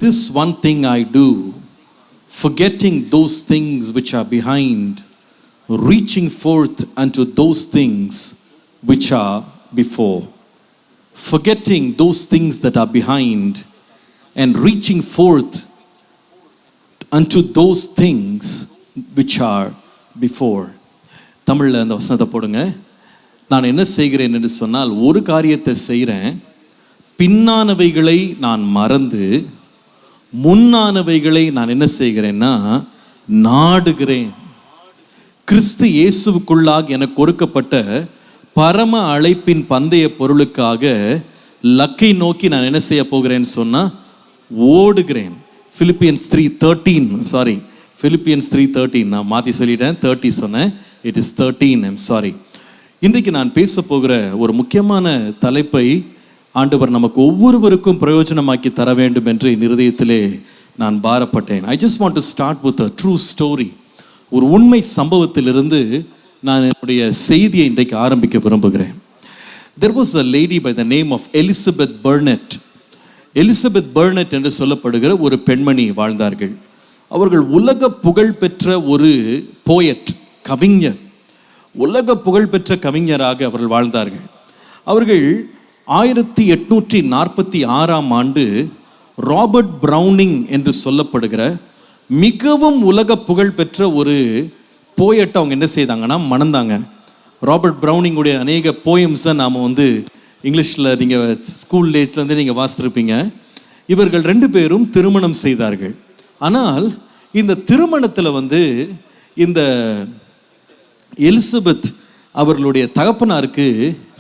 this one thing I do, forgetting those things which are behind, reaching forth unto those things which are before. Forgetting those things that are behind and reaching forth unto those things which are before. தமிழில் அந்த வசனத்தை போடுங்க. நான் என்ன செய்கிறேன் என்று சொன்னால், ஒரு காரியத்தை செய்கிறேன், பின்னானவைகளை நான் மறந்து முன்னானவைகளை நான் என்ன செய்கிறேன்னா நாடுகிறேன். கிறிஸ்து இயேசுவுக்குள்ளாக எனக்கு கொடுக்கப்பட்ட பரம அழைப்பின் பந்தய பொருளுக்காக லக்கை நோக்கி நான் என்ன செய்ய போகிறேன்னு சொன்னால் ஓடுகிறேன். Philippians 3:13 நான் மாற்றி சொல்லிட்டேன், 30 சொன்னேன், இட் இஸ் 13, ஐம் சாரி. இன்றைக்கு நான் பேச போகிற ஒரு முக்கியமான தலைப்பை ஆண்டவர் நமக்கு ஒவ்வொருவருக்கும் பிரயோஜனமாக்கி தர வேண்டும் என்று என் இருதயத்திலே நான் பாரப்பட்டேன். I just want to start with a true story. ஒரு உண்மை சம்பவத்திலிருந்து நான் என்னுடைய செய்தியை இன்றைக்கு ஆரம்பிக்க விரும்புகிறேன். There was a lady by the name of Elizabeth Burnett. Elizabeth Burnett என்று சொல்லப்படுகிற ஒரு பெண்மணி வாழ்ந்தார்கள். அவர்கள் உலக புகழ்பெற்ற ஒரு போயட், கவிஞர், உலக புகழ்பெற்ற கவிஞராக அவர்கள் வாழ்ந்தார்கள். அவர்கள் 1846ஆம் ஆண்டு ராபர்ட் பிரவுனிங் என்று சொல்லப்படுகிற மிகவும் உலக புகழ்பெற்ற ஒரு போயட்டை அவங்க என்ன செய்தாங்கன்னா மணந்தாங்க. ராபர்ட் பிரவுனிங்குடைய அநேக போயம்ஸை நாம் இங்கிலீஷில் நீங்கள் ஸ்கூல் டேஸ்லேருந்து நீங்கள் வாசித்திருப்பீங்க. இவர்கள் 2 பேரும் திருமணம் செய்தார்கள். ஆனால் இந்த திருமணத்தில் இந்த எலிசபெத் அவர்களுடைய தகப்பனாருக்கு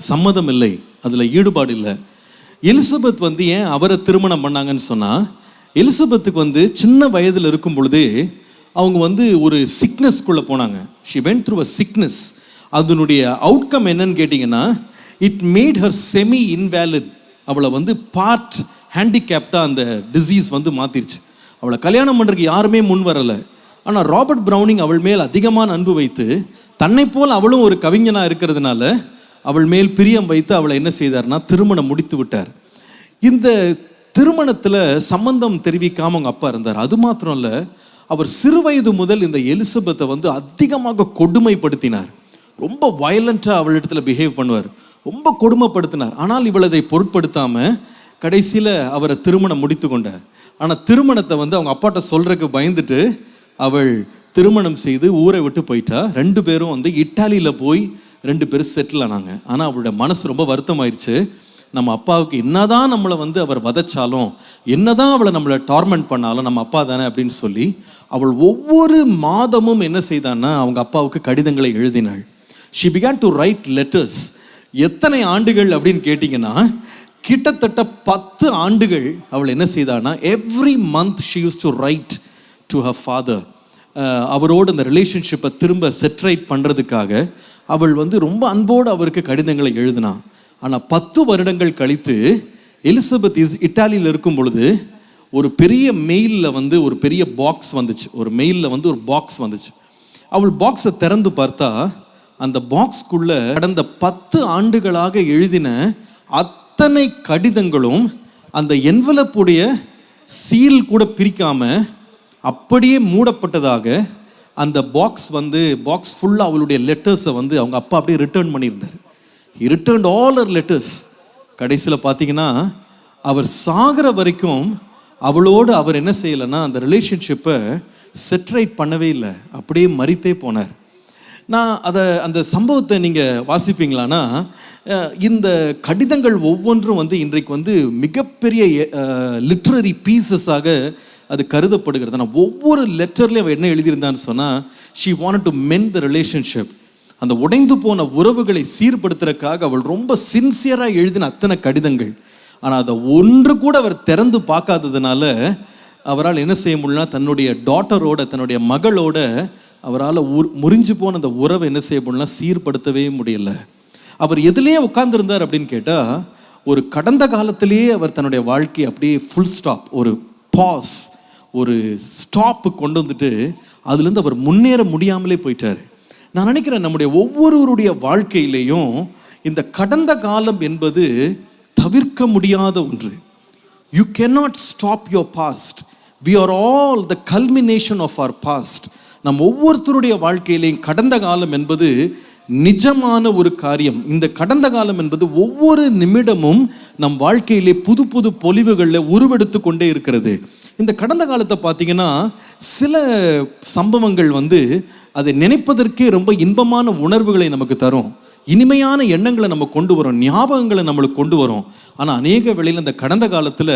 சம்மதம் இல்லை, அதில் ஈடுபாடு இல்லை. எலிசபெத் ஏன் அவரை திருமணம் பண்ணாங்கன்னு சொன்னால், எலிசபெத்துக்கு சின்ன வயதில் இருக்கும் பொழுதே அவங்க ஒரு சிக்னஸ்குள்ளே போனாங்க. She vent through a sickness. அதனுடைய அவுட்கம் என்னன்னு கேட்டிங்கன்னா, it made her semi invalid. அவளை பார்ட் ஹேண்டிகேப்டாக அந்த டிசீஸ் மாற்றிருச்சு. அவளை கல்யாணம் பண்ணுறதுக்கு யாருமே முன் வரலை. ஆனால் ராபர்ட் பிரவுனிங் அவள் மேல் அதிகமான அன்பு வைத்து, தன்னை போல் அவளும் ஒரு கவிஞனாக இருக்கிறதுனால அவள் மேல் பிரியம் வைத்து அவளை என்ன செய்தார்னா திருமணம் முடித்து விட்டார். இந்த திருமணத்தில் சம்பந்தம் தெரிவிக்காமல் அவங்க அப்பா இருந்தார். அது மாத்திரம் இல்லை, அவர் சிறு வயது முதல் இந்த எலிசபெத்தை அதிகமாக கொடுமைப்படுத்தினார். ரொம்ப வயலண்ட்டாக அவளிடத்துல பிஹேவ் பண்ணுவார், ரொம்ப கொடுமைப்படுத்தினார். ஆனால் இவள் அதை பொருட்படுத்தாமல் கடைசியில் அவரை திருமணம் முடித்து கொண்டார். ஆனால் திருமணத்தை அவங்க அப்பாட்ட சொல்கிறதுக்கு பயந்துட்டு அவள் திருமணம் செய்து ஊரை விட்டு போயிட்டா. 2 பேரும் இட்டாலியில் போய் 2 பேரும் செட்டில் ஆனாங்க. ஆனால் அவளுடைய மனசு ரொம்ப வருத்தமாயிடுச்சு. நம்ம அப்பாவுக்கு என்னதான் நம்மளை அவர் வதைச்சாலும், என்னதான் அவளை நம்மளை டார்மெண்ட் பண்ணாலும் நம்ம அப்பா தானே அப்படின்னு சொல்லி அவள் ஒவ்வொரு மாதமும் என்ன செய்தான்னா அவங்க அப்பாவுக்கு கடிதங்களை எழுதினாள். She began to write letters. எத்தனை ஆண்டுகள் அப்படின்னு கேட்டிங்கன்னா, கிட்டத்தட்ட 10 ஆண்டுகள் அவள் என்ன செய்தான்னா every month she used to write to her father. அவரோடு அந்த ரிலேஷன்ஷிப்பை திரும்ப செட்ரைட் பண்ணுறதுக்காக அவள் ரொம்ப அன்போடு அவருக்கு கடிதங்களை எழுதினான். ஆனால் 10 வருடங்கள் கழித்து எலிசபெத் இட்டாலியில் இருக்கும் பொழுது ஒரு பெரிய மெயிலில் ஒரு பெரிய பாக்ஸ் வந்துச்சு. ஒரு மெயிலில் ஒரு பாக்ஸ் வந்துச்சு. அவள் பாக்ஸை திறந்து பார்த்தா அந்த பாக்ஸ்க்குள்ளே கடந்த 10 ஆண்டுகளாக எழுதின அத்தனை கடிதங்களும் அந்த என்வலப்புடைய சீல் கூட பிரிக்காமல் அப்படியே மூடப்பட்டதாக அந்த பாக்ஸ் பாக்ஸ் ஃபுல்லாக அவளுடைய லெட்டர்ஸை அவங்க அப்பா அப்படியே ரிட்டர்ன் பண்ணியிருந்தார். He returned all her letters. கடைசியில் பார்த்தீங்கன்னா அவர் சாகிற வரைக்கும் அவளோடு அவர் என்ன செய்யலைன்னா அந்த ரிலேஷன்ஷிப்பை செட்ரைட் பண்ணவே இல்லை, அப்படியே மறித்தே போனார். நான் அந்த சம்பவத்தை நீங்கள் வாசிப்பீங்களான்னா, இந்த கடிதங்கள் ஒவ்வொன்றும் இன்றைக்கு மிகப்பெரிய லிட்ரரி பீசஸாக அது கருதப்படுகிறது. ஆனால் ஒவ்வொரு லெட்டர்லேயும் அவள் என்ன எழுதியிருந்தான்னு சொன்னால், she wanted to mend the relationship. அந்த உடைந்து போன உறவுகளை சீர்படுத்துறதுக்காக அவள் ரொம்ப சின்சியராக எழுதின அத்தனை கடிதங்கள். ஆனால் அதை ஒன்று கூட அவர் திறந்து பார்க்காததுனால அவரால் என்ன செய்ய முடியலன்னா, தன்னுடைய டாட்டரோட, தன்னுடைய மகளோட அவரால் முறிஞ்சு போன அந்த உறவை என்ன செய்ய முடியல, சீர்படுத்தவே முடியல. அவர் எதுலேயே உட்கார்ந்துருந்தார் அப்படின்னு கேட்டால், ஒரு கடந்த காலத்திலேயே அவர் தன்னுடைய வாழ்க்கையை அப்படியே ஃபுல் ஸ்டாப், ஒரு பாஸ், ஒரு ஸ்டாப்பு கொண்டு வந்துட்டு அதுலேருந்து அவர் முன்னேற முடியாமலே போயிட்டார். நான் நினைக்கிறேன் நம்முடைய ஒவ்வொருவருடைய வாழ்க்கையிலையும் இந்த கடந்த காலம் என்பது தவிர்க்க முடியாத ஒன்று. You cannot stop your past. We are all the culmination of our past. நம் ஒவ்வொருத்தருடைய வாழ்க்கையிலையும் கடந்த காலம் என்பது நிஜமான ஒரு காரியம். இந்த கடந்த காலம் என்பது ஒவ்வொரு நிமிடமும் நம் வாழ்க்கையிலே புது புது பொலிவுகளில் உருவெடுத்து கொண்டே இருக்கிறது. இந்த கடந்த காலத்தை பார்த்தீங்கன்னா சில சம்பவங்கள் அதை நினைப்பதற்கே ரொம்ப இன்பமான உணர்வுகளை நமக்கு தரும், இனிமையான எண்ணங்களை நம்ம கொண்டு வரும், ஞாபகங்களை நம்மளுக்கு கொண்டு வரும். ஆனால் அநேக வேளையில் இந்த கடந்த காலத்தில்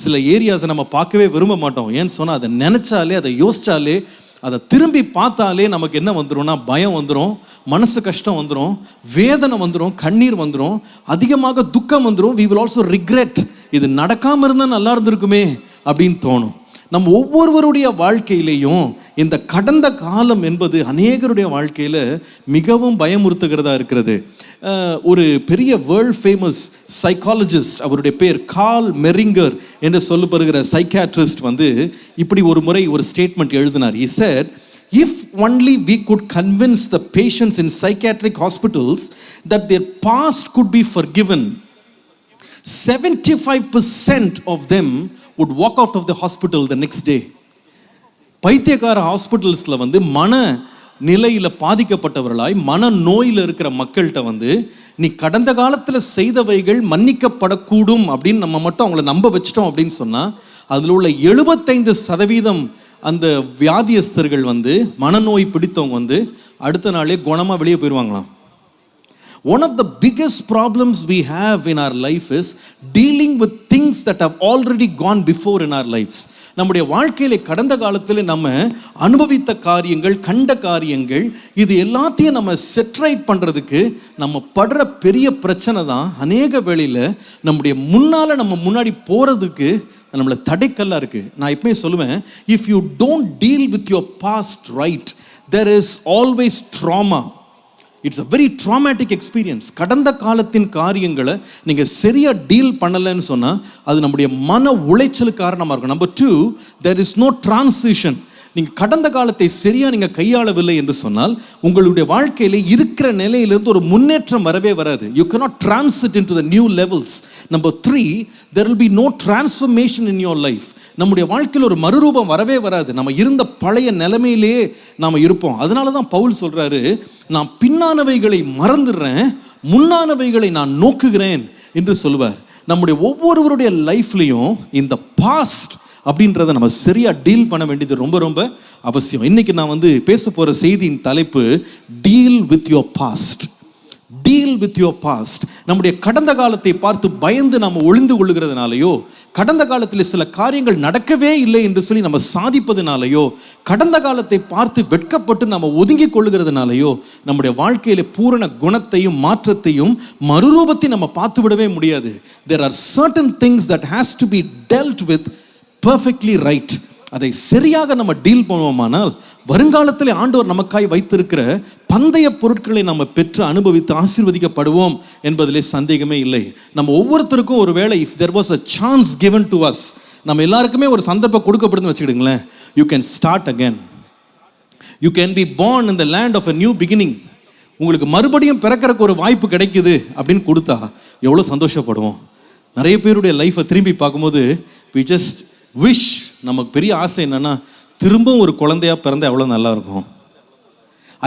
சில ஏரியாஸை நம்ம பார்க்கவே விரும்ப மாட்டோம். ஏன்னு சொன்னால் அதை நினச்சாலே, அதை யோசிச்சாலே, அதை திரும்பி பார்த்தாலே நமக்கு என்ன வந்துடும்னா பயம் வந்துடும், மனசு கஷ்டம் வந்துடும், வேதனை வந்துடும், கண்ணீர் வந்துடும், அதிகமாக துக்கம் வந்துடும். we will also regret, இது நடக்காமல் இருந்தால் நல்லா இருந்திருக்குமே அப்படின்னு தோணும். நம்ம ஒவ்வொருவருடைய வாழ்க்கையிலையும் இந்த கடந்த காலம் என்பது அநேகருடைய வாழ்க்கையில் மிகவும் பயமுறுத்துகிறதா இருக்கிறது. ஒரு பெரிய வேர்ல்ட் ஃபேமஸ் சைக்காலஜிஸ்ட், அவருடைய பேர் கார்ல் மெரிங்கர் என்று சொல்லப்படுகிற சைக்காட்ரிஸ்ட் இப்படி ஒரு முறை ஒரு ஸ்டேட்மெண்ட் எழுதினார். He said, if only we could convince the patients in psychiatric hospitals that their past could be forgiven, 75% of them would walk out of the hospital the next day. பைத்தியக்கார ஹாஸ்பிட்டல்ஸில் மன நிலையில் பாதிக்கப்பட்டவர்களாய் மன நோயில் இருக்கிற மக்கள்கிட்ட நீ கடந்த காலத்தில் செய்தவைகள் மன்னிக்கப்படக்கூடும் அப்படின்னு நம்ம மட்டும் அவங்கள நம்ப வச்சிட்டோம் அப்படின்னு சொன்னால் அதில் உள்ள 75% அந்த வியாதியஸ்தர்கள் மனநோய் பிடித்தவங்க அடுத்த நாளே குணமாக வெளியே போயிடுவாங்களாம். One of the biggest problems we have in our life is dealing with things that have already gone before in our lives. நம்முடைய வாழ்க்கையில கடந்த காலத்தில் நம்ம அனுபவித்த காரியங்கள், கண்ட காரியங்கள், இது எல்லாத்தையும் நம்ம செட்ரைட் பண்ணுறதுக்கு நம்ம படுற பெரிய பிரச்சனை தான் அநேக வேளையில் நம்முடைய நம்ம முன்னாடி போகிறதுக்கு நம்மளை தடைக்கல்லாக இருக்குது. நான் எப்பவுமே சொல்லுவேன், if you don't deal with your past right, there is always trauma. It's a very traumatic experience. கடந்த காலத்தின் காரியங்களை நீங்கள் சரியாக டீல் பண்ணலைன்னு சொன்னால் அது நம்முடைய மன உளைச்சலுக்கு காரணமாக இருக்கும். Number 2, there is no transition. நீங்கள் கடந்த காலத்தை சரியாக நீங்கள் கையாளவில்லை என்று சொன்னால் உங்களுடைய வாழ்க்கையில் இருக்கிற நிலையிலிருந்து ஒரு முன்னேற்றம் வரவே வராது. You cannot transit into the new levels. Number 3, there will be no transformation in your life. நம்முடைய வாழ்க்கையில் ஒரு மறுரூபம் வரவே வராது. நம்ம இருந்த பழைய நிலைமையிலேயே நாம் இருப்போம். அதனால தான் பவுல் சொல்கிறாரு, நான் பின்னானவைகளை மறந்துடுறேன், முன்னானவைகளை நான் நோக்குகிறேன் என்று சொல்லுவார். நம்முடைய ஒவ்வொருவருடைய லைஃப்லையும் இந்த பாஸ்ட் அப்படின்றத நம்ம சரியாக டீல் பண்ண வேண்டியது ரொம்ப ரொம்ப அவசியம். இன்னைக்கு நான் பேச போகிற செய்தியின் தலைப்பு deal with your past. Deal with your past. நம்முடைய கடந்த காலத்தை பார்த்து பயந்து நம்ம ஒளிந்து கொள்ளுகிறதுனாலையோ, கடந்த காலத்தில் சில காரியங்கள் நடக்கவே இல்லை என்று சொல்லி நம்ம சாதிப்பதுனாலையோ, கடந்த காலத்தை பார்த்து வெட்கப்பட்டு நம்ம ஒதுங்கி கொள்ளுகிறதுனாலையோ நம்முடைய வாழ்க்கையில பூரண குணத்தையும் மாற்றத்தையும் மறுரூபத்தை நம்ம பார்த்து விடவே முடியாது. There are certain things that has to be dealt with perfectly right. அதை சரியாக நம்ம டீல் பண்ணுவோமானால் வருங்காலத்தில் ஆண்டவர் நமக்காய் வைத்திருக்கிற பந்தய பொருட்களை நம்ம பெற்று அனுபவித்து ஆசீர்வதிக்கப்படுவோம் என்பதிலே சந்தேகமே இல்லை. நம்ம ஒவ்வொருத்தருக்கும் ஒரு வேளை, if there was a chance given to us, நம்ம எல்லாருக்குமே ஒரு சந்தர்ப்பம் கொடுக்கப்படுதுன்னு வச்சுக்கிடுங்களேன், you can start again. You can be born in the land of a new beginning. உங்களுக்கு மறுபடியும் பிறக்கிறதுக்கு ஒரு வாய்ப்பு கிடைக்குது அப்படின்னு கொடுத்தா எவ்வளோ சந்தோஷப்படுவோம். நிறைய பேருடைய லைஃப்பை திரும்பி பார்க்கும்போது we just wish, நமக்கு பெரிய ஆசை என்னன்னா திரும்பவும் ஒரு குழந்தையா பிறந்த எவ்வளோ நல்லா இருக்கும்.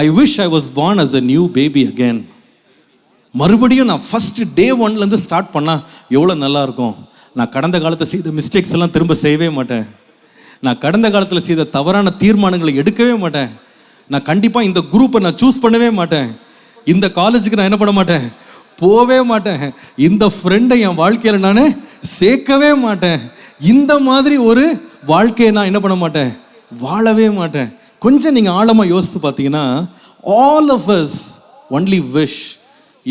I wish I was born as a new baby again. மறுபடியும் நான் ஃபர்ஸ்ட் டே 1லேருந்து ஸ்டார்ட் பண்ணால் எவ்வளோ நல்லா இருக்கும். நான் கடந்த காலத்தை செய்த மிஸ்டேக்ஸ் எல்லாம் திரும்ப செய்யவே மாட்டேன். நான் கடந்த காலத்தில் செய்த தவறான தீர்மானங்களை எடுக்கவே மாட்டேன். நான் கண்டிப்பாக இந்த குரூப்பை நான் சூஸ் பண்ணவே மாட்டேன். இந்த காலேஜுக்கு நான் என்ன பண்ண மாட்டேன், போவே மாட்டேன். இந்த ஃப்ரெண்டை என் வாழ்க்கையில் நான் சேர்க்கவே மாட்டேன். இந்த மாதிரி ஒரு வாழ்க்கையை நான் என்ன பண்ண மாட்டேன், வாழவே மாட்டேன். கொஞ்சம் நீங்கள் ஆழமாக யோசித்து பார்த்தீங்கன்னா all of us only wish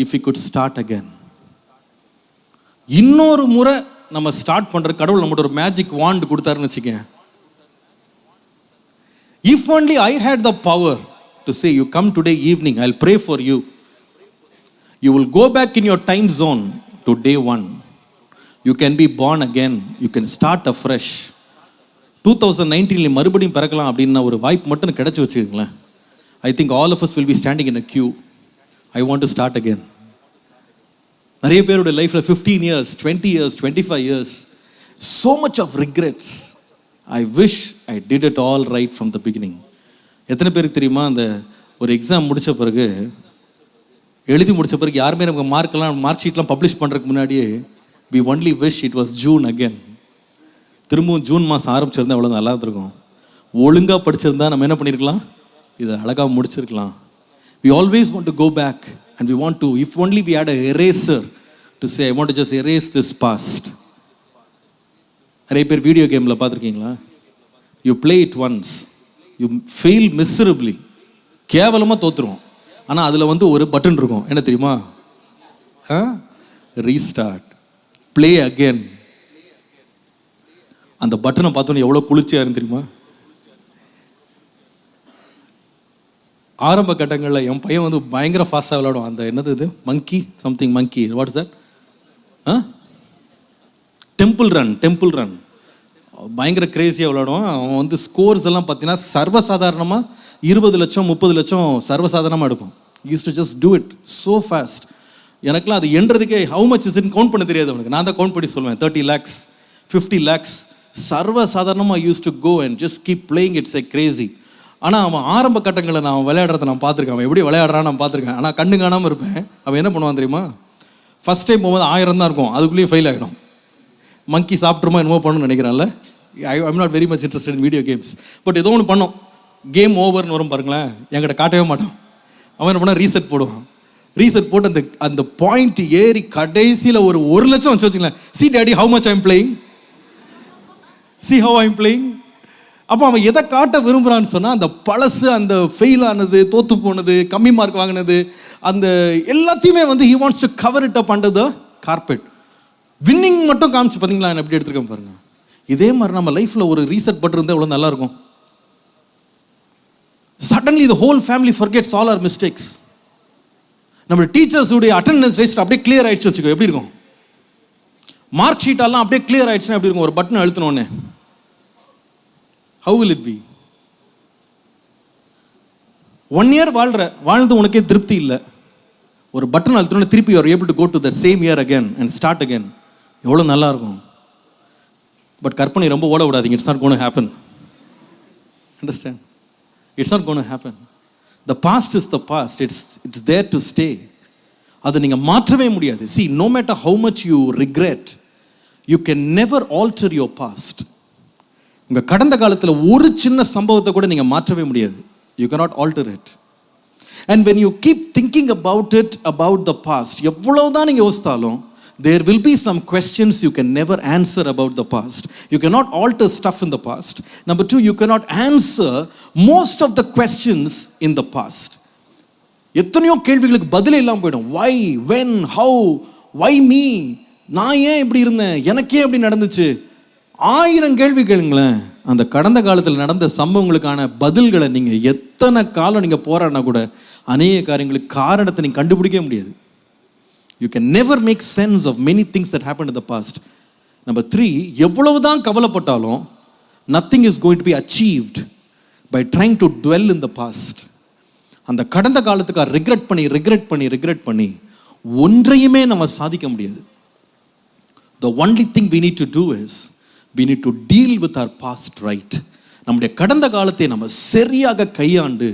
if we could start again. இன்னொரு முறை நம்ம ஸ்டார்ட் பண்ணுற கடவுள் நம்மகிட்ட ஒரு மேஜிக் வாண்ட் கொடுத்தாருன்னு வச்சுக்கேன். If only I had the power to say, you come today evening, I'll pray for you. You will go back in your time zone to day 1. You can be born again. You can start afresh. 2019 மறுபடியும் பிறக்கலாம் அப்படின்னா ஒரு வாய்ப்பு மட்டும் கிடைச்சி வச்சுக்கோங்களேன். I think all of us will be standing in a queue. I want to start again. நிறைய பேருடைய லைஃப்பில் 15 years, 20 years, 25 years so much of regrets. I wish I did it all right from the beginning. எத்தனை பேருக்கு தெரியுமா, அந்த ஒரு exam முடித்த பிறகு, எழுதி முடித்த பிறகு யாருமே நமக்கு மார்க் ஷீட்லாம் பப்ளிஷ் பண்ணுறதுக்கு முன்னாடியே we only wish it was June again. திரும்பவும் ஜூன் மாதம் ஆரம்பிச்சிருந்தா அவ்வளோ நல்லா இருந்திருக்கும். ஒழுங்காக படிச்சிருந்தா நம்ம என்ன பண்ணியிருக்கலாம், இதை அழகாக முடிச்சிருக்கலாம். We always want to go back and we want to, if only we had an eraser to say, I want to just erase this past. நிறைய பேர் வீடியோ கேமில் பார்த்துருக்கீங்களா? You play it once, you fail miserably, கேவலமாக தோற்றுருவோம். ஆனால் அதில் வந்து ஒரு button இருக்கும், என்ன தெரியுமா? Restart, play again. அந்த பட்டனை பார்த்தோன்னே எவ்வளோ குளிர்ச்சியாக இருந்து தெரியுமா? ஆரம்ப கட்டங்களில் என் பையன் வந்து பயங்கர ஃபாஸ்ட்டாக விளையாடுவான். அந்த என்னது இது, monkey something monkey, what is that? Temple run பயங்கர கிரேசியாக விளையாடுவான். அவன் வந்து ஸ்கோர்ஸ் எல்லாம் பார்த்தீங்கன்னா சர்வசாதாரணமாக 20 லட்சம் 30 லட்சம் சர்வசாதாரணமாக எடுப்பான். Use to just do it so fast. எனக்குலாம் அது எண்றதுக்கே ஹவு மச் இஸ்ன்னு கவுண்ட் பண்ண தெரியாது அவனுக்கு. நான் தான் கவுண்ட் பண்ணி சொல்லுவேன், 30 lakhs 50 lakhs சர்வசாதாரணமாக used to go and just keep playing it's a crazy. ஆனால் அவன் ஆரம்ப கட்டங்களில் நான் விளையாடுறத நான் பார்த்துருக்கேன். அவன் எப்படி விளையாடுறான்னு நான் பார்த்துருக்கேன். ஆனால் கண்ணு காணாமல் இருப்பேன். அவன் என்ன பண்ணுவான் தெரியுமா? ஃபஸ்ட் டைம் போகும்போது 1000 தான் இருக்கும், அதுக்குள்ளேயே ஃபெயில் ஆகிடும். மங்கி சாப்பிட்ருமா என்னமோ பண்ணணும்னு நினைக்கிறான்ல. I'm not very much interested in video games. But ஏதோ ஒன்று பண்ணோம், கேம் ஓவர்னு வரும் பாருங்களேன், என்கிட்ட காட்டவே மாட்டான். அவன் என்ன பண்ணால் ரீசெட் போடுவான். ரீசெட் போட்டு அந்த பாயிண்ட் ஏறி கடைசியில் ஒரு 1 லட்சம் வச்சு வச்சுங்களேன். C daddy how much I'm playing, C have I'm playing. அப்போ அவன் எதை காட்ட விரும்புகிறான்னு சொன்னால், அந்த பழசு, அந்த ஃபெயில் ஆனது, தோற்று போனது, கம்மி மார்க் வாங்கினது, அந்த எல்லாத்தையுமே வந்து he wants to cover it up under the carpet. Winning மட்டும் காமிச்சு பார்த்தீங்களா என்ன எப்படி எடுத்துருக்கேன் பாருங்க. இதே மாதிரி நம்ம லைஃப்பில் ஒரு ரீசெட் பட்டிருந்தால் எவ்வளோ நல்லாயிருக்கும். Suddenly the whole family forgets all our mistakes. நம்ம டீச்சர்ஸுடைய அட்டெண்டன்ஸ் லிஸ்ட் அப்படியே கிளியர் ஆயிடுச்சு வச்சுக்கோ, எப்படி இருக்கும்? மார்க் ஷீட்டெல்லாம் அப்படியே கிளியர் ஆயிடுச்சுன்னா எப்படி இருக்கும்? ஒரு button அழுத்தினோடனே how will it be? 1 year வாழ்ந்து உனக்கே திருப்தி இல்லை, ஒரு பட்டன் அழுத்தினோடனே திருப்பி you are able to go to the same year again and start again. எவ்வளோ நல்லா இருக்கும். பட் கற்பனை ரொம்ப ஓட விடாதீங்க. It's not gonna happen. Understand? It's not gonna happen. The past is the past. It's there to stay. அதை நீங்கள் மாற்றவே முடியாது. see, no matter how much you regret, you can never alter your past. உங்கள் கடந்த காலத்தில் ஒரு சின்ன சம்பவத்தை கூட நீங்கள் மாற்றவே முடியாது. You cannot alter it. And when you keep thinking about it, about the past, எவ்வளவுதான் நீங்கள் யோசித்தாலும் there will be some questions you can never answer about the past. You cannot alter stuff in the past. Number 2, you cannot answer most of the questions in the past. எத்தனையோ கேள்விகளுக்கு பதிலே இல்லாமல் போயிடும். why, when, how, why me, நான் ஏன் இப்படி இருந்தேன், எனக்கே எப்படி நடந்துச்சு, 1000 கேள்வி கேளுங்களேன். அந்த கடந்த காலத்தில் நடந்த சம்பவங்களுக்கான பதில்களை நீங்கள் எத்தனை காலம் நீங்கள் போராடினா கூட அநேக காரியங்களுக்கு காரணத்தை நீங்கள் கண்டுபிடிக்க முடியாது. You can never make sense of many things that happened in the past. Number 3, எவ்வளவுதான் கவலைப்பட்டாலும் nothing is going to be achieved by trying to dwell in the past. அந்த கடந்த காலத்துக்கு ரிக்ரெட் பண்ணி ஒன்றையுமே நம்ம சாதிக்க முடியாது. The only thing we need to do is we need to deal with our past right. நம்முடைய கடந்த காலத்தை நம்ம சரியாக கையாண்டு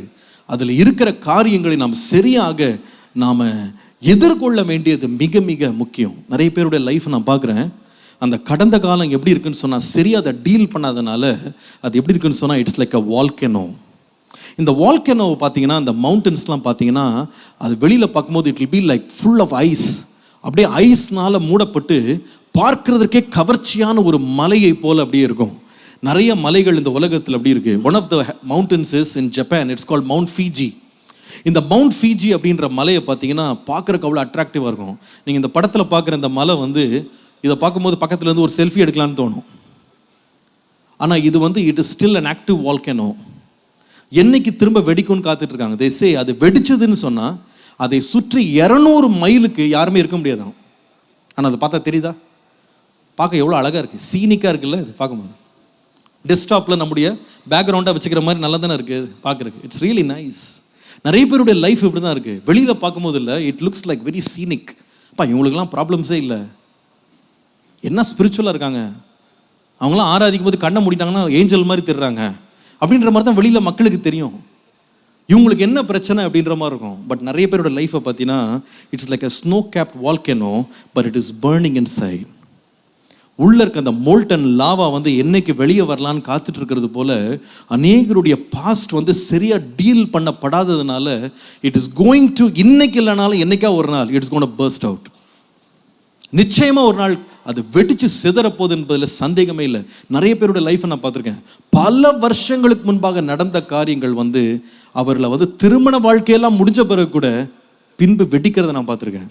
அதில் இருக்கிற காரியங்களை நாம் சரியாக நாம் எதிர்கொள்ள வேண்டியது மிக மிக முக்கியம். நிறைய பேருடைய லைஃப் நான் பார்க்குறேன், அந்த கடந்த காலம் எப்படி இருக்குன்னு சொன்னால் சரியாக அதை டீல் பண்ணாதனால அது எப்படி இருக்குன்னு சொன்னால் இட்ஸ் லைக் அ வால்கனோ. இந்த வால்கனோ பார்த்தீங்கன்னா, அந்த மவுண்டன்ஸ்லாம் பார்த்தீங்கன்னா, அது வெளியில் பார்க்கும்போது it will be like full of ice. அப்படியே ஐஸ்னால் மூடப்பட்டு பார்க்கறதுக்கே கவர்ச்சியான ஒரு மலையை போல் அப்படியே இருக்கும். நிறைய மலைகள் இந்த உலகத்தில் அப்படி இருக்குது. One of the mountains is in Japan. It's called Mount Fuji. இந்த மவுண்ட் ஃபீஜி அப்படின்ற மலையை பார்த்தீங்கன்னா பார்க்குறக்கு அவ்வளோ அட்ராக்டிவாக இருக்கும். நீங்கள் இந்த படத்தில் பார்க்குற இந்த மலை வந்து இதை பார்க்கும்போது பக்கத்துலேருந்து ஒரு செல்ஃபி எடுக்கலான்னு தோணும். ஆனால் இது வந்து it is still an active volcano. என்னைக்கு திரும்ப வெடிக்கும்னு காத்துட்ருக்காங்க. தே சே அது வெடிச்சதுன்னு சொன்னால் அதை சுற்றி 200 மைலுக்கு யாருமே இருக்க முடியாதான். ஆனால் அதை பார்த்தா தெரியுதா? பார்க்க எவ்வளோ அழகாக இருக்குது, சீனிக்காக இருக்குல்ல இது பார்க்கும்போது. டெஸ்க்டாப்பில் நம்முடைய பேக்ரவுண்டாக வச்சுக்கிற மாதிரி நல்லா தானே இருக்குது பார்க்குறக்கு. It's really nice. நிறைய பேருடைய லைஃப் இப்படி தான் இருக்குது. வெளியில் பார்க்கும்போது இல்லை, it looks like very scenic. இவங்களுக்குலாம் ப்ராப்ளம்ஸே இல்லை, என்ன ஸ்பிரிச்சுவலாக இருக்காங்க, அவங்களாம் ஆராதிக்கும் போது கண்ணை மூடிட்டாங்கன்னா ஏஞ்சல் மாதிரி தெரிறாங்க அப்படின்ற மாதிரி தான் வெளியில் மக்களுக்கு தெரியும். இவங்களுக்கு என்ன பிரச்சனை அப்படின்ற மாதிரி இருக்கும். பட் நிறைய பேரோட லைஃப்பை பார்த்தீங்கன்னா it's like a snow capped volcano but it is burning inside. உள்ள இருக்க அந்த மோல்டன் லாவா வந்து என்னைக்கு வெளியே வரலான்னு காத்துட்டு இருக்கிறது போல அநேகருடைய பாஸ்ட் வந்து சரியா டீல் பண்ணப்படாததுனால இட் இஸ் கோயிங் டு, இன்னைக்கு இல்லைனாலும் என்னைக்கா ஒரு நாள் it's going to burst out. நிச்சயமா ஒரு நாள் அது வெடிச்சு சிதறப்போகுது என்பதில் சந்தேகமே இல்லை. நிறைய பேரோட லைஃப்பை நான் பார்த்துருக்கேன். பல வருஷங்களுக்கு முன்பாக நடந்த காரியங்கள் வந்து அவர்களை வந்து திருமண வாழ்க்கையெல்லாம் முடிஞ்ச பிறகு கூட பின்பு வெடிக்கிறத நான் பார்த்துருக்கேன்.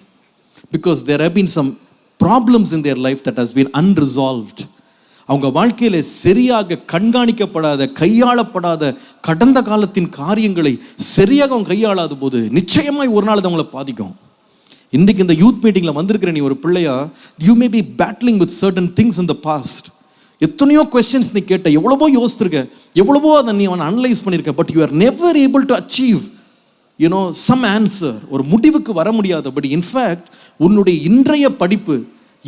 Because there have been some problems in their life that has been unresolved. அவங்க வாழ்க்கையில சரியாக கண்காணிக்கப்படாத, கையாளப்படாத கடந்த காலத்தின் காரியங்களை சரியாக அவங்க கையாளாத போது நிச்சயமாய் ஒரு நாள் அது அவங்களை பாதிக்கும். இன்றைக்கு இந்த யூத் மீட்டிங்ல வந்திருக்கிற நீ ஒரு பிள்ளையா, you may be battling with certain things in the past. எத்தனையோ questions நீ கேட்ட, எவ்வளவோ யோசிச்சிருக்க, எவ்வளவோ அதை நீ அனலைஸ் பண்ணியிருக்க, but you are never able to achieve some answer. ஒரு முடிவுக்கு வர முடியாது. பட் இன்ஃபேக்ட் உன்னுடைய இன்றைய படிப்பு,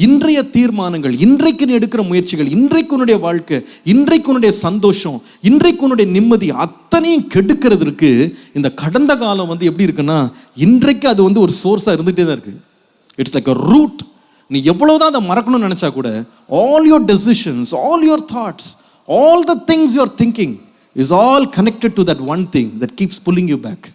இன்றைய தீர்மானங்கள், இன்றைக்கு நீ எடுக்கிற முயற்சிகள், இன்றைக்கு உன்னுடைய வாழ்க்கை, இன்றைக்கு உன்னுடைய சந்தோஷம், இன்றைக்கு உன்னுடைய நிம்மதி அத்தனையும் கெடுக்கிறதுக்கு இந்த கடந்த காலம் வந்து எப்படி இருக்குன்னா இன்றைக்கு அது வந்து ஒரு சோர்ஸாக இருந்துகிட்டே தான் இருக்கு. It's like a root. நீ எவ்வளவுதான் அதை மறக்கணும்னு நினைச்சா கூட all your decisions, all your thoughts, all the things you're thinking is all connected to that one thing that keeps pulling you back.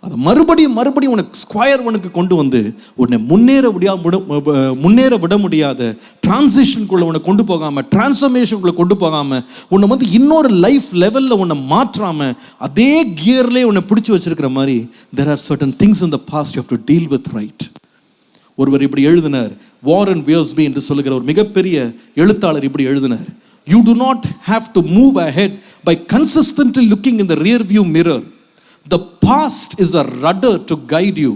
அதை மறுபடியும் உனக்கு ஸ்கொயர் உனக்கு கொண்டு வந்து உன்னை முன்னேற விட முடியாத டிரான்சிஷனுக்குள்ள உன்னை கொண்டு போகாம, டிரான்ஸ்ஃபர்மேஷனுக்குள்ள கொண்டு போகாம, உன்னை வந்து இன்னொரு லைஃப் லெவலில் உன்னை மாற்றாம அதே கியர்லேயே உன்னை பிடிச்சி வச்சிருக்கிற மாதிரி there are certain things in the past you have to deal with, right? ஒருவர் இப்படி எழுதினார், வாரன் வியர்ஸ்பி என்று சொல்லுகிற ஒரு மிகப்பெரிய எழுத்தாளர் இப்படி எழுதினார், you do not have to move ahead by consistently looking in the rear view mirror. The past is a rudder to guide you,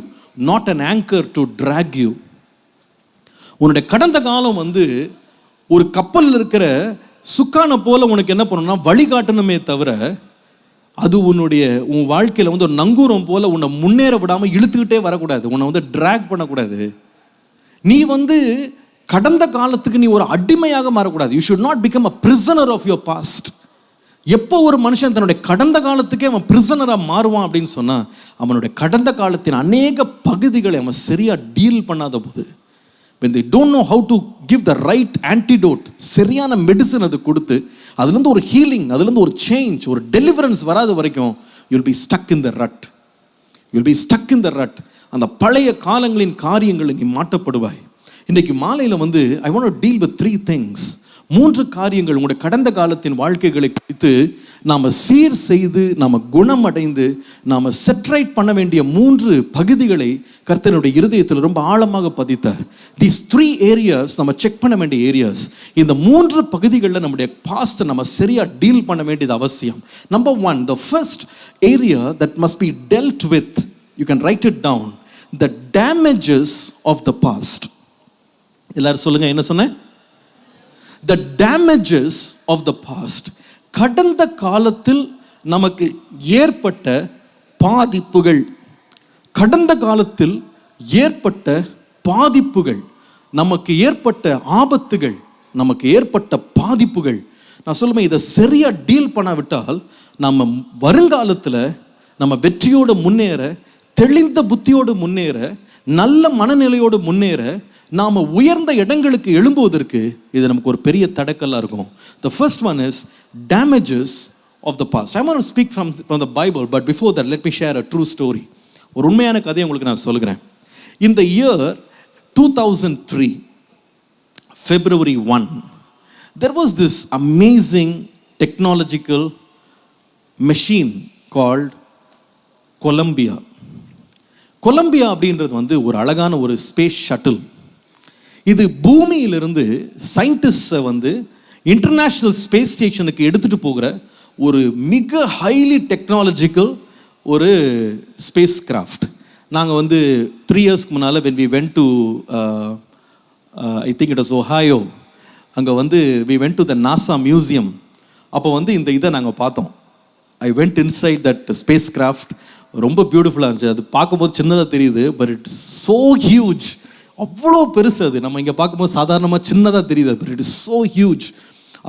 not an anchor to drag you. உன்னுடைய கடந்த காலம் வந்து ஒரு கப்பலில் இருக்கிற சுக்கானை போல உனக்கு என்ன பண்ணணும்னா வழிகாட்டணுமே தவிர அது உன் வாழ்க்கையில் வந்து ஒரு நங்கூரம் போல உன்னை முன்னேற விடாமல் இழுத்துக்கிட்டே வரக்கூடாது, உன்னை வந்து ட்ராக் பண்ணக்கூடாது. நீ வந்து கடந்த காலத்துக்கு நீ ஒரு அடிமையாக மாறக்கூடாது. You should not become a prisoner of your past. எப்போ ஒரு மனுஷன் தன்னுடைய கடந்த காலத்துக்கே அவன் பிரிசனராக மாறுவான் அப்படின்னு சொன்னால் அவனுடைய கடந்த காலத்தின் அநேக பகுதிகளை அவன் சரியாக டீல் பண்ணாத போது, when they don't know how to give the right antidote, சரியான மெடிசன் அது கொடுத்து அதுலேருந்து ஒரு ஹீலிங், அதுலேருந்து ஒரு சேஞ்ச், ஒரு டெலிவரன்ஸ் வராத வரைக்கும் you'll be stuck in the rut. You'll be stuck in the rut. அந்த பழைய காலங்களின் காரியங்களை நீ மாட்டப்படுவாய். இன்றைக்கு மாலையில் வந்து I want to deal with 3 things. 3 காரியங்கள் உங்களுடைய கடந்த காலத்தின் வாழ்க்கைகளை குறித்து நாம் சீர் செய்து, நாம் குணமடைந்து, நாம் செட்ரைட் பண்ண வேண்டிய 3 பகுதிகளை கர்த்தருடைய இருதயத்தில் ரொம்ப ஆழமாக பதித்தார். These 3 areas நம்ம செக் பண்ண வேண்டிய ஏரியாஸ். இந்த 3 பகுதிகளில் நம்முடைய பாஸ்ட்டை நம்ம சரியாக டீல் பண்ண வேண்டியது அவசியம். Number 1, the first area that must be dealt with, you can write it down, the damages of the past. எல்லாரும் சொல்லுங்க, என்ன சொன்னேன்? The damages of the past. கடந்த காலத்தில் நமக்கு ஏற்பட்ட பாதிப்புகள், கடந்த காலத்தில் ஏற்பட்ட பாதிப்புகள், நமக்கு ஏற்பட்ட ஆபத்துகள், நமக்கு ஏற்பட்ட பாதிப்புகள். நான் சொல்லுவேன், இதை சரியா டீல் பண்ணாவிட்டால் நம்ம வருங்காலத்தில் நம்ம வெற்றியோடு முன்னேற, தெளிந்த புத்தியோடு முன்னேற, நல்ல மனநிலையோடு முன்னேற, நாம் உயர்ந்த இடங்களுக்கு எழும்புவதற்கு இது நமக்கு ஒரு பெரிய தடக்கல்லாக இருக்கும். The first one is damages of the past. I want to speak from the Bible, but before that let me share a true story. ஒரு உண்மையான கதையை உங்களுக்கு நான் சொல்கிறேன். In the year 2003, February 1, there was this amazing technological machine called Columbia. Columbia அப்படின்றது வந்து ஒரு அழகான ஒரு ஸ்பேஸ் ஷட்டில். இது பூமியிலிருந்து சயின்டிஸ்டை வந்து இன்டர்நேஷ்னல் ஸ்பேஸ் ஸ்டேஷனுக்கு எடுத்துகிட்டு போகிற ஒரு மிக ஹைலி டெக்னாலஜிக்கல் ஒரு ஸ்பேஸ் கிராஃப்ட். நாங்கள் வந்து 3 years முன்னால் when we went to I think it was Ohio, அங்கே வந்து we went to the NASA museum. அப்போ வந்து இந்த இதை நாங்கள் பார்த்தோம். I went inside that space craft. ரொம்ப பியூட்டிஃபுல்லாக இருந்துச்சு. அது பார்க்கும்போது சின்னதாக தெரியுது, பட் இட்ஸ் ஸோ ஹியூஜ். அவ்வளோ பெருசு அது. நம்ம இங்கே பார்க்கும்போது சாதாரணமாக சின்னதாக தெரியுது, but it is so huge.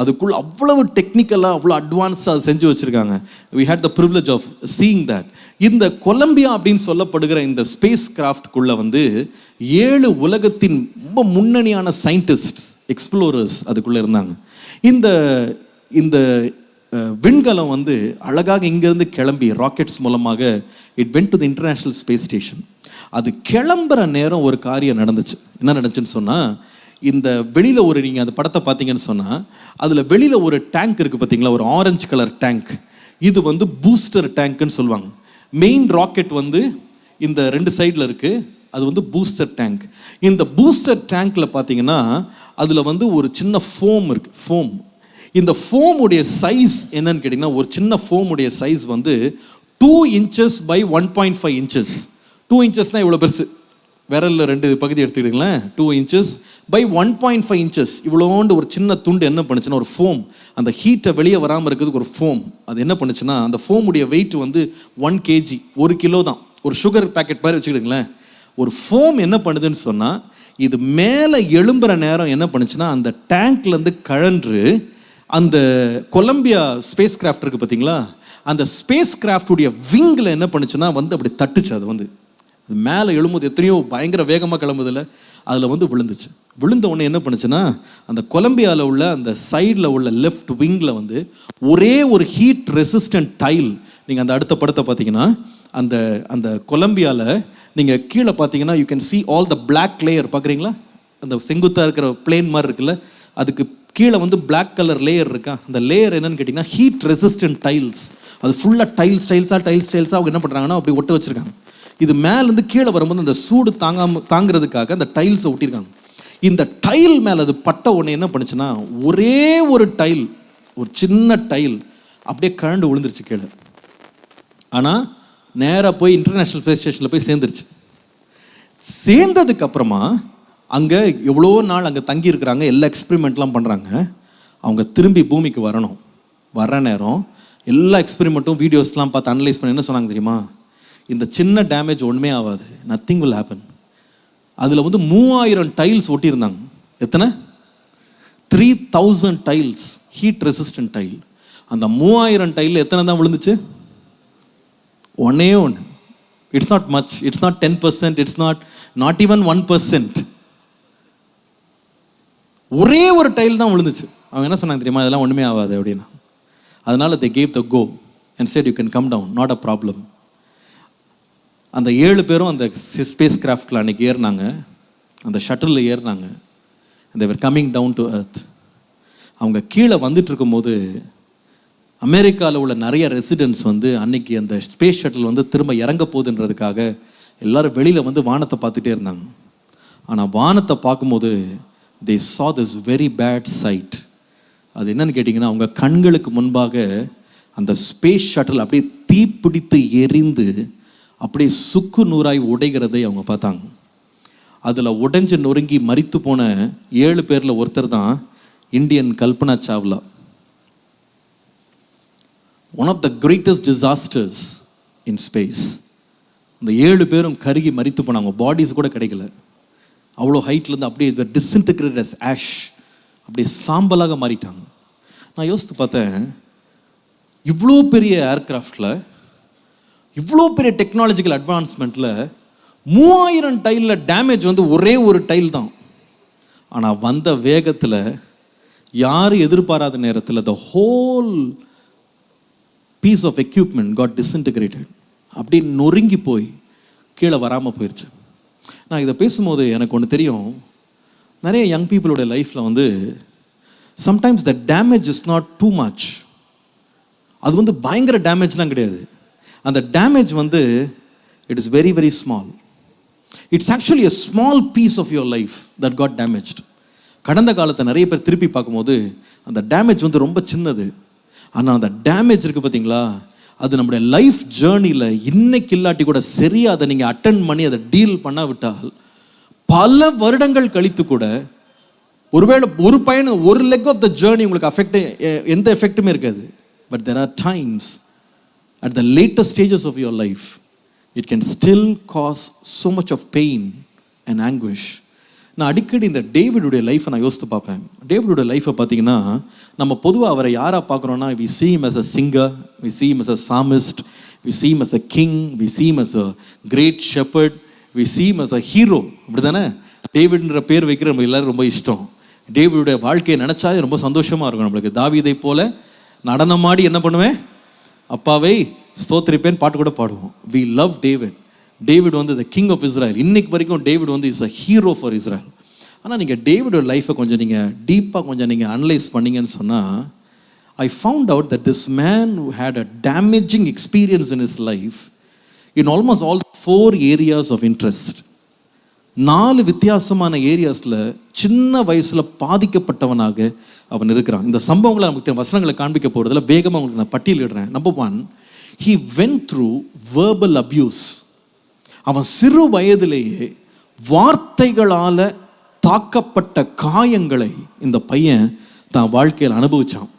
அதுக்குள்ள அவ்வளவு டெக்னிக்கலாக அவ்வளோ அட்வான்ஸ்டாக அதை செஞ்சு வச்சுருக்காங்க. We had the privilege of seeing that. இந்த கொலம்பியா அப்படின்னு சொல்லப்படுகிற இந்த ஸ்பேஸ் கிராஃப்ட்குள்ளே வந்து 7 உலகத்தின் ரொம்ப முன்னணியான சயின்டிஸ்ட் எக்ஸ்ப்ளோரர்ஸ் அதுக்குள்ளே இருந்தாங்க. இந்த இந்த விண்கலம் வந்து அழகாக இங்கேருந்து கிளம்பி ராக்கெட்ஸ் மூலமாக it went to the international space station. அது கிளம்புற நேரம் ஒரு காரியம் நடந்துச்சு. என்ன நடந்துச்சுன்னு சொன்னால், இந்த வெளியில் நீங்கள் அந்த படத்தை பார்த்தீங்கன்னு சொன்னால், அதில் வெளியில் ஒரு டேங்க் இருக்குது பார்த்தீங்களா, ஒரு ஆரஞ்சு கலர் டேங்க். இது வந்து பூஸ்டர் டேங்க்குன்னு சொல்லுவாங்க. மெயின் ராக்கெட் வந்து இந்த 2 சைடில் இருக்குது, அது வந்து பூஸ்டர் டேங்க். இந்த பூஸ்டர் டேங்க்கில் பார்த்தீங்கன்னா அதில் வந்து ஒரு சின்ன ஃபோம் இருக்குது. ஃபோம், இந்த ஃபோமுடைய சைஸ் என்னன்னு கேட்டிங்கன்னா, ஒரு சின்ன ஃபோமுடைய சைஸ் வந்து 2 inches by 1.5 inches. 2 inchesனால் இவ்வளோ பெருசு, விரலில் 2 பகுதி எடுத்துக்கிட்டீங்களேன். 2 inches by 1.5 inches இவ்வளோண்டு ஒரு சின்ன துண்டு என்ன பண்ணுச்சுன்னா, ஒரு ஃபோம், அந்த ஹீட்டை வெளியே வராமல் இருக்கிறதுக்கு ஒரு ஃபோம். அது என்ன பண்ணுச்சுன்னா, அந்த ஃபோமுடைய வெயிட் வந்து 1 kg, 1 கிலோ தான். ஒரு சுகர் பேக்கெட் மாதிரி வச்சுக்கிட்டுங்களேன். ஒரு ஃபோம் என்ன பண்ணுதுன்னு சொன்னால், இது மேலே எழும்புற நேரம் என்ன பண்ணுச்சுன்னா, அந்த டேங்க்லேருந்து கழன்று அந்த கொலம்பியா ஸ்பேஸ் கிராஃப்ட் இருக்குது பார்த்தீங்களா, அந்த ஸ்பேஸ் கிராஃப்டுடைய விங்கில் என்ன பண்ணுச்சுன்னா வந்து அப்படி தட்டுச்சு. அது வந்து அது மேலே எழும்போது எத்தனையோ பயங்கர வேகமாக கிளம்புதில்ல, அதில் வந்து விழுந்துச்சு. விழுந்த உடனே என்ன பண்ணுச்சுன்னா, அந்த கொலம்பியாவில் உள்ள அந்த சைடில் உள்ள லெஃப்ட் விங்கில் வந்து ஒரே ஒரு ஹீட் ரெசிஸ்டன்ட் டைல். நீங்கள் அந்த அடுத்த படத்தை பார்த்தீங்கன்னா, அந்த அந்த கொலம்பியாவில் நீங்கள் கீழே பார்த்தீங்கன்னா you can see all the black layer. பார்க்குறீங்களா, அந்த செங்குத்தாக இருக்கிற பிளேன் மாதிரி இருக்குல்ல, அதுக்கு கீழே வந்து பிளாக் கலர் லேயர் இருக்கா. அந்த லேயர் என்னன்னு கேட்டிங்கன்னா ஹீட் ரெசிஸ்டன்ட் டைல்ஸ். அது ஃபுல்லாக டைல்ஸாக அவங்க என்ன பண்ணுறாங்கன்னா அப்படி ஒட்ட வச்சுருக்காங்க. இது மேலேருந்து கீழே வரும்போது அந்த சூடு தாங்கிறதுக்காக அந்த டைல்ஸை ஒட்டியிருக்காங்க. இந்த டைல் மேலே அது பட்ட உடனே என்ன பண்ணுச்சுன்னா, ஒரே ஒரு டைல், ஒரு சின்ன டைல் அப்படியே கழண்டு விழுந்துருச்சு கீழே. ஆனால் நேராக போய் இன்டர்நேஷ்னல் ஸ்பேஸ் ஸ்டேஷனில் போய் சேர்ந்துருச்சு. சேர்ந்ததுக்கு அப்புறமா அங்கே எவ்வளோ நாள் அங்கே தங்கி இருக்கிறாங்க, எல்லா எக்ஸ்பெரிமெண்ட்லாம் பண்ணுறாங்க. அவங்க திரும்பி பூமிக்கு வரணும். வர நேரம் எல்லா எக்ஸ்பெரிமெண்ட்டும் வீடியோஸ்லாம் பார்த்து அனலைஸ் பண்ணி என்ன சொன்னாங்க தெரியுமா, இந்த சின்ன டேமேஜ் ஒன்றுமே ஆகாது, நத்திங் வில் ஹேப்பன். அதில் வந்து 3000 டைல்ஸ் ஒட்டியிருந்தாங்க. எத்தனை? 3000 டைல்ஸ், ஹீட் ரெசிஸ்டன்ட் டைல். அந்த 3000 டைலில் எத்தனை தான் விழுந்துச்சு? ஒன்னே ஒன்று. It's not much, it's not 10%, it's not even 1%. ஒரே ஒரு டைல் தான் விழுந்துச்சு. அவங்க என்ன சொன்னாங்க தெரியுமா, இதெல்லாம் ஒன்றுமே ஆகாது அப்படின்னா. அதனால they gave the go and said you can come down, not a problem. அந்த 7 பேரும் அந்த ஸ்பேஸ் கிராஃப்டில் அன்றைக்கி ஏறினாங்க, அந்த ஷட்டிலில் ஏறினாங்க. they were coming down to earth. அவங்க கீழே வந்துட்டு இருக்கும்போது அமெரிக்காவில் உள்ள நிறைய ரெசிடென்ட்ஸ் வந்து அன்னைக்கு அந்த ஸ்பேஸ் ஷட்டில் வந்து திரும்ப இறங்க போகுதுன்றதுக்காக எல்லாரும் வெளியில் வந்து வானத்தை பார்த்துட்டே இருந்தாங்க. ஆனால் வானத்தை பார்க்கும்போது they saw this very bad sight. அது என்னன்னு கேட்டிங்கன்னா, அவங்க கண்களுக்கு முன்பாக அந்த ஸ்பேஸ் ஷட்டில் அப்படியே தீப்பிடித்து எரிந்து அப்படியே சுக்கு நூறாய் உடைகிறதை அவங்க பார்த்தாங்க. அதில் உடைஞ்சு நொறுங்கி மரித்து போன 7 பேரில் ஒருத்தர் தான் Indian Kalpana Chawla. One of the greatest disasters in space. அந்த 7 பேரும் கருகி மரித்து போனாங்க, பாடிஸ் கூட கிடைக்கல. அவ்வளோ ஹைட்லேருந்து அப்படியே டிஸ்இன்டிகிரேட்டட் அஸ் ஆஷ், அப்படியே சாம்பலாக மாறிட்டாங்க. நான் யோசித்து பார்த்தேன், இவ்வளோ பெரிய ஏர்கிராஃப்டில், இவ்வளோ பெரிய டெக்னாலஜிக்கல் அட்வான்ஸ்மெண்ட்டில் 3000 டைலில் டேமேஜ் வந்து ஒரே ஒரு டைல் தான். ஆனால் வந்த வேகத்தில், யாரும் எதிர்பாராத நேரத்தில் the whole piece of equipment got disintegrated. அப்படி நொறுங்கி போய் கீழே வராமல் போயிடுச்சு. நான் இதை பேசும்போது எனக்கு ஒன்று தெரியும், நிறைய யங் பீப்புளோட லைஃப்பில் வந்து sometimes the damage is not too much. அது வந்து பயங்கர டேமேஜ்லாம் கிடையாது. அந்த டேமேஜ் வந்து it is very very small. It's actually a small piece of your life that got damaged. கடந்த காலத்தை நிறைய பேர் திருப்பி பார்க்கும்போது அந்த டேமேஜ் வந்து ரொம்ப சின்னது. ஆனால் அந்த டேமேஜ் இருக்குது பார்த்தீங்களா, அது நம்முடைய லைஃப் ஜேர்னியில் இன்னைக்கு இல்லாட்டி கூட சரியாக அதை நீங்கள் அட்டென்ட் பண்ணி அதை டீல் பண்ணாவிட்டால் பல வருடங்கள் கழித்து கூட ஒருவேளை ஒரு பயணம், ஒரு லெக் ஆஃப் த ஜேர்னி உங்களுக்கு எந்த எஃபெக்ட்டுமே இருக்காது. But there are times at the latest stages of your life it can still cause so much of pain and anguish. நான் அடிக்கடி இந்த டேவிடுடைய லைஃப்பை நான் யோசித்து பார்ப்பேன். டேவிடுடைய லைஃப்பை பார்த்தீங்கன்னா நம்ம பொதுவாக அவரை யாராக பார்க்குறோன்னா, we see him as a singer, we see him as a psalmist, we see him as a king, we see him as a great shepherd, we see him as a hero. அப்படி தானே? டேவிட்ன்ற பேர் வைக்கிற நம்ம எல்லோரும் ரொம்ப இஷ்டம். டேவிடுடைய வாழ்க்கையை நினச்சாலே ரொம்ப சந்தோஷமாக இருக்கும் நம்மளுக்கு. தாவீதை போல நடனமாடி என்ன பண்ணுவேன், அப்பாவை ஸ்தோத்திரிப்பேன் பாட்டு கூட பாடுவோம். We love David. டேவிட் வந்து த கிங் ஆஃப் இஸ்ரேல். இன்னைக்கு வரைக்கும் டேவிட் வந்து is a hero for Israel. ஆனால் நீங்கள் டேவிடோட லைஃப்பை கொஞ்சம் நீங்கள் டீப்பாக கொஞ்சம் நீங்கள் அனலைஸ் பண்ணீங்கன்னு சொன்னால், I found out that this man who had a damaging experience in his life in almost all 4 areas of interest. 4 வித்தியாசமான ஏரியாஸில் சின்ன வயசில் பாதிக்கப்பட்டவனாக அவன் இருக்கிறான். இந்த சம்பவங்களை நமக்கு வசனங்களை காண்பிக்க போகிறதுல வேகமாக உங்களுக்கு நான் பட்டியலிடுறேன். Number 1, he went through verbal abuse. அவன் சிறு வயதிலேயே வார்த்தைகளால் தாக்கப்பட்ட காயங்களை இந்த பையன் தான் வாழ்க்கையில் அனுபவிச்சான்.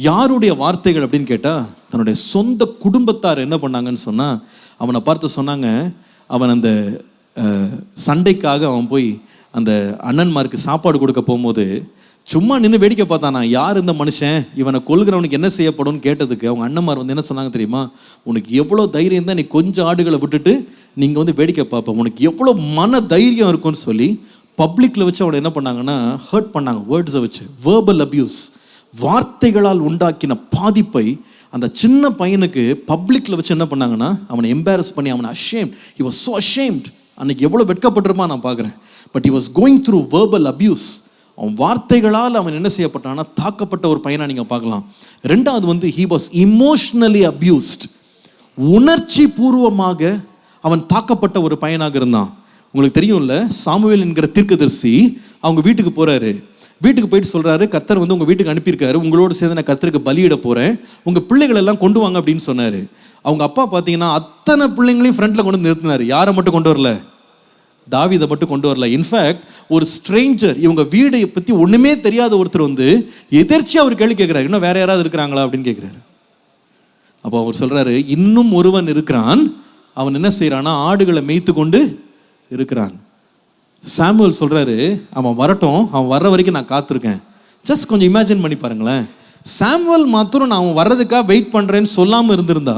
யாருடைய வார்த்தைகள் அப்படின்னு கேட்டால், தன்னுடைய சொந்த குடும்பத்தார் என்ன பண்ணாங்கன்னு சொன்னால், அவனை பார்த்து சொன்னாங்க, அவன் அந்த சண்டைக்காக அவன் போய் அந்த அண்ணன்மாருக்கு சாப்பாடு கொடுக்க போகும்போது சும்மா நின்று வேடிக்கை பார்த்தானா, யார் இந்த மனுஷன், இவனை கொல்கிறவனுக்கு என்ன செய்யப்படும்னு கேட்டதுக்கு அவங்க அண்ணன்மார் வந்து என்ன சொன்னாங்க தெரியுமா, உனக்கு எவ்வளோ தைரியம் தான், நீ கொஞ்சம் ஆடுகளை விட்டுட்டு நீங்கள் வந்து வேடிக்கை பார்ப்ப, உனக்கு எவ்வளோ மன தைரியம் இருக்கும்னு சொல்லி பப்ளிக்கில் வச்சு அவனை என்ன பண்ணாங்கன்னா ஹர்ட் பண்ணாங்க. வேர்ட்ஸை வச்சு, வேர்பல் அப்யூஸ், வார்த்தைகளால் உண்டாக்கின பாதிப்பை அந்த சின்ன பையனுக்கு பப்ளிக்கில் வச்சு என்ன பண்ணாங்கன்னா அவனை எம்பாரஸ் பண்ணி அவனை ashamed. He was so ashamed. அன்னைக்கு எவ்வளோ வெட்கப்பட்டிருமா நான் பார்க்குறேன். But he was going through verbal abuse. அவன் வார்த்தைகளால் அவன் என்ன செய்யப்பட்டான்னா தாக்கப்பட்ட ஒரு பையனாக நீங்கள் பார்க்கலாம். 2வது வந்து he was emotionally abused. உணர்ச்சி பூர்வமாக அவன் தாக்கப்பட்ட ஒரு பையனாக இருந்தான். உங்களுக்கு தெரியும்ல, சாமுவேல் என்கிற தீர்க்கதரிசி அவங்க வீட்டுக்கு போகிறாரு. வீட்டுக்கு போயிட்டு சொல்கிறாரு, கர்த்தர் வந்து உங்கள் வீட்டுக்கு அனுப்பியிருக்காரு, உங்களோடு சேர்ந்து நான் கர்த்தருக்கு பலியிட போகிறேன், உங்கள் பிள்ளைகள் எல்லாம் கொண்டு வாங்க அப்படின்னு சொன்னார். அவங்க அப்பா பார்த்தீங்கன்னா அத்தனை பிள்ளைங்களையும் ஃப்ரண்ட்டில் கொண்டு நிறுத்தினார். யாரை மட்டும் கொண்டு வரல, தாவீதை மட்டும் கொண்டு வரல. இன்ஃபேக்ட் ஒரு ஸ்ட்ரேஞ்சர், இவங்க வீடை பற்றி ஒன்றுமே தெரியாத ஒருத்தர் வந்து எதிர்ச்சி அவர் கேள்வி கேட்குறாரு, இன்னும் வேற யாராவது இருக்கிறாங்களா அப்படின்னு கேட்குறாரு. அப்போ அவர் சொல்கிறாரு, இன்னும் ஒருவன் இருக்கிறான், அவன் என்ன செய்கிறான்னா ஆடுகளை மேய்த்து கொண்டு இருக்கிறான். சாமுவேல் சொல்கிறாரு, அவன் வரட்டும், அவன் வர்ற வரைக்கும் நான் காத்திருக்கேன். ஜஸ்ட் கொஞ்சம் இமேஜின் பண்ணி பாருங்களேன். சாமுவேல் மாத்திரம் நான் அவன் வர்றதுக்காக வெயிட் பண்ணுறேன்னு சொல்லாமல் இருந்திருந்தா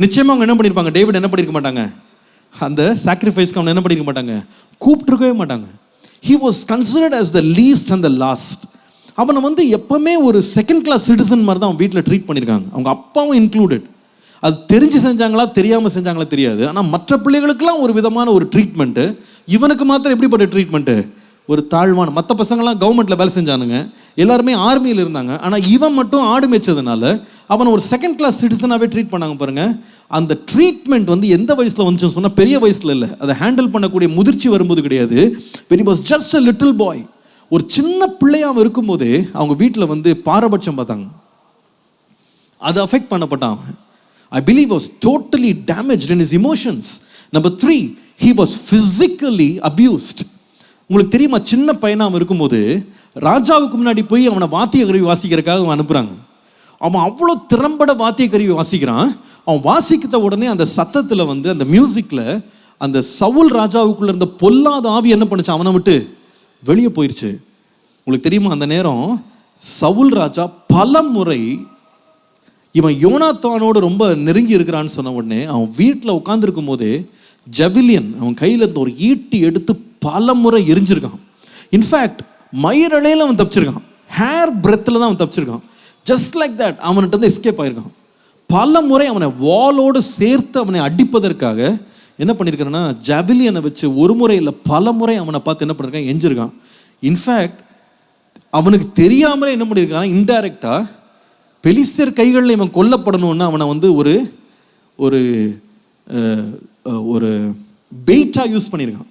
நிச்சயமாக அவங்க என்ன பண்ணியிருப்பாங்க, டேவிட் என்ன பண்ணியிருக்க மாட்டாங்க, அந்த சாக்ரிஃபைஸ்க்கு அவனை என்ன பண்ணியிருக்க மாட்டாங்க, கூப்பிட்டுருக்கவே மாட்டாங்க. He was considered as the least and the last. அவனை வந்து எப்பவுமே ஒரு செகண்ட் கிளாஸ் சிட்டிசன் மாதிரி தான் அவன் வீட்டில் ட்ரீட் பண்ணியிருக்காங்க, அவங்க அப்பாவும் இன்க்ளூடட். அது தெரிஞ்சு செஞ்சாங்களா தெரியாமல் செஞ்சாங்களா தெரியாது, ஆனால் மற்ற பிள்ளைகளுக்கெல்லாம் ஒரு விதமான ஒரு ட்ரீட்மெண்ட்டு, இவனுக்கு மாத்திரம் எப்படிப்பட்ட ட்ரீட்மெண்ட்டு, ஒரு தாழ்வான. மற்ற பசங்கள்லாம் கவர்மெண்ட்டில் வேலை செஞ்சானுங்க, எல்லாருமே ஆர்மியில் இருந்தாங்க, ஆனால் இவன் மட்டும் ஆடு மேய்ச்சதுனால அவனை ஒரு செகண்ட் கிளாஸ் சிட்டிசனாகவே ட்ரீட் பண்ணாங்க. பாருங்கள், அந்த ட்ரீட்மெண்ட் வந்து எந்த வயசில் வந்துச்சுன்னு சொன்னால் பெரிய வயசில் இல்லை, அதை ஹேண்டில் பண்ணக்கூடிய முதிர்ச்சி வரும்போது கிடையாது. when he was just a little boy, ஒரு சின்ன பிள்ளையாக இருக்கும்போதே அவங்க வீட்டில் வந்து பாரபட்சம் பார்த்தாங்க, அது affect பண்ணப்பட்டான். I believe was totally damaged in his emotions. Number 3, he was physically abused. உங்களுக்கு தெரியுமா, சின்ன பையனாக இருக்கும்போது ராஜாவுக்கு முன்னாடி போய் அவனை வாத்திய கருவி வாசிக்கிறதுக்காக அவன் அனுப்புகிறாங்க. அவன் அவ்வளோ திறம்பட வாத்திய கருவி வாசிக்கிறான். அவன் வாசிக்கிற உடனே அந்த சத்தத்தில் வந்து அந்த மியூசிக்கில் அந்த சவுல் ராஜாவுக்குள்ள இருந்த பொல்லாத ஆவி என்ன பண்ணுச்சு, அவனை விட்டு வெளியே போயிடுச்சு. உங்களுக்கு தெரியுமா, அந்த நேரம் சவுல் ராஜா பல முறை இவன் யோனாத்தானோடு ரொம்ப நெருங்கி இருக்கிறான்னு சொன்ன உடனே அவன் வீட்டில் உட்காந்துருக்கும் போதே ஜெவிலியன் அவன் கையில் இருந்த ஒரு ஈட்டி எடுத்து பல முறை எரிஞ்சிருக்கான். இன்ஃபேக்ட் மயிரலையில் அவன் தப்பிச்சிருக்கான், ஹேர் பிரெத்தில் தான் அவன் தப்பிச்சிருக்கான். ஜஸ்ட் லைக் தட் அவன்கிட்ட வந்து எஸ்கேப் ஆயிருக்கான். பல முறை அவனை வாளோடு சேர்த்து அவனை அடிப்பதற்காக என்ன பண்ணியிருக்கான்னா ஜெவிலியனை வச்சு ஒரு முறை இல்லை பல முறை அவனை பார்த்து என்ன பண்ணியிருக்கான், எஞ்சிருக்கான். இன்ஃபேக்ட் அவனுக்கு தெரியாமலே என்ன பண்ணியிருக்கான், இன்டைரக்டாக பெலிஸ்தர் கைகளில் இவன் கொல்லப்படணும்னு அவனை வந்து ஒரு ஒரு ஒரு பெயிட்டாக யூஸ் பண்ணியிருக்கான்.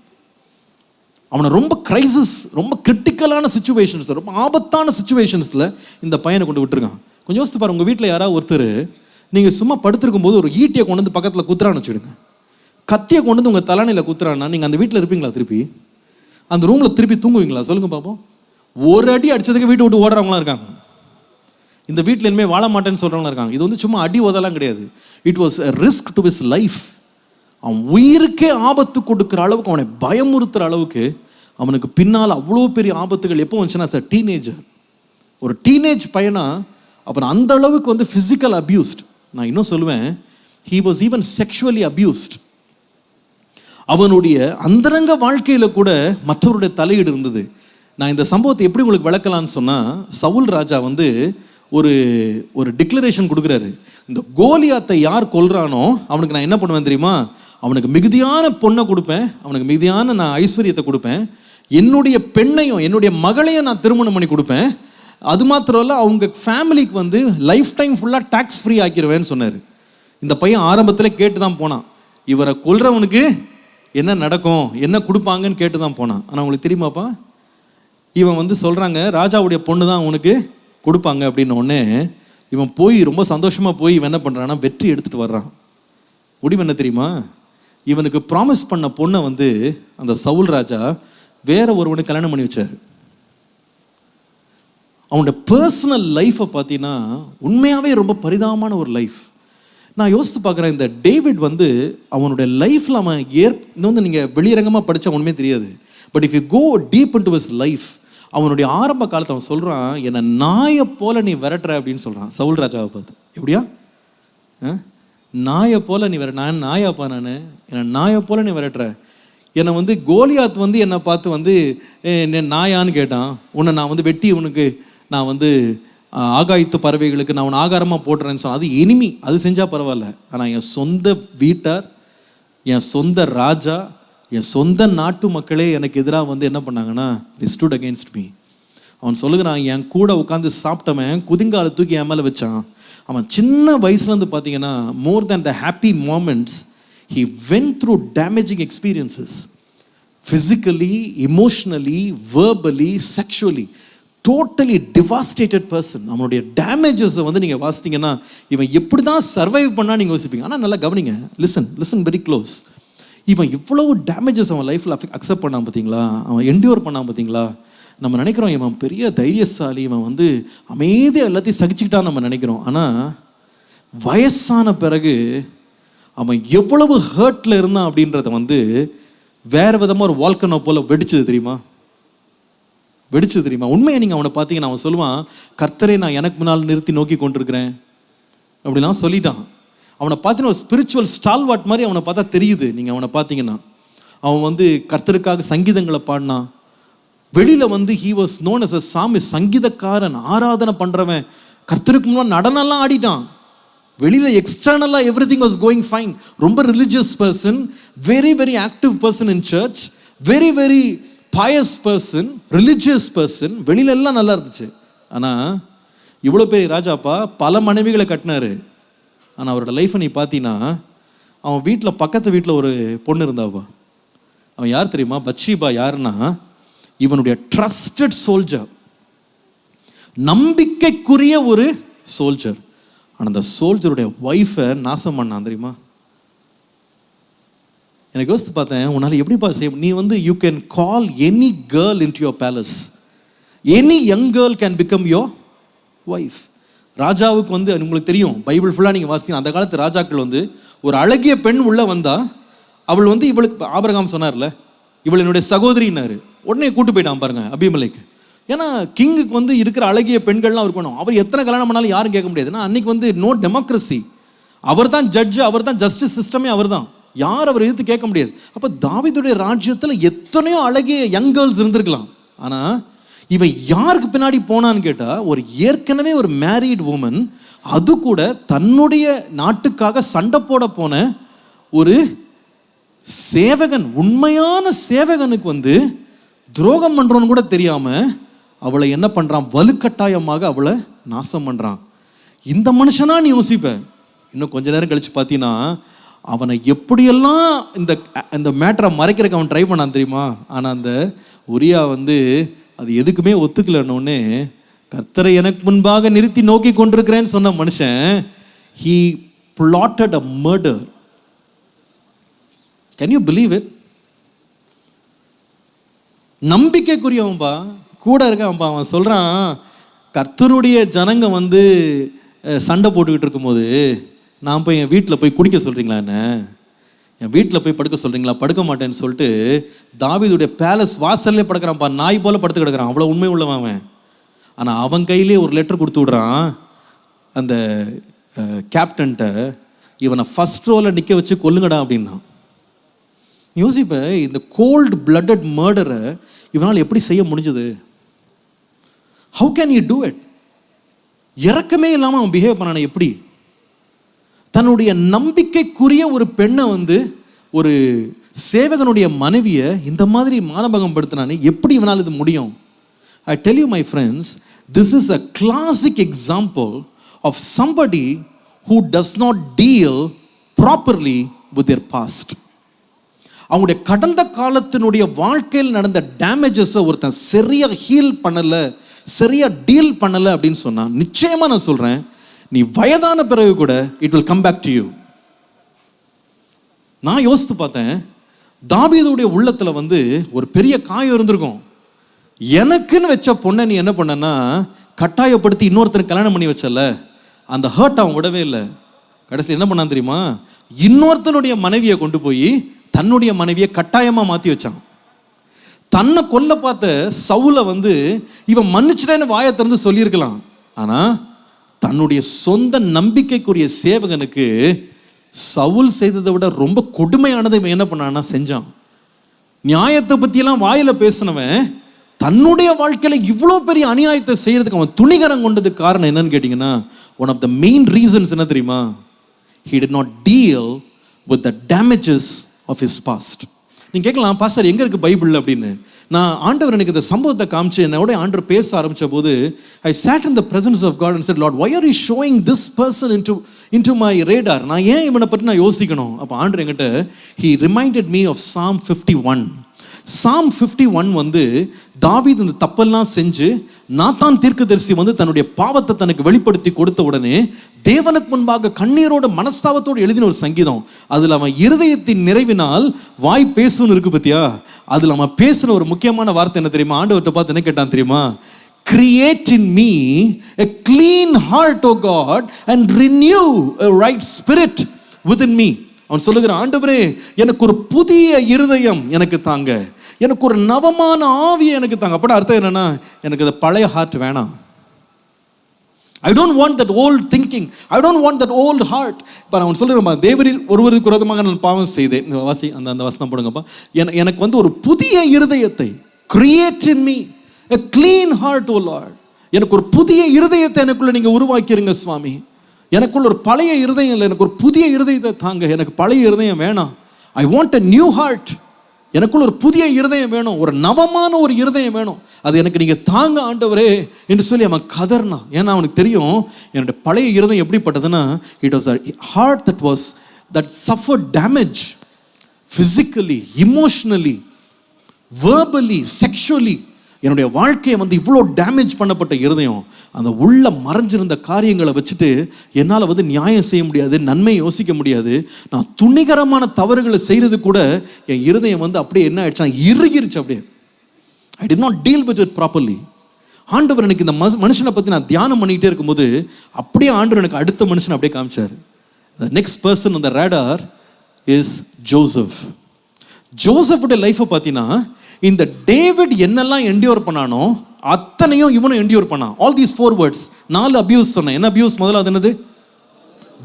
அவனை ரொம்ப கிரைசிஸ், ரொம்ப கிரிட்டிக்கலான சுச்சுவேஷன்ஸ், ரொம்ப ஆபத்தான சுச்சுவேஷன்ஸில் இந்த பையனை கொண்டு விட்டுருக்கான். கொஞ்சம் யோசித்து பாருங்க, உங்கள் வீட்டில் யாராவது ஒருத்தர் நீங்கள் சும்மா படுத்திருக்கும் போது ஒரு ஈட்டியை கொண்டு வந்து பக்கத்தில் குத்துறான்னு வச்சுடுங்க, கத்தியை கொண்டு வந்து உங்கள் தலைமையில் குத்துறான்னா நீங்கள் அந்த வீட்டில் இருப்பீங்களா, திருப்பி அந்த ரூமில் திருப்பி தூங்குவீங்களா, சொல்லுங்கள் பார்ப்போம். ஒரு அடி அடித்ததுக்கு வீட்டை விட்டு ஓடுறவங்களாம் இருக்காங்க, இந்த வீட்டில் இனிமேல் வாழ மாட்டேன்னு சொல்கிறவங்களாம் இருக்காங்க. இது வந்து சும்மா அடி உதலாம் கிடையாது, it was a risk to his life. அவன் உயிருக்கே ஆபத்து கொடுக்குற அளவுக்கு, அவனை பயமுறுத்துகிற அளவுக்கு அவனுக்கு பின்னால் அவ்வளோ பெரிய ஆபத்துகள் எப்போ வந்துச்சுன்னா சார் டீனேஜர், ஒரு டீனேஜ் பையனா அப்புறம் அந்த அளவுக்கு வந்து ஃபிசிக்கல் அப்யூஸ்ட். நான் இன்னும் சொல்லுவேன், he was even sexually abused. அவனுடைய அந்தரங்க வாழ்க்கையில் கூட மற்றவருடைய தலையீடு இருந்தது. நான் இந்த சம்பவத்தை எப்படி உங்களுக்கு விளக்கலான்னு சொன்னால், சவுல் ராஜா வந்து ஒரு டிக்ளரேஷன் கொடுக்குறாரு. இந்த கோலியாத்தை யார் கொல்றானோ அவனுக்கு நான் என்ன பண்ணுவேன் தெரியுமா? அவனுக்கு மிகுதியான பொண்ணை கொடுப்பேன், அவனுக்கு மிகுதியான நான் ஐஸ்வர்யத்தை கொடுப்பேன், என்னுடைய பெண்ணையும் என்னுடைய மகளையும் நான் திருமணம் பண்ணி கொடுப்பேன், அது மாத்திரம் இல்லை அவங்க ஃபேமிலிக்கு வந்து லைஃப் டைம் ஃபுல்லாக டேக்ஸ் ஃப்ரீ ஆக்கிடுவேன்னு சொன்னார். இந்த பையன் ஆரம்பத்தில் கேட்டு தான் போனான், இவரை கொல்றவனுக்கு என்ன நடக்கும், என்ன கொடுப்பாங்கன்னு கேட்டு தான் போனான். ஆனால் உங்களுக்கு தெரியுமாப்பா, இவன் வந்து சொல்கிறாங்க ராஜாவுடைய பொண்ணு தான் உனக்கு கொடுப்பாங்க அப்படின்ன உடனே இவன் போய் ரொம்ப சந்தோஷமாக போய் இவன் என்ன பண்ணுறான்னா வெற்றி எடுத்துகிட்டு வர்றான். முடிவு என்ன தெரியுமா? இவனுக்கு ப்ராமிஸ் பண்ண பொண்ணை வந்து அந்த சவுல் ராஜா வேற ஒருவனுக்கு கல்யாணம் பண்ணி வச்சார். அவனுடைய பர்சனல் லைஃப்பை பார்த்தீங்கன்னா உண்மையாகவே ரொம்ப பரிதாபமான ஒரு லைஃப். நான் யோசித்து பார்க்குறேன், இந்த டேவிட் வந்து அவனுடைய லைஃப்பில் அவன் இது வந்து நீங்கள் வெளியரங்கமாக படித்தா ஒன்றுமே தெரியாது. But if you go deep into his life, அவனுடைய ஆரம்ப காலத்தை அவன் சொல்கிறான், என்னை நாயை போல நீ விரட்டுற அப்படின்னு சொல்கிறான் சவுல் ராஜாவை பார்த்து. எப்படியா நாயை போல நீ நான் நாயாப்பா, நான் என்னை நாயை போல நீ விரட்டுற. என்னை வந்து கோலியாத் வந்து என்னை பார்த்து வந்து நாயான்னு கேட்டான், உன்னை நான் வந்து வெட்டி உனக்கு நான் வந்து ஆகாயத்து பறவைகளுக்கு நான் உன்னை ஆகாரமாக போட்டுறேன்னு சொன்ன. அது எனிமி, அது செஞ்சால் பரவாயில்ல. ஆனால் என் சொந்த வீட்டார், என் சொந்த ராஜா, என் சொந்த நாட்டு மக்களே எனக்கு எதிராக வந்து என்ன பண்ணாங்கன்னா they stood against me. அவன் சொல்லுகிறான், என் கூட உட்காந்து சாப்பிட்டவன் குதிங்கால தூக்கி என் மேலே வச்சான். அவன் சின்ன வயசுலேருந்து பார்த்தீங்கன்னா more than the happy moments he went through damaging experiences physically, emotionally, verbally, sexually. Totally devastated person. அவனுடைய டேமேஜஸை வந்து நீங்கள் வாசித்தீங்கன்னா இவன் எப்படி தான் சர்வைவ் பண்ணால் நீங்கள் யோசிப்பீங்க. ஆனால் நல்லா கவனிங்க, லிசன் வெரி க்ளோஸ். இவன் இவ்வளவு டேமேஜஸ் அவன் லைஃப்பில் அக்செப்ட் பண்ணான் பார்த்தீங்களா, அவன் என்டியூர் பண்ணான் பார்த்தீங்களா. நம்ம நினைக்கிறோம் இவன் பெரிய தைரியசாலி, இவன் வந்து அமைதியாக எல்லாத்தையும் சகிச்சுக்கிட்டான்னு நம்ம நினைக்கிறோம். ஆனால் வயசான பிறகு அவன் எவ்வளவு ஹர்ட்டில் இருந்தான் அப்படின்றத வந்து வேறு விதமாக ஒரு வால்கனோ போல் வெடிச்சது தெரியுமா? உண்மையை நீங்கள் அவனை பார்த்தீங்கன்னா அவன் சொல்லுவான், கர்த்தரை நான் எனக்கு முன்னால் நிறுத்தி நோக்கி கொண்டிருக்கிறேன் அப்படிலாம் சொல்லிட்டான். அவனை பார்த்தீங்கன்னா ஒரு ஸ்பிரிச்சுவல் ஸ்டால்வாட் மாதிரி அவனை பார்த்தா தெரியுது. நீங்கள் அவனை பார்த்தீங்கன்னா அவன் வந்து கர்த்தருக்காக சங்கீதங்களை பாடினான். வெளியில் வந்து he was known as a psalmist, சங்கீதக்காரன், ஆராதனை பண்ணுறவன், கர்த்தருக்கு முன்னாடி நடனம்லாம் ஆடிட்டான். வெளியில் எக்ஸ்டர்னலாக எவ்ரிதிங் வாஸ் கோயிங் ஃபைன். ரொம்ப religious person, very very active person in church, very very pious person, religious person, வெளியில எல்லாம் நல்லா இருந்துச்சு. ஆனால் இவ்வளோ பெரிய ராஜாப்பா பல மனைவிகளை கட்டினாரு. ஆனால் அவரோட லைஃப்பை நீ பார்த்தீங்கன்னா அவன் வீட்டில் பக்கத்து வீட்டில் ஒரு பொண்ணு இருந்தாப்பா. அவன் யார் தெரியுமா? பத்ஷீபா. யாருன்னா இவனுடைய ட்ரஸ்டட் சோல்ஜர், நம்பிக்கைக்குரிய ஒரு சோல்ஜர். ஆனால் அந்த சோல்ஜருடைய ஒய்ஃபை நாசம் பண்ணான் தெரியுமா? எனக்கு யோசித்து பார்த்தேன், உன்னால் எப்படிப்பா செய்ய? நீ வந்து you can call any girl in to your palace, any young girl can become your wife. ராஜாவுக்கு வந்து உங்களுக்கு தெரியும், பைபிள் ஃபுல்லாக நீங்கள் வாசித்தீங்கன்னா அந்த காலத்து ராஜாக்கள் வந்து ஒரு அழகிய பெண் உள்ளே வந்தால் அவள் வந்து இவளுக்கு ஆபிரகாம் சொன்னார்ல, இவள் என்னுடைய சகோதரின்னாரு. உடனே கூட்டு போயிட்டான் பாருங்க அபிமெலேக்கு. ஏன்னா கிங்குக்கு வந்து இருக்கிற அழகிய பெண்கள்லாம் அவருக்கு வேணும். அவர் எத்தனை கல்யாணம் பண்ணாலும் யாரும் கேட்க முடியாது. ஏன்னா அன்னைக்கு வந்து நோ டெமோக்ரஸி. அவர் தான் ஜட்ஜு, அவர் தான் ஜஸ்டிஸ் சிஸ்டமே அவர் தான். யார் அவர் எதிர்த்து கேட்க முடியாது. அப்போ தாவீதுடைய ராஜ்யத்தில் எத்தனையோ அழகிய யங் கேர்ள்ஸ் இருந்திருக்கலாம். ஆனால் இவன் யாருக்கு பின்னாடி போனான்னு கேட்டால், ஒரு ஏற்கனவே ஒரு மேரீட் உமன், அது கூட தன்னுடைய நாட்டுக்காக சண்டை போட போன ஒரு சேவகன், உண்மையான சேவகனுக்கு வந்து துரோகம் பண்ணுறோன்னு கூட தெரியாமல் அவளை என்ன பண்ணுறான், வலுக்கட்டாயமாக அவளை நாசம் பண்ணுறான். இந்த மனுஷனா நீ யோசிப்ப. இன்னும் கொஞ்ச நேரம் கழிச்சு பார்த்தீங்கன்னா அவனை எப்படியெல்லாம் இந்த மேட்டரை மறைக்கிறதுக்கு அவன் ட்ரை பண்ணான் தெரியுமா? ஆனால் அந்த உரியா வந்து அது எதுக்குமே ஒத்துக்கலன்னொன்னே, கர்த்தரை எனக்கு முன்பாக நிறுத்தி நோக்கி கொண்டிருக்கிறேன்னு சொன்ன மனுஷன் he plotted a murder. Can you believe it? நம்பிக்கைக்குரியவன்பா, கூட இருக்கான்பா. அவன் சொல்கிறான், கர்த்தருடைய ஜனங்க வந்து சண்டை போட்டுக்கிட்டு இருக்கும்போது நான் போய் என் வீட்டில் போய் குடிக்க சொல்கிறீங்களா என்ன? என் வீட்டில் போய் படுக்க சொல்கிறீங்களா? படுக்க மாட்டேன்னு சொல்லிட்டு தாவீதுடைய பேலஸ் வாசல்லே படுக்கிறான்ப்பா, நாய் போல் படுத்து கிடக்கிறான். அவ்வளோ உண்மை உள்ளவன் அவன். ஆனால் அவன் கையிலே ஒரு லெட்டர் கொடுத்து விட்றான் அந்த கேப்டன்ட்ட, இவனை ஃபர்ஸ்ட் ரோவில் நிற்க வச்சு கொல்லுங்கடா அப்படின்னா. யோசிப்ப, இந்த கோல்டு பிளட்டட் மர்டரை இவனால் எப்படி செய்ய முடிஞ்சது? How can you do it? இறக்கமே இல்லாமல் அவன் பிஹேவ் பண்ணானே எப்படி? தன்னுடைய நம்பிக்கைக்குரிய ஒரு பெண்ணை ஒரு சேவகனுடைய மனைவியை இந்த மாதிரி மானபகம் படுத்தினானே, எப்படி இவனால் இது முடியும்? I tell you my friends, this is a classic example of somebody who does not deal properly with their past. அவங்களுடைய கடந்த காலத்தினுடைய வாழ்க்கையில் நடந்த டேமேஜஸை ஒருத்தன் சரியா ஹீல் பண்ணலை, சரியா டீல் பண்ணலை அப்படின்னு சொன்னா, நிச்சயமா நான் சொல்றேன், நீ வயதான பிறகு கூட it will come back to you. நான் யோசித்து பார்த்தேன், தாவீதுடைய உள்ளத்துல ஒரு பெரிய காயம் இருந்திருக்கும். எனக்குன்னு வச்ச பொண்ணை நீ என்ன பண்ணனா, கட்டாயப்படுத்தி இன்னொருத்தனுக்கு கல்யாணம் பண்ணி வச்சல, அந்த ஹர்ட் அவன் விடவே இல்லை. கடைசியில் என்ன பண்ணான் தெரியுமா? இன்னொருத்தனுடைய மனைவியை கொண்டு போய் தன்னுடைய மனைவியை கட்டாயமா மாத்தி வச்சான். தன்னை கொல்ல பார்த்த சவுலை இவன் மன்னிச்சிட்டேன்னு வாயை திறந்து சொல்லியிருக்கலாம். ஆனா தன்னுடைய சொந்த நம்பிக்கைக்குரிய சேவகனுக்கு சவுல் செய்ததை விட ரொம்ப கொடுமையானதை இவன் என்ன பண்ணான்னா செஞ்சான். நியாயத்தை பற்றியெல்லாம் வாயில பேசினவன் தன்னுடைய வாழ்க்கையில இவ்வளோ பெரிய அநியாயத்தை செய்யறதுக்கு அவன் துணிகரம் கொண்டதுக்கு காரணம் என்னன்னு கேட்டீங்கன்னா, one of the main reasons என்ன தெரியுமா? he did not deal with the damages of his past. நீங்க கேட்கலாம், பாஸ்டர் எங்க இருக்கு பைபிள் அப்படின்னு. நான் ஆண்டவர் எனக்கு இந்த சம்பவத்தை காமிச்சு என்னோட ஆண்டவர் பேச ஆரம்பிச்ச போது, I sat in the presence of God and said, Lord, why are you showing this person into my radar? நான் ஏன் இவனை பற்றி நான் யோசிக்கணும்? அப்போ ஆண்டவர் என்கிட்ட he reminded me of Psalm 51. Psalm 51 தாவீது இந்த தப்பெல்லாம் செஞ்சு நாத்தான் தீர்க்கதரிசி தன்னுடைய பாவத்தை தனக்கு வெளிப்படுத்தி கொடுத்த உடனே தேவனுக்கு முன்பாக கண்ணீரோட மனஸ்தாபத்தோடு எழுதின ஒரு சங்கீதம். அதுல அவன் இருதயத்தின் நிறைவினால் வாய் பேசுன்னு இருக்கு பத்தியா? அதுல அவன் பேசுன ஒரு முக்கியமான வார்த்தை என்ன தெரியுமா? ஆண்டவர்கிட்ட பார்த்து என்ன கேட்டான் தெரியுமா? Create in me a clean heart, O God, and renew a right spirit within me. அவன் சொல்லுகிறான், ஆண்டவரே எனக்கு ஒரு புதிய இருதயம் எனக்கு தாங்க, எனக்கு ஒரு நவமான ஆவியை எனக்கு தாங்க. அப்படி அர்த்தம் என்னன்னா, எனக்கு அந்த பழைய ஹார்ட் வேணாம். I don't want that old thinking. I don't want that old heart. இப்போ அவன் சொல்லுறேன், தேவரீர் ஒருவருக்கு விரோதமாக நான் பாவம் செய்தேன். வாசி அந்த வசனம் போடுங்கப்பா. எனக்கு ஒரு புதிய இருதயத்தை, create in me a clean heart, O Lord. எனக்கு ஒரு புதிய இருதயத்தை எனக்குள்ள நீங்க உருவாக்கிருங்க சுவாமி. எனக்குள்ள ஒரு பழைய இருதயம் இல்லை, எனக்கு ஒரு புதிய இருதயத்தை தாங்க. எனக்கு பழைய இருதயம் வேணாம். I want a new heart. எனக்குள்ள ஒரு புதிய இருதயம் வேணும், ஒரு நவமான ஒரு இருதயம் வேணும். அது எனக்கு நீங்க தாங்க ஆண்டவரே என்று சொல்லி அவன் கதர்னான். ஏன்னா அவனுக்கு தெரியும், என்னுடைய பழைய இருதயம் எப்படிப்பட்டதுன்னா, it was a heart that suffered damage physically, emotionally, verbally, sexually. என்னுடைய வாழ்க்கையை இவ்வளோ டேமேஜ் பண்ணப்பட்ட இருதயம், அந்த உள்ள மறைஞ்சிருந்த காரியங்களை வச்சுட்டு என்னால் நியாயம் செய்ய முடியாது, நன்மை யோசிக்க முடியாது. நான் துணிகரமான தவறுகளை செய்கிறது கூட என் இருதயம் அப்படியே என்ன ஆயிடுச்சு, இறுகிருச்சு அப்படியே. I did not deal with it properly. ஆண்டவர் எனக்கு இந்த மனுஷனை பற்றி நான் தியானம் பண்ணிக்கிட்டே இருக்கும்போது அப்படியே ஆண்டவர் எனக்கு அடுத்த மனுஷனை அப்படியே காமிச்சார். The next person on the radar is Joseph. ஜோசஃபுடைய லைஃப்பை பார்த்தீங்கன்னா, இந்த டேவிட் என்னெல்லாம் என்டியூர் பண்ணானோ அத்தனையும் இவனும் என்டியூர் பண்ணான். ஆல் தீஸ் 4 words, 4 அபியூஸ் சொன்னேன். என்ன அபியூஸ்? முதல்ல என்னது?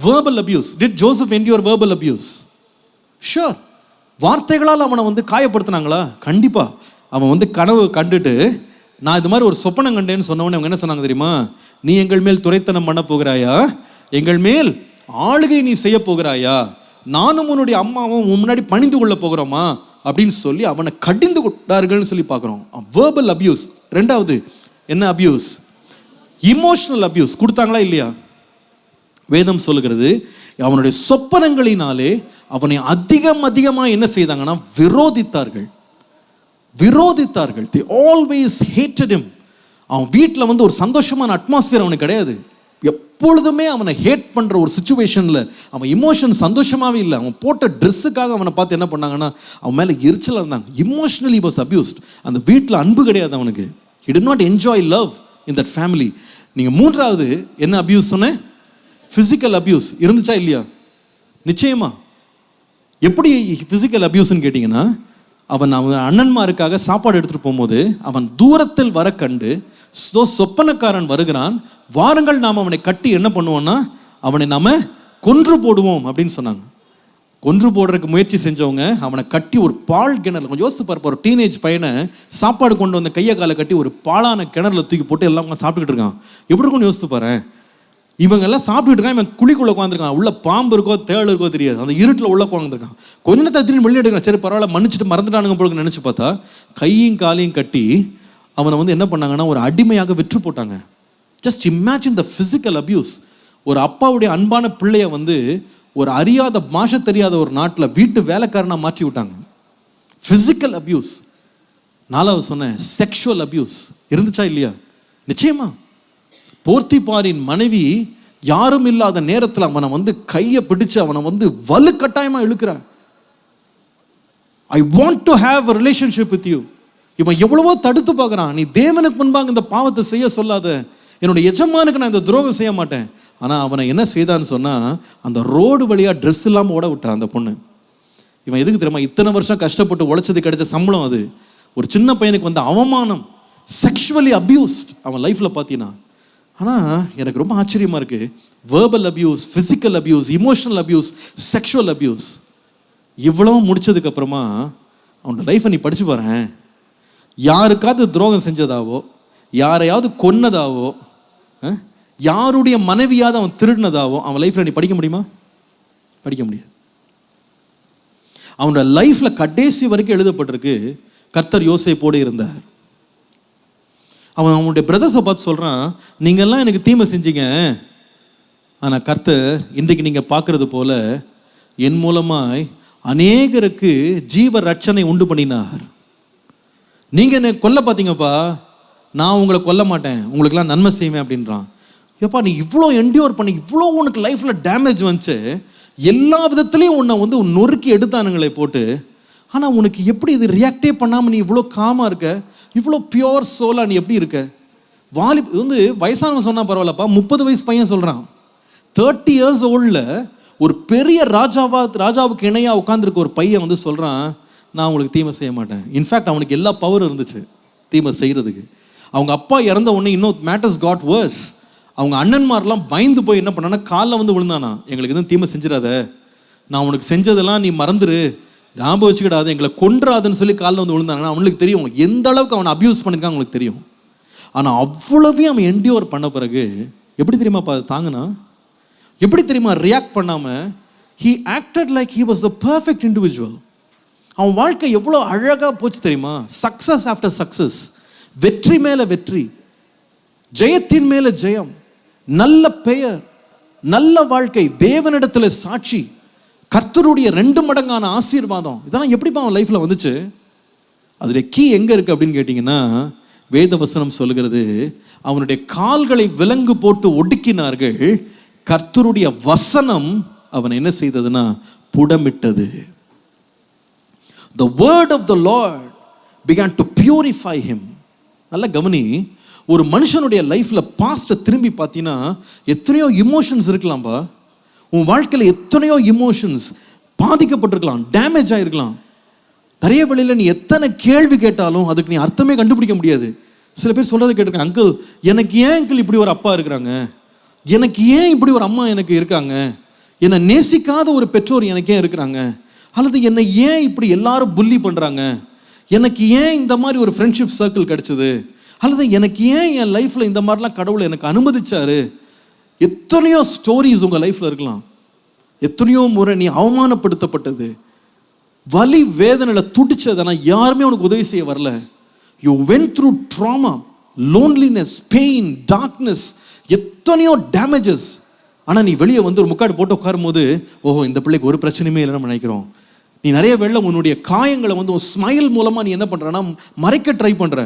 verbal abuse. Did Joseph endure verbal abuse? Sure. வார்த்தைகளால் அவனை காயப்படுத்தினாங்களா? கண்டிப்பா. அவன் கனவு கண்டுட்டு நான் இது மாதிரி ஒரு சொப்பனம் கண்டேன்னு சொன்னவொடனே அவங்க என்ன சொன்னாங்க தெரியுமா? நீ எங்கள் மேல் துரைத்தனம் பண்ண போகிறாயா? எங்கள் மேல் ஆளுகை நீ செய்ய போகிறாயா? நானும் உன்னுடைய அம்மாவும் முன்னாடி பணிந்து கொள்ள போகிறோமா அப்படின்னு சொல்லி அவனை கடிந்து கொண்டார்கள்னு சொல்லி பார்க்குறோம். Verbal abuse. ரெண்டாவது என்ன அபியூஸ்? Emotional abuse. கொடுத்தாங்களா இல்லையா? வேதம் சொல்லுகிறது, அவனுடைய சொப்பனங்களினாலே அவனை அதிகமாக என்ன செய்தாங்கன்னா விரோதித்தார்கள். They always hated him. அவன் வீட்டில் ஒரு சந்தோஷமான அட்மாஸ்பியர் அவனுக்கு கிடையாது. எப்பொழுதுமே அவனை ஹேட் பண்ணுற ஒரு சுச்சுவேஷனில் அவன் இமோஷன் சந்தோஷமாகவே இல்லை. அவன் போட்ட ட்ரெஸ்ஸுக்காக அவனை பார்த்து என்ன பண்ணாங்கன்னா அவன் மேலே எரிச்சலாக இருந்தாங்க. Emotionally was abused. அந்த வீட்டில் அன்பு கிடையாது அவனுக்கு. he did not enjoy love in that family. நீங்கள் மூன்றாவது என்ன அபியூஸ் சொன்ன? Physical abuse. இருந்துச்சா இல்லையா? நிச்சயமா. எப்படி ஃபிசிக்கல் அபியூஸ்ன்னு கேட்டிங்கன்னா, அவன் அண்ணன்மாருக்காக சாப்பாடு எடுத்துகிட்டு போகும்போது அவன் தூரத்தில் வர கண்டு சொப்பனக்காரன் வருகிறான், வாருங்கள் நாம் அவனை கட்டி என்ன பண்ணுவோம்னா அவனை நாம கொன்று போடுவோம் அப்படின்னு சொன்னாங்க. கொன்று போடுறதுக்கு முயற்சி செஞ்சவங்க அவனை கட்டி ஒரு பால் கிணறு, கொஞ்சம் யோசித்து பார்ப்போம், ஒரு டீனேஜ் பையனை சாப்பாடு கொண்டு வந்த கையை காலை கட்டி ஒரு பாலான கிணறுல தூக்கி போட்டு எல்லாம் சாப்பிட்டுக்கிட்டு இருக்கான். எப்படி இருக்கும்னு யோசித்து பாரு. இவங்க எல்லாம் சாப்பிட்டுட்டு இருக்கான், இவன் குழிக்குள்ள உட்காந்துருக்கான். உள்ள பாம்பு இருக்கோ தேள் இருக்கோ தெரியாது, அந்த இருட்டில் உள்ள உட்காந்துருக்கான். கொஞ்ச நேரத்தை திரும்பி வெளியே எடுக்கிறான். சரி பரவாயில்ல மன்னிச்சுட்டு மறந்துட்டானுங்க போல நினைச்சு பார்த்தா கையும் காலையும் கட்டி அவனை என்ன பண்ணாங்கன்னா ஒரு அடிமையாக விற்று போட்டாங்க. Just imagine the physical abuse. ஒரு அப்பாவுடைய அன்பான பிள்ளைய ஒரு அறியாத பாஷை தெரியாத ஒரு நாட்டில் வீட்டு வேலைக்காரனா மாற்றி விட்டாங்க. Physical abuse. நாலாவது சொன்னேன் செக்ஷுவல் அபியூஸ். இருந்துச்சா இல்லையா? நிச்சயமா. போர்த்திபாரின் மனைவி யாரும் இல்லாத நேரத்தில் அவனை கையை பிடிச்சு அவனை வலுக்கட்டாயமா இழுக்கிறான். I want to have a relationship with you. இவன் எவ்வளவோ தடுத்து பார்க்குறான், நீ தேவனுக்கு முன்பாக இந்த பாவத்தை செய்ய சொல்லாத, என்னுடைய எஜமானுக்கு நான் இந்த துரோகம் செய்ய மாட்டேன். ஆனால் அவனை என்ன செய்தான்னு சொன்னால் அந்த ரோடு வழியாக ட்ரெஸ் இல்லாமல் ஓட விட்டான் அந்த பொண்ணு. இவன் எதுக்கு தெரியுமா? இத்தனை வருஷம் கஷ்டப்பட்டு உழைச்சது கிடைச்ச சம்பளம் அது. ஒரு சின்ன பையனுக்கு அவமானம், செக்ஷுவலி அபியூஸ்ட் அவன் லைஃப்பில் பார்த்தீங்கன்னா. ஆனால் எனக்கு ரொம்ப ஆச்சரியமாக இருக்குது, verbal abuse, physical abuse, emotional abuse, sexual abuse இவ்வளவும் முடிச்சதுக்கப்புறமா அவனோட லைஃப்பை நீ படித்து பாரு. யாருக்காவது துரோகம் செஞ்சதாவோ, யாரையாவது கொன்னதாவோ, யாருடைய மனைவியாவது அவன் திருடினதாவோ அவன் லைஃப்பில் நீ படிக்க முடியுமா? படிக்க முடியாது. அவனோட லைஃப்பில் கடைசி வரைக்கும் எழுதப்பட்டிருக்கு, கர்த்தர் யோசேப்போடு இருந்தார். அவனுடைய பிரதர்ஸை பார்த்து சொல்கிறான், நீங்கள்லாம் எனக்கு தீமை செஞ்சீங்க, ஆனால் கர்த்தர் இன்றைக்கு நீங்கள் பார்க்குறது போல என் மூலமாய் அநேகருக்கு ஜீவ ரட்சனை உண்டு பண்ணினார். நீங்கள் என்னை கொல்ல பார்த்தீங்கப்பா, நான் உங்களை கொல்ல மாட்டேன், உங்களுக்கெல்லாம் நன்மை செய்வேன் அப்படின்றான். எப்பா நீ இவ்வளோ என்டியூர் பண்ணி இவ்வளோ உனக்கு லைஃப்பில் டேமேஜ் வந்துச்சு, எல்லா விதத்துலேயும் உன்னை நொறுக்கி எடுத்தானுங்களே போட்டு, ஆனால் உனக்கு எப்படி இது ரியாக்டே பண்ணாமல் நீ இவ்வளோ காமாக இருக்க, இவ்வளோ பியோர் சோலாக நீ எப்படி இருக்க? வயசானவன் சொன்னால் பரவாயில்லப்பா, 30 வயசு பையன் சொல்கிறான், 30 years ஓல்டில் ஒரு பெரிய ராஜாவுக்கு இணையாக உட்காந்துருக்க ஒரு பையன் சொல்கிறான், நான் உங்களுக்கு தீமை செய்ய மாட்டேன். இன்ஃபேக்ட் அவனுக்கு எல்லா பவரும் இருந்துச்சு தீமை செய்கிறதுக்கு. அவங்க அப்பா இறந்த உடனே இன்னும் மேட்டர்ஸ் காட் வர்ஸ். அவங்க அண்ணன்மாரெலாம் பயந்து போய் என்ன பண்ணான்னா காலில் விழுந்தானா, எங்களுக்கு எதுவும் தீமை செஞ்சிடாத, நான் உனக்கு செஞ்சதெல்லாம் நீ மறந்துரு, ஞாபகம் வச்சுக்கிடாது, எங்களை கொன்றாதுன்னு சொல்லி காலில் விழுந்தாங்கன்னா அவனுக்கு தெரியும் எந்த அளவுக்கு அவனை அபியூஸ் பண்ணியிருக்காங்க அவங்களுக்கு தெரியும். ஆனால் அவ்வளவையும் அவன் என்டியூர் பண்ண பிறகு எப்படி தெரியுமா தாங்கினா, எப்படி தெரியுமா ரியாக்ட் பண்ணாமல், he acted like he was the perfect individual. அவன் வாழ்க்கை எவ்வளோ அழகாக போச்சு தெரியுமா? சக்ஸஸ் ஆஃப்டர் சக்ஸஸ், வெற்றி மேலே வெற்றி, ஜெயத்தின் மேலே ஜெயம், நல்ல பெயர், நல்ல வாழ்க்கை, தேவனிடத்தில் சாட்சி, கர்த்தருடைய 2 மடங்கான ஆசீர்வாதம். இதெல்லாம் எப்படிப்பா அவன் லைஃப்பில் வந்துச்சு? அதோடைய கீ எங்கே இருக்குது அப்படின்னு கேட்டிங்கன்னா, வேத வசனம் சொல்லுகிறது, அவனுடைய கால்களை விலங்கு போட்டு ஒடுக்கினார்கள், கர்த்தருடைய வசனம் அவன் என்ன செய்ததுன்னா புடமிட்டது. The word of the Lord began to purify him. நல்ல கவனி, ஒரு மனுஷனுடைய லைஃப்பில் பாஸ்ட்டை திரும்பி பார்த்தீங்கன்னா எத்தனையோ இமோஷன்ஸ் இருக்கலாம்பா. உன் வாழ்க்கையில் எத்தனையோ இமோஷன்ஸ் பாதிக்கப்பட்டிருக்கலாம், டேமேஜ் ஆகிருக்கலாம். நிறைய வழியில் நீ எத்தனை கேள்வி கேட்டாலும் அதுக்கு நீ அர்த்தமே கண்டுபிடிக்க முடியாது. சில பேர் சொல்கிறத கேட்டிருக்கேன், அங்கிள் எனக்கு ஏன் அங்கிள் இப்படி ஒரு அப்பா இருக்கிறாங்க, எனக்கு ஏன் இப்படி ஒரு அம்மா எனக்கு இருக்காங்க, என்னை நேசிக்காத ஒரு பெற்றோர் எனக்கு ஏன் இருக்கிறாங்க, அல்லது என்னை ஏன் இப்படி எல்லாரும் புல்லி பண்ணுறாங்க, எனக்கு ஏன் இந்த மாதிரி ஒரு ஃப்ரெண்ட்ஷிப் சர்க்கிள் கிடச்சிது, அல்லது எனக்கு ஏன் என் லைஃப்பில் இந்த மாதிரிலாம் கடவுளை எனக்கு அனுமதிச்சாரு. எத்தனையோ ஸ்டோரிஸ் உங்கள் லைஃப்பில் இருக்கலாம். எத்தனையோ முறை நீ அவமானப்படுத்தப்பட்டது, வலி வேதனையில் துடிச்சது, ஆனால் யாருமே உனக்கு உதவி செய்ய வரல. You went through drama, loneliness, pain, darkness, எத்தனையோ டேமேஜஸ். ஆனால் நீ வெளியே ஒரு முக்காடு போட்டு உட்காரும் போது, ஓஹோ இந்த பிள்ளைக்கு ஒரு பிரச்சனையுமே இல்லை நம்ம நினைக்கிறோம். நீ நிறைய வேளை உன்னுடைய காயங்களை ஒரு ஸ்மைல் மூலமாக நீ என்ன பண்ணுறன்னா மறைக்க ட்ரை பண்ணுற.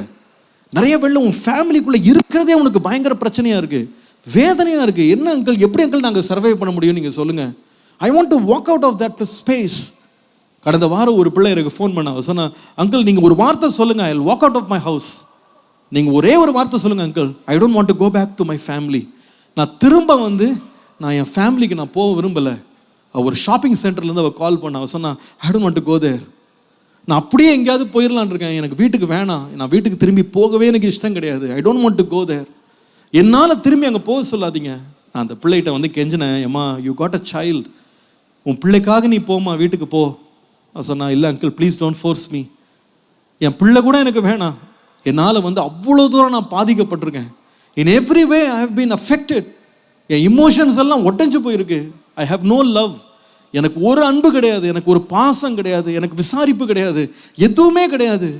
நிறைய வேளை உன் ஃபேமிலிக்குள்ளே இருக்கிறதே உனக்கு பயங்கர பிரச்சனையாக இருக்குது, வேதனையாக இருக்குது. என்ன அங்கிள், எப்படி அங்கிள் நாங்கள் சர்வைவ் பண்ண முடியும் நீங்கள் சொல்லுங்கள். I want to walk out of that space. கடந்த வாரம் ஒரு பிள்ளை எனக்கு ஃபோன் பண்ண சொன்னா, அங்கிள் நீங்கள் ஒரு வார்த்தை சொல்லுங்கள், I will walk out of my house. நீங்கள் ஒரே ஒரு வார்த்தை சொல்லுங்கள் uncle, I don't want to go back to my family. நான் திரும்ப நான் என் ஃபேமிலிக்கு நான் போக விரும்பலை. ஒரு ஷாப்பிங் சென்டர்லேருந்து அவள் கால் பண்ண. அவள் சொன்னா, I don't want to go there. நான் அப்படியே எங்கேயாவது போயிடலான் இருக்கேன், எனக்கு வீட்டுக்கு வேணாம், நான் வீட்டுக்கு திரும்பி போகவே எனக்கு இஷ்டம் கிடையாது, I don't want to go there. என்னால் திரும்பி அங்கே போக சொல்லாதீங்க. நான் அந்த பிள்ளைகிட்ட வந்து கெஞ்சினேன், ஏம்மா யூ காட் அ சைல்டு, உன் பிள்ளைக்காக நீ போம்மா, வீட்டுக்கு போ. அவன் சொன்னா, இல்லை uncle please don't force me, என் பிள்ளை கூட எனக்கு வேணாம், என்னால் வந்து அவ்வளோ தூரம் நான் பாதிக்கப்பட்டிருக்கேன், in every way I have been affected, என் இமோஷன்ஸ் எல்லாம் ஒட்டஞ்சு போயிருக்கு, ஐ ஹவ் நோ லவ், எனக்கு ஒரு அன்பு கிடையாது, எனக்கு ஒரு பாசம் கிடையாது, எனக்கு விசாரிப்பு கிடையாது, எதுவுமே கிடையாது.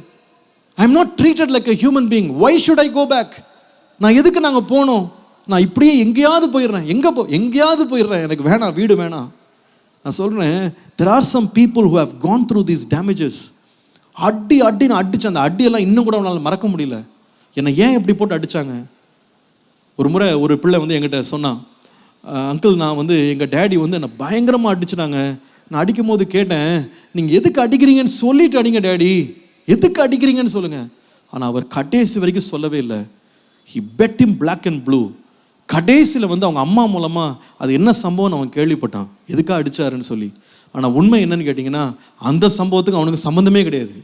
I am not treated like a human being, why should I go back? நான் எதுக்கு நாங்கள் போனோம்? நான் இப்படியே எங்கேயாவது போயிடுறேன், எங்கேயாவது போயிடுறேன், எனக்கு வேணாம், வீடு வேணாம். நான் சொல்கிறேன், there are some people who have gone through these damages. அடின்னு அடிச்சு, அந்த அடியெல்லாம் இன்னும் கூட அவனால் மறக்க முடியல. என்னை ஏன் இப்படி போட்டு அடித்தாங்க? ஒரு முறை ஒரு பிள்ளை வந்து என்கிட்ட சொன்னான், அங்கிள் நான் வந்து எங்கள் டேடி வந்து என்னை பயங்கரமாக அடிச்சுட்டாங்க, நான் அடிக்கும் போது கேட்டேன், நீங்கள் எதுக்கு அடிக்கிறீங்கன்னு சொல்லிட்டு அடிங்க டேடி, எதுக்கு அடிக்கிறீங்கன்னு சொல்லுங்கள். ஆனால் அவர் கடைசி வரைக்கும் சொல்லவே இல்லை. he bet him black and blue. கடைசியில் வந்து அவங்க அம்மா மூலமாக அது என்ன சம்பவம்னு அவன் கேள்விப்பட்டான், எதுக்காக அடித்தாருன்னு சொல்லி. ஆனால் உண்மை என்னன்னு கேட்டிங்கன்னா, அந்த சம்பவத்துக்கு அவனுக்கு சம்மந்தமே கிடையாது.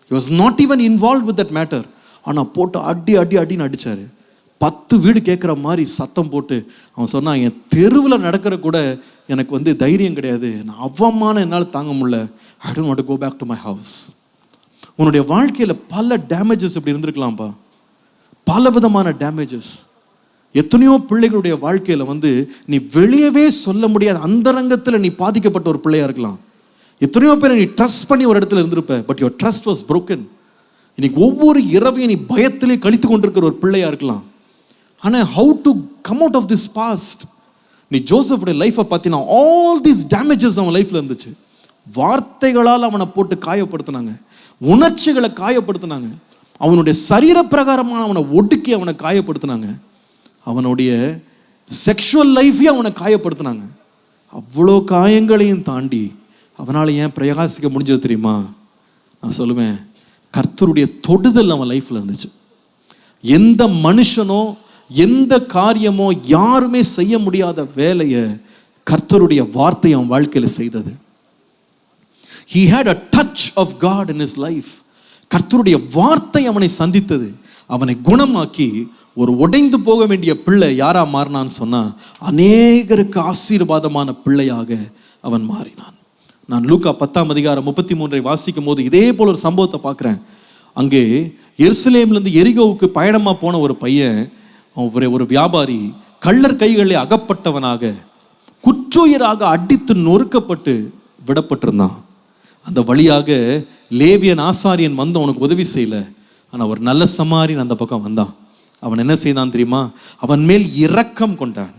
he was not even involved with that matter. ஆனால் போட்டு அடின்னு அடித்தார். 10 வீடு கேட்குற மாதிரி சத்தம் போட்டு அவன் சொன்னான், என் தெருவில் நடக்கிற கூட எனக்கு வந்து தைரியம் கிடையாது, நான் அவமானம் என்னால் தாங்க முடியல, I don't want to go back to my house. உன்னுடைய வாழ்க்கையில் பல டேமேஜஸ் இப்படி இருந்திருக்கலாம்ப்பா, பல விதமான டேமேஜஸ். எத்தனையோ பிள்ளைகளுடைய வாழ்க்கையில் வந்து நீ வெளியவே சொல்ல முடியாத அந்தரங்கத்தில் நீ பாதிக்கப்பட்ட ஒரு பிள்ளையா இருக்கலாம். எத்தனையோ பேரை நீ ட்ரஸ்ட் பண்ணி ஒரு இடத்துல இருந்திருப்ப, but your trust was broken. இன்னைக்கு ஒவ்வொரு இரவையும் நீ பயத்திலே கழித்து கொண்டிருக்கிற ஒரு பிள்ளையா இருக்கலாம். ஆனால் how to come out of this past? நீ ஜோசஃபுடைய லைஃப்பை பார்த்தீங்கன்னா, ஆல் தீஸ் டேமேஜஸ் அவன் லைஃப்பில் இருந்துச்சு. வார்த்தைகளால் அவனை போட்டு காயப்படுத்தினாங்க, உணர்ச்சிகளை காயப்படுத்தினாங்க, அவனுடைய சரீர பிரகாரமான அவனை ஒடுக்கி அவனை காயப்படுத்தினாங்க, அவனுடைய செக்ஷுவல் லைஃபையும் அவனை காயப்படுத்தினாங்க. அவ்வளோ காயங்களையும் தாண்டி அவனால் ஏன் பிரகாசிக்க முடிஞ்சது தெரியுமா? நான் சொல்லுவேன், கர்த்தருடைய தொடுதல் அவன் லைஃப்பில் இருந்துச்சு. எந்த மனுஷனோ எந்த காரியமோ யாருமே செய்ய முடியாத வேலையை கர்த்தருடைய வார்த்தை அவன் வாழ்க்கையில் செய்தது. He had a touch of God in his life. கர்த்தருடைய வார்த்தை அவனை சந்தித்தது, அவனை குணமாக்கி ஒரு உடைந்து போக வேண்டிய பிள்ளை யாரா மாறினான்னு சொன்னா, அநேகருக்கு ஆசீர்வாதமான பிள்ளையாக அவன் மாறினான். நான் லூக்கா 10ஆம் அதிகாரம் 33 வாசிக்கும் போது இதே போல ஒரு சம்பவத்தை பார்க்குறேன். அங்கே எருசலேம்லேருந்து எரிகோவுக்கு பயணமாக போன ஒரு பையன், ஒரு வியாபாரி கள்ளர் கைகளில் அகப்பட்டவனாக குற்றுயிராக அடித்து நொறுக்கப்பட்டு விடப்பட்டிருந்தான். அந்த வழியாக லேவியன் ஆசாரியன் வந்து அவனுக்கு உதவி செய்யலை. ஆனால் ஒரு நல்ல சமாரியன் அந்த பக்கம் வந்தான். அவன் என்ன செய்தான் தெரியுமா? அவன் மேல் இரக்கம் கொண்டான்,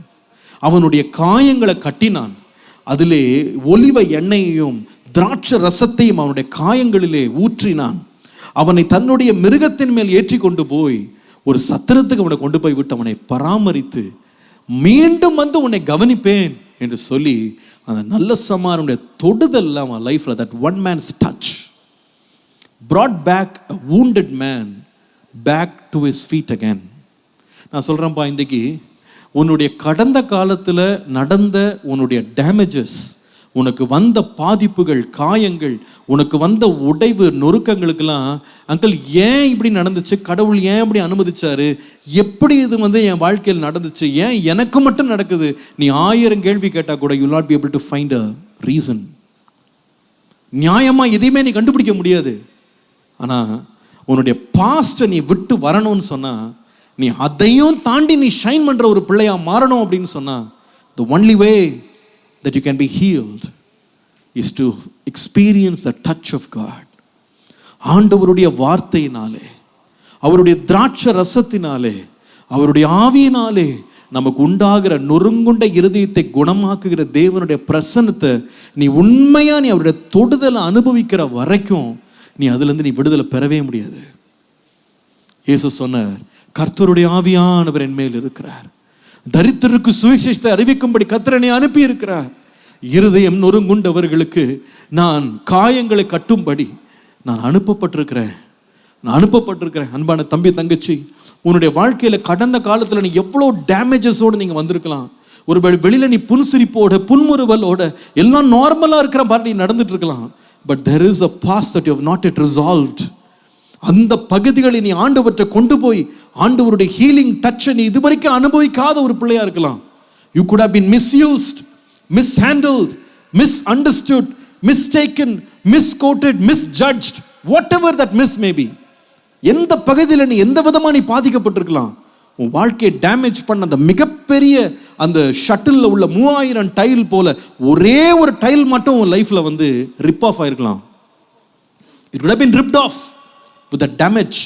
அவனுடைய காயங்களை கட்டினான், அதிலே ஒலிவ எண்ணெயையும் திராட்சை ரசத்தையும் அவனுடைய காயங்களிலே ஊற்றினான். அவனை தன்னுடைய மிருகத்தின் மேல் ஏற்றி கொண்டு போய் ஒரு சத்திரத்துக்கு அவனை கொண்டு போய் விட்டு அவனை பராமரித்து மீண்டும் வந்து உன்னை கவனிப்பேன் என்று சொல்லி அந்த நல்ல சமாரனுடைய தொடுதல் அவன் லைஃப்ல, that one man's touch brought back a wounded man back to his feet again. நான் சொல்றேன்ப்பா, இன்றைக்கு உன்னுடைய கடந்த காலத்தில் நடந்த உன்னுடைய டேமேஜஸ், உனக்கு வந்த பாதிப்புகள், காயங்கள், உனக்கு வந்த உடைவு நொறுக்கங்களுக்கெல்லாம், அங்கிள் ஏன் இப்படி நடந்துச்சு, கடவுள் ஏன் இப்படி அனுமதிச்சாரு, எப்படி இது வந்து என் வாழ்க்கையில் நடந்துச்சு, ஏன் எனக்கு மட்டும் நடக்குது, நீ 1000 கேள்வி கேட்டால் கூட you will not be able to find a reason. நியாயமாக எதையுமே நீ கண்டுபிடிக்க முடியாது. ஆனால் உன்னுடைய பாஸ்ட்டை நீ விட்டு வரணும்னு சொன்னால், நீ அதையும் தாண்டி நீ ஷைன் பண்ணுற ஒரு பிள்ளையா மாறணும் அப்படின்னு சொன்னால், the only way that you can be healed is to experience the touch of God. ஆண்டவருடைய வார்த்தையினாலே, அவருடைய திராட்சை ரசத்தினாலே, அவருடைய ஆவியினாலே நமக்கு உண்டாகிற நொறுங்குண்ட இருதயத்தை குணமாக்குகிற தேவனுடைய பிரசன்னத்தை நீ உண்மையா நீ அவருடைய தொடுதலை அனுபவிக்கிற வரைக்கும் நீ அதுலேருந்து நீ விடுதலை பெறவே முடியாது. இயேசு சொன்னார், கர்த்தருடைய ஆவியானவர் என் மேல் இருக்கிறார், தரித்திரருக்கு சுவிசேஷத்தை அறிவிக்கும்படி கர்த்தர் என்னை அனுப்பி இருக்கிறார், இருதயம் நொறுங்குண்டவர்களுக்கு நான் காயங்களை கட்டும்படி நான் அனுப்பப்பட்டிருக்கிறேன். அன்பான தம்பி தங்கச்சி, உன்னுடைய வாழ்க்கையில் கடந்த காலத்தில் நீ எவ்வளோ டேமேஜஸோடு நீங்கள் வந்திருக்கலாம். ஒரு வெளியில நீ புன்சிரிப்போட புன்முறுவலோட எல்லாம் நார்மலா இருக்கிற மாதிரி நீ நடந்துட்டு இருக்கலாம். But there is a past that you have not yet resolved. அந்த பகுதிகளை நீ ஆண்டவற்றை கொண்டு போய் ஆண்டவருடைய ஹீலிங் டச்சை நீ இதுவரைக்கும் அனுபவிக்காத ஒரு பிள்ளையா இருக்கலாம். You could have been misused, mishandled, misunderstood, mistaken, misquoted, misjudged, whatever that miss may be. எந்த பகுதியில் நீ எந்த விதமா நீ பாதிக்கப்பட்டிருக்கலாம். உன் வாழ்க்கையை டேமேஜ் பண்ண அந்த மிகப்பெரிய அந்த ஷட்டில் உள்ள 3000 டைல் போல ஒரே ஒரு டைல் மட்டும் உன் லைஃப்ல வந்து ரிப் ஆஃப் ஆயிருக்கலாம். It would have been ripped off with the damage.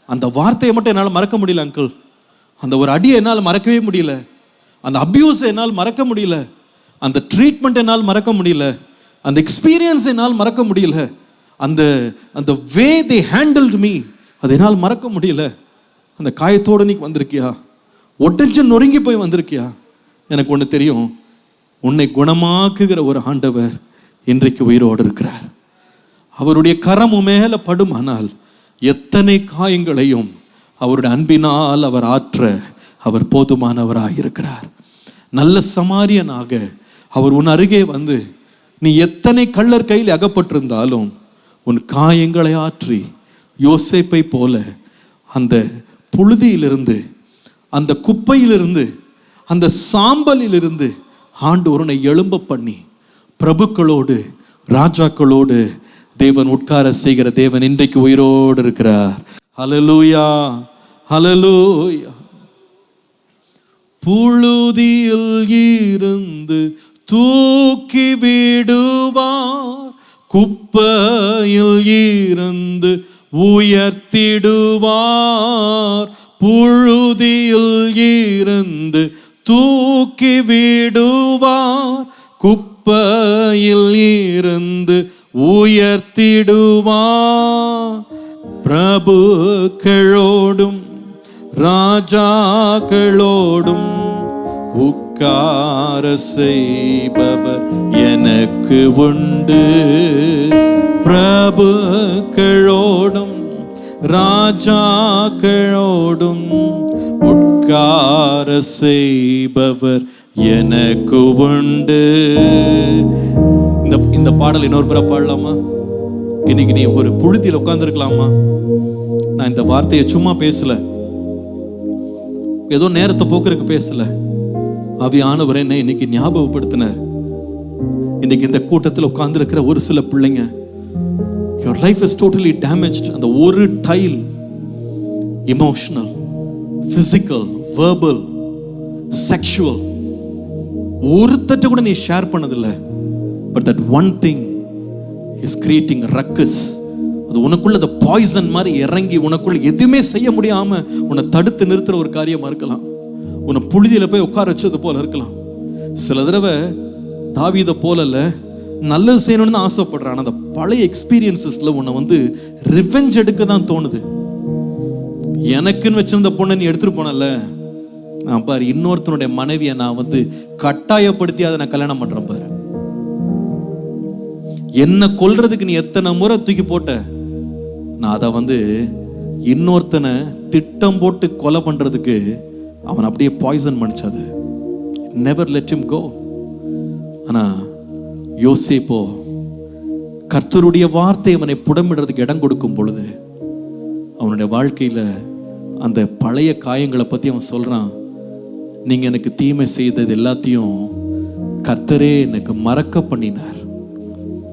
அந்த வார்த்தையை மட்டும் என்னால் மறக்க முடியல அங்கிள். அந்த ஒரு அடியை என்னால் மறக்கவே முடியல. அந்த அபியூஸ் என்னால் மறக்க முடியல. அந்த ட்ரீட்மெண்ட் என்னால் மறக்க முடியல. அந்த எக்ஸ்பீரியன்ஸ் என்னால் மறக்க முடியல. அந்த அந்த வே தே ஹேண்டில்டு மீ அது என்னால் மறக்க முடியல. அந்த காயத்தோடு நீ வந்திருக்கியா? ஒட்டஞ்சு நொறுங்கி போய் வந்திருக்கியா? எனக்கு ஒன்று தெரியும், உன்னை குணமாக்குகிற ஒரு ஆண்டவர் இன்றைக்கு உயிரோடு இருக்கிறார். அவருடைய கரம் மேல படுமானால் எத்தனை காயங்களையும் அவருடைய அன்பினால் அவர் ஆற்ற அவர் போதுமானவராக இருக்கிறார். நல்ல சமாரியனாக அவர் உன் அருகே வந்து நீ எத்தனை கள்ளர் கையில் அகப்பட்டிருந்தாலும் உன் காயங்களை ஆற்றி யோசேப்பை போல அந்த புழுதியிலிருந்து, அந்த குப்பையிலிருந்து, அந்த சாம்பலிலிருந்து ஆண்டவர் உன்னை எழும்ப பண்ணி பிரபுக்களோடு ராஜாக்களோடு தேவன் உட்கார செய்கிற தேவன் இன்றைக்கு உயிரோடு இருக்கிறார். ஹல்லேலூயா, ஹல்லேலூயா. புழுதியில் இருந்து தூக்கி விடுவார், குப்பையில் இருந்து உயர்த்திடுவார். புழுதியில் இருந்து தூக்கி விடுவார், குப்பையில் இருந்து உயர்த்திடுவார். பிரபுக்களோடும் ராஜாக்களோடும் உட்கார செய்பவர் எனக்கு உண்டு. பிரபுக்களோடும் ராஜாக்களோடும் உட்கார செய்பவர் எனக்கு உண்டு. இந்த பாடல் இன்னொரு முறை பாடலாமா? இன்னைக்கு நீ ஒரு புழுதியில் உட்கார்ந்துருக்கலாமா? நான் இந்த வார்த்தையை சும்மா பேசல, ஏதோ நேரத்தை போக்குறதுக்கு பேசல. ஆவியானவர் என்ன இன்னைக்கு ஞாபகப்படுத்தினார். இன்னைக்கு இந்த கூட்டத்தில் உட்கார்ந்து இருக்கிற ஒரு சில பிள்ளைங்க, your life is totally damaged. அந்த ஒரு tail, emotional, physical, verbal, sexual, ஒருத்தட்ட கூட நீ ஷேர் பண்ணதில்லை. But that one thing is creating a ruckus. அது உனக்குள்ள the poison மாதிரி இறங்கி உனக்குள்ள எதுவுமே செய்ய முடியாம உன்னை தடுத்து நிறுத்துற ஒரு காரியமா இருக்கலாம். உன்னை புழுதியில போய் உட்கார வச்சது போல இருக்கலாம். சில தடவை தாவீதை போலல்ல, நல்லது செய்யணும்னு ஆசைப்படுறான். அந்த பழைய எக்ஸ்பீரியன்சஸ்ல உன்னை வந்து ரிவெஞ்ச் எடுக்க தான் தோணுது. எனக்குன்னு வச்சிருந்த பொண்ணை நீ எடுத்துட்டு போனல, நான் பாரு இன்னொருத்தனுடைய மனைவியை நான் வந்து கட்டாயப்படுத்தி அதை நான் கல்யாணம் பண்றேன் பாரு. என்ன கொல்றதுக்கு நீ எத்தனை முறை தூக்கி போட்ட, நான் அதை வந்து இன்னொருத்தனை திட்டம் போட்டு கொலை பண்றதுக்கு அவன் அப்படியே பாய்சன் பண்ணிச்சது. Never let him go. ஆனா யோசேப்போ கர்த்தருடைய வார்த்தை அவனை புடமிடுறதுக்கு இடம் கொடுக்கும் பொழுது அவனுடைய வாழ்க்கையில அந்த பழைய காயங்களை பத்தி அவன் சொல்றான். நீங்க எனக்கு தீமை செய்தது எல்லாத்தையும் கர்த்தரே எனக்கு மறக்க பண்ணினார்.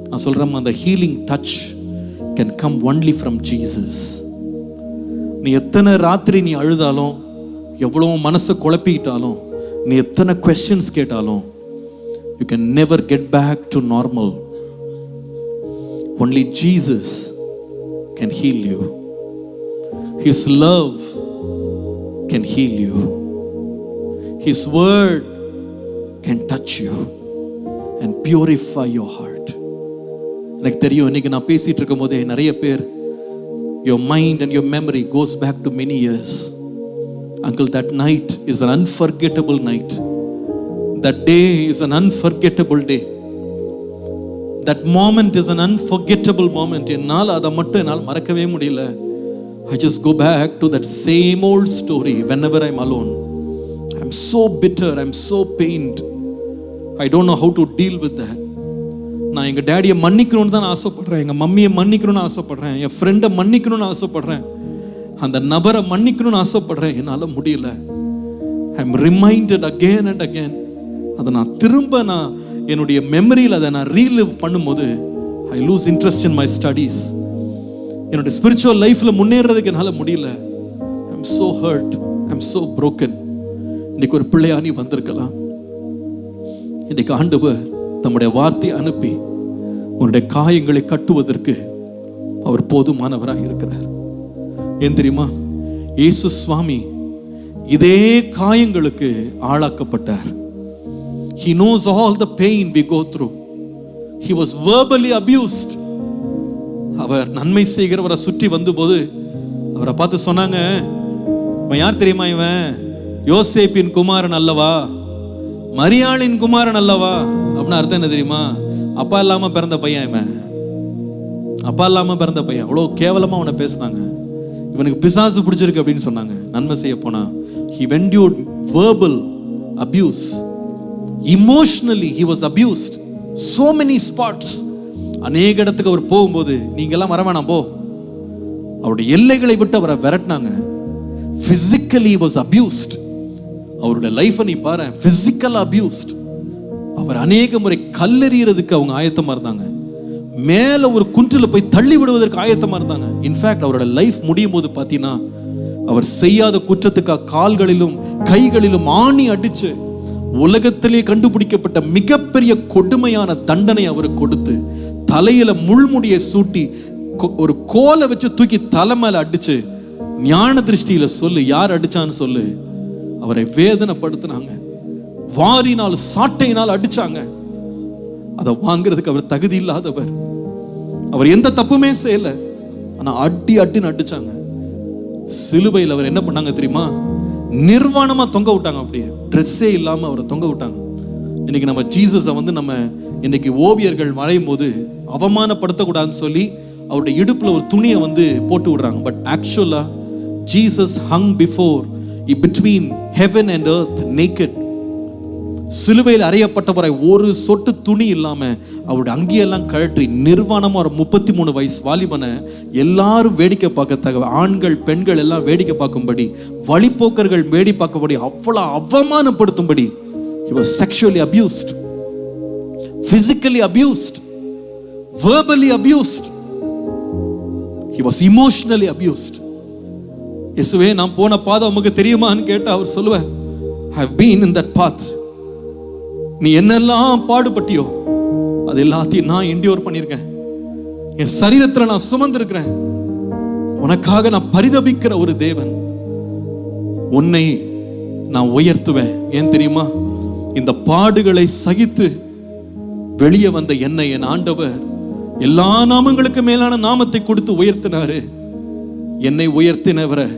நான் சொல்றேன், அந்த healing touch can come only from Jesus. நீ எத்தனை ராத்திரி நீ அழுதாலும், எவ்வளவு மனசை குழப்பிக்கிட்டாலும், நீ எத்தனை questions கேட்டாலும், you can never get back to normal. Only Jesus can heal you. His love can heal you. His word can touch you and purify your heart. எனக்கு தெரியும், இன்னைக்கு நான் பேசிட்டு இருக்கும் போதே நிறைய பேர் your mind and your memory goes back to many years. Uncle, that night is an unforgettable night. That day is an unforgettable day. That moment is an unforgettable moment. என்னால் அதை மட்டும் என்னால் மறக்கவே முடியல. I just go back to that same old story whenever I'm alone. I'm so bitter, I'm so pained. I don't know how to deal with that. நான் எங்கள் டேடியை மன்னிக்கணும்னு தான் ஆசைப்படுறேன், எங்கள் மம்மியை மன்னிக்கணும்னு ஆசைப்படுறேன், என் ஃப்ரெண்டை மன்னிக்கணும்னு ஆசைப்படுறேன், அந்த நபரை மன்னிக்கணும்னு ஆசைப்படுறேன், என்னால் முடியல. I am reminded again and again. அதை நான் திரும்ப என்னுடைய மெமரியில் அதை நான் ரீலிவ் பண்ணும்போது ஐ loose interest in my studies. என்னுடைய ஸ்பிரிச்சுவல் லைஃப்பில் முன்னேறதுக்கு என்னால் முடியல. I am so hurt, I am so broken. இன்னைக்கு ஒரு பிள்ளையா நீ வந்திருக்கலாம். இன்னைக்கு ஆண்டவர் தம்முடைய வார்த்தையை அனுப்பி உன்னுடைய காயங்களை கட்டுவதற்கு அவர் போதுமானவராக இருக்கிறார். ஏன் தெரியுமா? இயேசு சுவாமி இதே காயங்களுக்கு ஆளாக்கப்பட்டார். He knows all the pain we go through. He was verbally abused. அவர் நன்மை செய்கிறவரை சுற்றி வந்தபோது அவரை பார்த்து சொன்னாங்க, இவன் யார் தெரியுமா? இவன் யோசேப்பின் குமாரன் அல்லவா, மரியாளின் குமாரன் அல்லவா. அப்படின்னு அர்த்தம் என்ன தெரியுமா? அப்பா இல்லாம பிறந்த பையன் இவன், அப்பா இல்லாம பிறந்த பையன். அவ்வளோ கேவலமா அவனை பேசினாங்க. இவனுக்கு பிசாசு பிடிச்சிருக்கு அப்படின்னு சொன்னாங்க. நன்மை செய்ய போனா he endured verbal abuse. Emotionally he was abused. So many spots. அநேக இடத்துக்கு அவர் போகும்போது நீங்கெல்லாம் வர வேணாம் போ, அவருடைய எல்லைகளை விட்டு அவரை விரட்டினாங்க. Physically he was abused. அவருடைய லைஃபை நீ பாரு, பிசிக்கல் அபியூஸ்ட். அவர் அநேக முறை கல்லெறியறதுக்கு அவங்க ஆயத்தமா இருந்தாங்க. மேல ஒரு குன்றில் போய் தள்ளி விடுவதற்கு ஆயத்தமா இருந்தாங்க. இன்ஃபேக்ட் அவரோட லைஃப் முடியும் போது பார்த்தீங்கன்னா அவர் செய்யாத குற்றத்துக்காக கால்களிலும் கைகளிலும் ஆணி அடிச்சு உலகத்திலே கண்டுபிடிக்கப்பட்ட மிகப்பெரிய கொடுமையான தண்டனை அவருக்கு கொடுத்து தலையில முள்முடியை சூட்டி ஒரு கோலை வச்சு தூக்கி தலை மேல அடிச்சு ஞான திருஷ்டியில சொல்லு, யார் அடிச்சான்னு சொல்லு, அவரை வேதனைப்படுத்தினாங்க. வாரினால் சாட்டையினால் அடிச்சாங்க. அதை வாங்கிறதுக்கு அவர் தகுதி இல்லாதவர். அவர் எந்த தப்புமே செய்யல, ஆனா அடின்னு அடிச்சாங்க. சிலுவையில் அவர் என்ன பண்ணாங்க தெரியுமா? நிர்வாணமா தொங்க விட்டாங்க. அப்படியே ட்ரெஸ்ஸே இல்லாம அவரை தொங்க விட்டாங்க. இன்னைக்கு நம்ம ஜீசஸை நம்ம இன்னைக்கு ஓவியர்கள் வரையும் போது அவமானப்படுத்தக்கூடாதுன்னு சொல்லி அவருடைய இடுப்புல ஒரு துணியை போட்டு விடுறாங்க. பட் ஆக்சுவலா Jesus hung before between heaven and earth naked. சிலுவையில் அறையப்பட்டவரை ஒரு சொட்டு துணி இல்லாம அவருடைய அங்கியெல்லாம் கழற்றி நிர்வாணமா ஒரு 33 வயசு வாலிபனை எல்லாரும் வேடிக்கை பார்க்க, ஆண்கள் பெண்கள் எல்லாம் வேடிக்கை பார்க்கும்படி, வழிபோக்கர்கள் வேடி பார்க்கும்படி, அவ்வளவு அவமானப்படுத்தும்படி he was sexually abused, physically abused, verbally abused, he was emotionally abused. இயேசுவே, நான் போன பாதை உமக்கு தெரியுமான்னு கேட்டா அவர் சொல்லுவேன், I have been in that path. நீ என்னெல்லாம் பாடுபட்டியோ அது எல்லாத்தையும் நான் என்டியூர் பண்ணியிருக்கேன். என் சரீரத்தில் நான் சுமந்திருக்கிறேன். உனக்காக நான் பரிதபிக்கிற ஒரு தேவன். உன்னை நான் உயர்த்துவேன். ஏன் தெரியுமா? இந்த பாடுகளை சகித்து வெளியே வந்த என்னை என் ஆண்டவர் எல்லா நாமங்களுக்கு மேலான நாமத்தை கொடுத்து உயர்த்தினாரு. என்னை உயர்த்தினவரை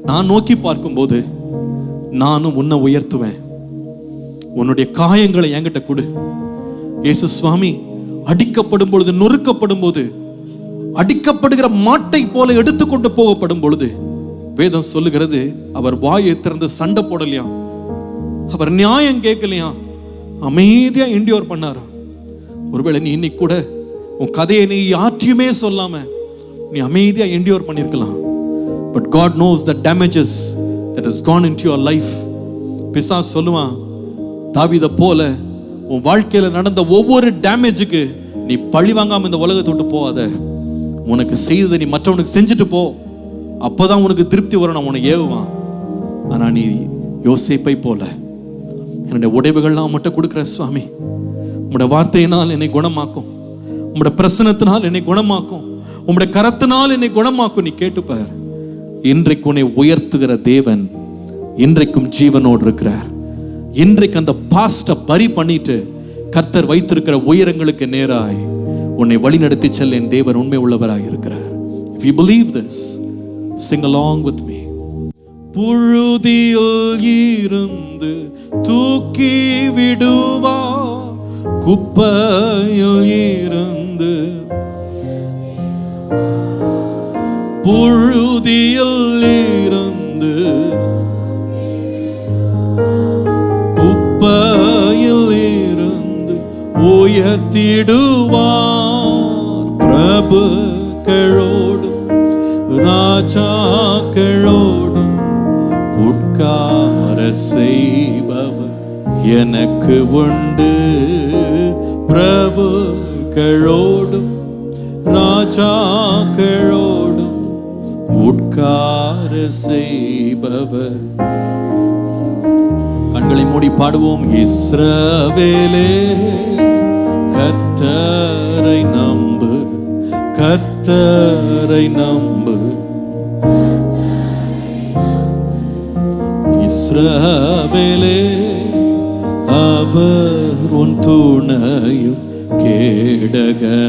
நான் நோக்கி பார்க்கும்போது நானும் உன்னை உயர்த்துவேன். உன்னுடைய காயங்களை என்கிட்ட கொடு. இயேசு சுவாமி அடிக்கப்படும் பொழுது, நொறுக்கப்படும் போது, அடிக்கப்படுகிற மாட்டை போல எடுத்துக்கொண்டு போகப்படும் பொழுது வேதம் சொல்லுகிறது, அவர் வாயை திறந்து சண்டை போடலையா, அவர் நியாயம் கேட்கலையா, அமைதியா என்டியூர் பண்ணாரா. ஒருவேளை நீ இன்னைக்கு கூட உன் கதையை நீ யாற்றையுமே சொல்லாம நீ அமைதியா என்டியூர் பண்ணிருக்கலாம். But God knows the damages that has gone into your life. பிசாசு சொல்லுவான், தாவீதை போல உன் வாழ்க்கையில நடந்த ஒவ்வொரு டேமேஜுக்கு நீ பழி வாங்காம இந்த உலகத்தை விட்டு போகாத. உனக்கு செய்ததை நீ மற்றவனுக்கு செஞ்சுட்டு போ, அப்பதான் உனக்கு திருப்தி வரும். நான் உனக்கு ஏவுவான். ஆனா நீ யோசேப்பை போல என்னுடைய உடைவுகள்லாம் மட்டும் கொடுக்குறேன் சுவாமி, உம்முடைய வார்த்தையினால் என்னை குணமாக்கும், உம்முடைய பிரசனத்தினால் என்னை குணமாக்கும், உம்முடைய கரத்தினால் என்னை குணமாக்கும். நீ கேட்டுப்பார். இன்றைக்கு உன்னை உயர்த்துகிற தேவன் இன்றைக்கும் ஜீவனோடு இருக்கிறார். இன்றைக்கு அந்த பாஸ்ட பறி பண்ணிட்டு கர்த்தர் வைத்திருக்கிற உயரங்களுக்கு நேராய் உன்னை வழி நடத்தி செல்ல என் தேவன் உண்மை உள்ளவராய் இருக்கிறார். If you believe this, sing along with me. புழுதியில் இருந்து தூக்கி விடுவா, குப்பையில் இருந்து புழுதியில் இருந்து உயர்த்திடுவார். பிரபுக்களோடும் ராஜாக்களோடும் உட்கார செய்பவர் எனக்கு உண்டு. பிரபுக்களோடும் ராஜாக்களோடும் உட்கார செய்பவர். கண்களை மூடி பாடுவோம். இஸ்ரவேலே கர்த்தரை நம்பு, கர்த்தரை நம்பு. இஸ்ரவேலே அவர் உன் துணையும் கேடகமானவர்.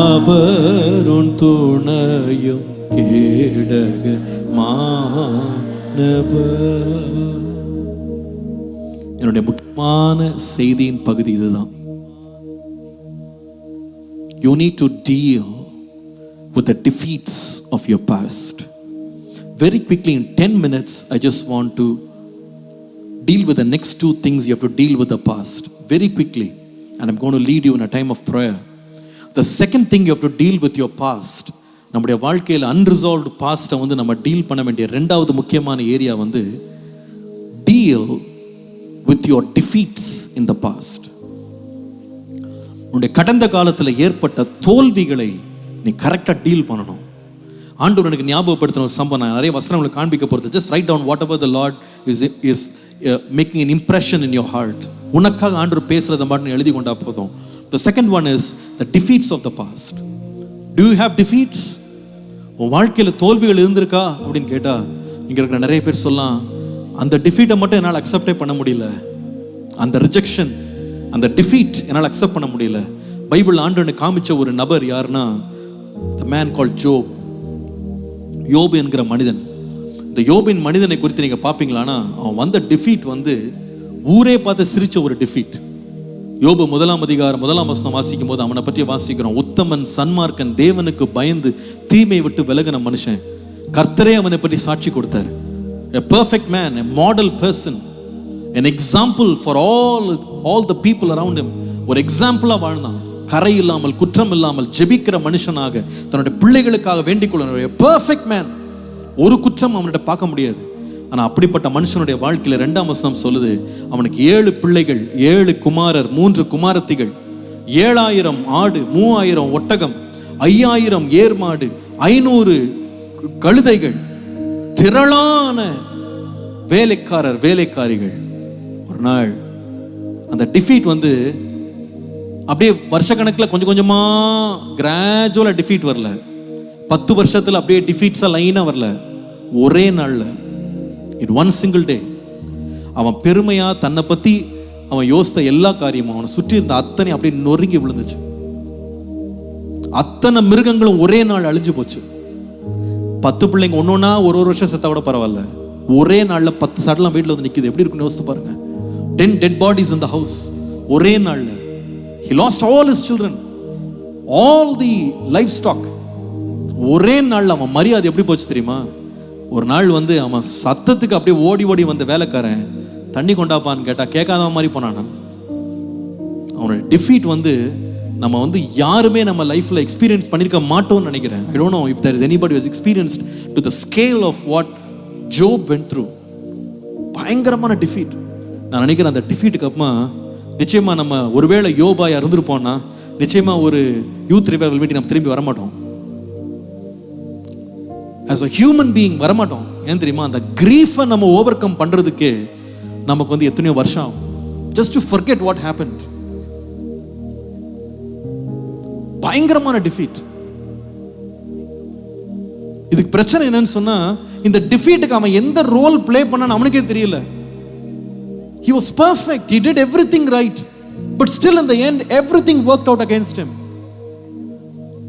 அவர் உன் துணையும் கேடகமானவர். என்னுடைய முக்கியமான செய்தியின் பகுதி இதுதான். You need to deal with the defeats of your past. Very quickly, in 10 minutes, I just want to deal with the next two things you have to deal with the past. Very quickly. And I'm going to lead you in a time of prayer. The second thing you have to deal with your past. நம்முடைய வாழ்க்கையில் unresolved பாஸ்ட்டை வந்து நம்ம deal பண்ண வேண்டிய ரெண்டாவது முக்கியமான area வந்து deal with your defeats in the past. உன்னுடைய கடந்த காலத்தில் ஏற்பட்ட தோல்விகளை நீ கரெக்டாக டீல் பண்ணணும். ஆண்டவர் எனக்கு ஞாபகப்படுத்தின ஒரு சம்பவம் நான் நிறைய வசனங்களை காண்பிக்க போகிறது. Just write down whatever the Lord is making an impression in your heart. உனக்காக ஆண்டவர் பேசுறதை மட்டும் எழுதி கொண்டா போதும். The second one is the defeats of the past. Do you have defeats? உன் வாழ்க்கையில் தோல்விகள் இருந்திருக்கா அப்படின்னு கேட்டா இங்க இருக்கிற நிறைய பேர் சொல்லலாம், அந்த டிஃபீட்டை மட்டும் என்னால் அக்செப்டே பண்ண முடியல, அந்த ரிஜெக்ஷன், அந்த டிஃபீட் என்னால் அக்செப்ட் பண்ண முடியல. பைபிள் ஆண்டவனை காமிச்ச ஒரு நபர் யாருன்னா the man called Job. யோபு என்கிற மனிதன். இந்த யோபின் மனிதனை குறித்து நீங்க பாப்பீங்களானா அவன் வந்த டிஃபீட் வந்து ஊரே பார்த்து சிரிச்ச ஒரு டிஃபீட். யோபு 1 அதிகாரம் 1 வசனம் வாசிக்கும் போது அவனை பற்றி வாசிக்கிறோம். உத்தமன், சன்மார்க்கன், தேவனுக்கு பயந்து தீமை விட்டு விலகின மனுஷன். கர்த்தரே அவனை பற்றி சாட்சி கொடுத்தார். A perfect man, a model person, an example for all the people around him. ஒரு எக்ஸாம்பிளா வாழ்ந்தான். கரை இல்லாமல் குற்றம் இல்லாமல் ஜெபிக்கிற மனுஷனாக தன்னுடைய பிள்ளைகளுக்காக வேண்டிக் கொள்ள பெர்ஃபெக்ட் மேன். ஒரு குற்றம் அவன்கிட்ட பார்க்க முடியாது. ஆனா அப்படிப்பட்ட மனுஷனுடைய வாழ்க்கையில 2ஆம் வசனம் சொல்லுது, அவனுக்கு 7 பிள்ளைகள், 7 குமாரர், 3 குமாரத்திகள், 7000 ஆடு, 3000 ஒட்டகம், 5000 ஏர் மாடு, 500 கழுதைகள், திரளான வேலைக்காரிகள். ஒரு நாள் அந்த டிஃபீட் வந்து அப்படியே வருஷக்கணக்கில் கொஞ்சம் கொஞ்சமா கிராஜுவலா டிஃபீட் வரல. 10 வருஷத்துல அப்படியே டிஃபீட்ஸா லைனா வரல. ஒரே நாள்ல, in one single day, அவன் பெருமையா தன்னை பத்தி அவன் யோசித்த எல்லா காரியமும் அவனை சுற்றி இருந்த அத்தனை அப்படியே நொறுங்கி விழுந்துச்சு. அத்தனை மிருகங்களும் ஒரே நாள் அழிஞ்சு போச்சு. 10 பிள்ளைங்க ஒன்னொன்னா ஒரு வருஷம் செத்தா கூட பரவாயில்ல. ஒரே நாள்ல 10 சடலம் வீட்டில் வந்து நிக்குது. எப்படி இருக்குன்னு யோசித்து பாருங்க. 10 dead bodies in the house. ஒரே நாள்ல. He lost all his children, all the livestock. ஒரே நாள்ல அவன் மரியாதை எப்படி போச்சு தெரியுமா? ஒரு நாள் வந்து அவன் சத்தத்துக்கு அப்படியே ஓடி ஓடி வந்த வேலைக்காரன் தண்ணி கொண்டாப்பான்னு கேட்டா கேட்காத மாதிரி போனானா. அவனோட டிஃபீட் வந்து நம்ம வந்து யாருமே நம்ம லைஃப்ல எக்ஸ்பீரியன்ஸ் பண்ணிருக்க மாட்டோம்னு நினைக்கிறேன். I don't know if there is anybody who has experienced to the scale of what Job went through. பயங்கரமான டிஃபீட். நான் நினைக்கிறேன் அந்த டிஃபீட்டுக்கு அப்புறமா நிச்சயமா நம்ம ஒருவேளை யோபாயா இருந்திருப்போம்னா நிச்சயமா ஒரு யூத் ரிவைவல் மீட்டிங் நம்ம திரும்பி வரமாட்டோம். as a human being வரமாட்டோம். ஏன் தெரியுமா? அந்த கிரீஃபை நம்ம ஓவர் கம் பண்றதுக்கு நமக்கு வந்து எத்தனையோ வருஷம் ஆகும். just to forget what happened. பயங்கரமான டிஃபீட். இதுக்கு பிரச்சனை என்னன்னு சொன்னா இந்த டிஃபீட்டுக்கு அவன் எந்த ரோல் பிளே பண்ணான்னு அவனுக்கே தெரியல. He was perfect. He did everything right. But still in the end everything worked out against him.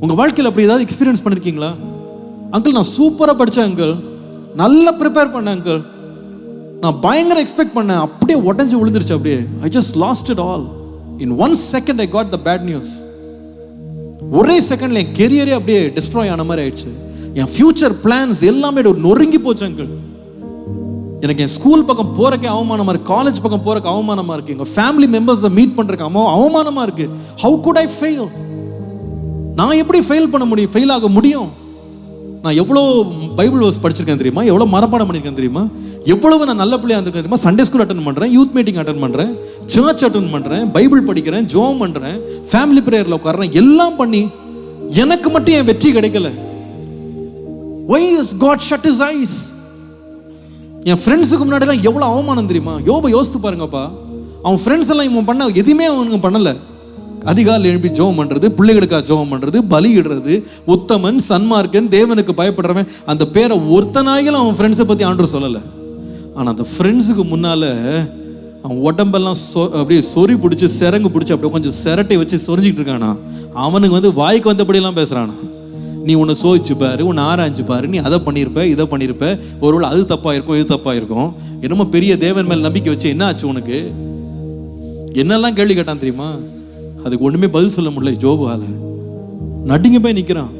உங்க வாழ்க்கையில் அப்படி ஏதாவது எக்ஸ்பீரியன்ஸ் பண்ணிருக்கீங்களா? அங்கிள் நான் சூப்பரா படிச்சேன் அங்கிள், நல்லா ப்ரிப்பேர் பண்ணேன் அங்கிள், நான் பயங்கர எக்ஸ்பெக்ட் பண்ணேன், அப்படியே உடஞ்சு விழுந்துருச்சு. அப்படியே I just lost it all. In 1 second I got the bad news. ஒரே செகண்ட்ல என் கெரியரே அப்படியே டிஸ்ட்ராய் ஆன மாதிரி ஆயிடுச்சு. என் ஃபியூச்சர் பிளான்ஸ் எல்லாமே நொறுங்கி போச்சு அங்கிள். எனக்கு என் ஸ்கூல் பக்கம் போறக்கே அவமானமா இருக்கு, காலேஜ் பக்கம் போறக்கு அவமானமா இருக்கு, எங்க ஃபேமிலி மெம்பர்ஸை மீட் பண்றதுக்கு அவமானமா இருக்கு. How good I fail? நான் எப்படி ஃபெயில் பண்ண முடியும், ஃபெயில் ஆக முடியும்? நான் எவ்வளோ பைபிள் வேர்ஸ் படிச்சிருக்கேன் தெரியுமா, எவ்வளோ மனப்பாடம் பண்ணியிருக்கேன் தெரியுமா, எவ்வளவு நான் நல்ல பிள்ளையா இருந்திருக்கேன் தெரியுமா. சண்டே ஸ்கூல் அட்டன் பண்ணுறேன், யூத் மீட்டிங் அட்டன் பண்ணுறேன், சர்ச் அட்டன் பண்ணுறேன், பைபிள் படிக்கிறேன், ஜோம் பண்ணுறேன், ஃபேமிலி ப்ரேயரில் உட்கார்றேன், எல்லாம் பண்ணி எனக்கு மட்டும் என் வெற்றி கிடைக்கல. Why has God shut his eyes? என் ஃப்ரெண்ட்ஸுக்கு முன்னாடிலாம் எவ்வளோ அவமானம் தெரியுமா. யோபை யோசித்து பாருங்கப்பா. அவன் ஃப்ரெண்ட்ஸ் எல்லாம் இவன் பண்ண எதுவுமே அவனுக்கு பண்ணலை. அதிகாலை எழுப்பி ஜோம் பண்ணுறது, பிள்ளைகளுக்காக ஜோம் பண்ணுறது, பலியிடுறது, உத்தமன், சன்மார்க்கன், தேவனுக்கு பயப்படுறவன், அந்த பேரை ஒருத்தனாயிலும் அவன் ஃப்ரெண்ட்ஸை பற்றி ஆண்டவர் சொல்லலை. ஆனால் அந்த ஃப்ரெண்ட்ஸுக்கு முன்னால் அவன் உடம்பெல்லாம் அப்படியே சொறி பிடிச்சி சிறங்கு பிடிச்சி அப்படியே கொஞ்சம் சிரட்டை வச்சு சொரிஞ்சிக்கிட்டு இருக்கானா. அவனுக்கு வாய்க்கு வந்தபடியெல்லாம் பேசுகிறானா. நீ உன்னை சோதிச்சு பாரு, உன்னை ஆராய்ஞ்சு பாரு, நீ அதை பண்ணியிருப்ப, இதை பண்ணியிருப்ப, ஒருவேளை அது தப்பாக இருக்கும், இது தப்பாக இருக்கும். என்னமோ பெரிய தேவன் மேல் நம்பிக்கை வச்சு என்ன ஆச்சு உனக்கு? என்னெல்லாம் கேள்வி கேட்டான் தெரியுமா. அதுக்கு ஒன்றுமே பதில் சொல்ல முடியல ஜோபால. நடுங்க போய் நிற்கிறான்.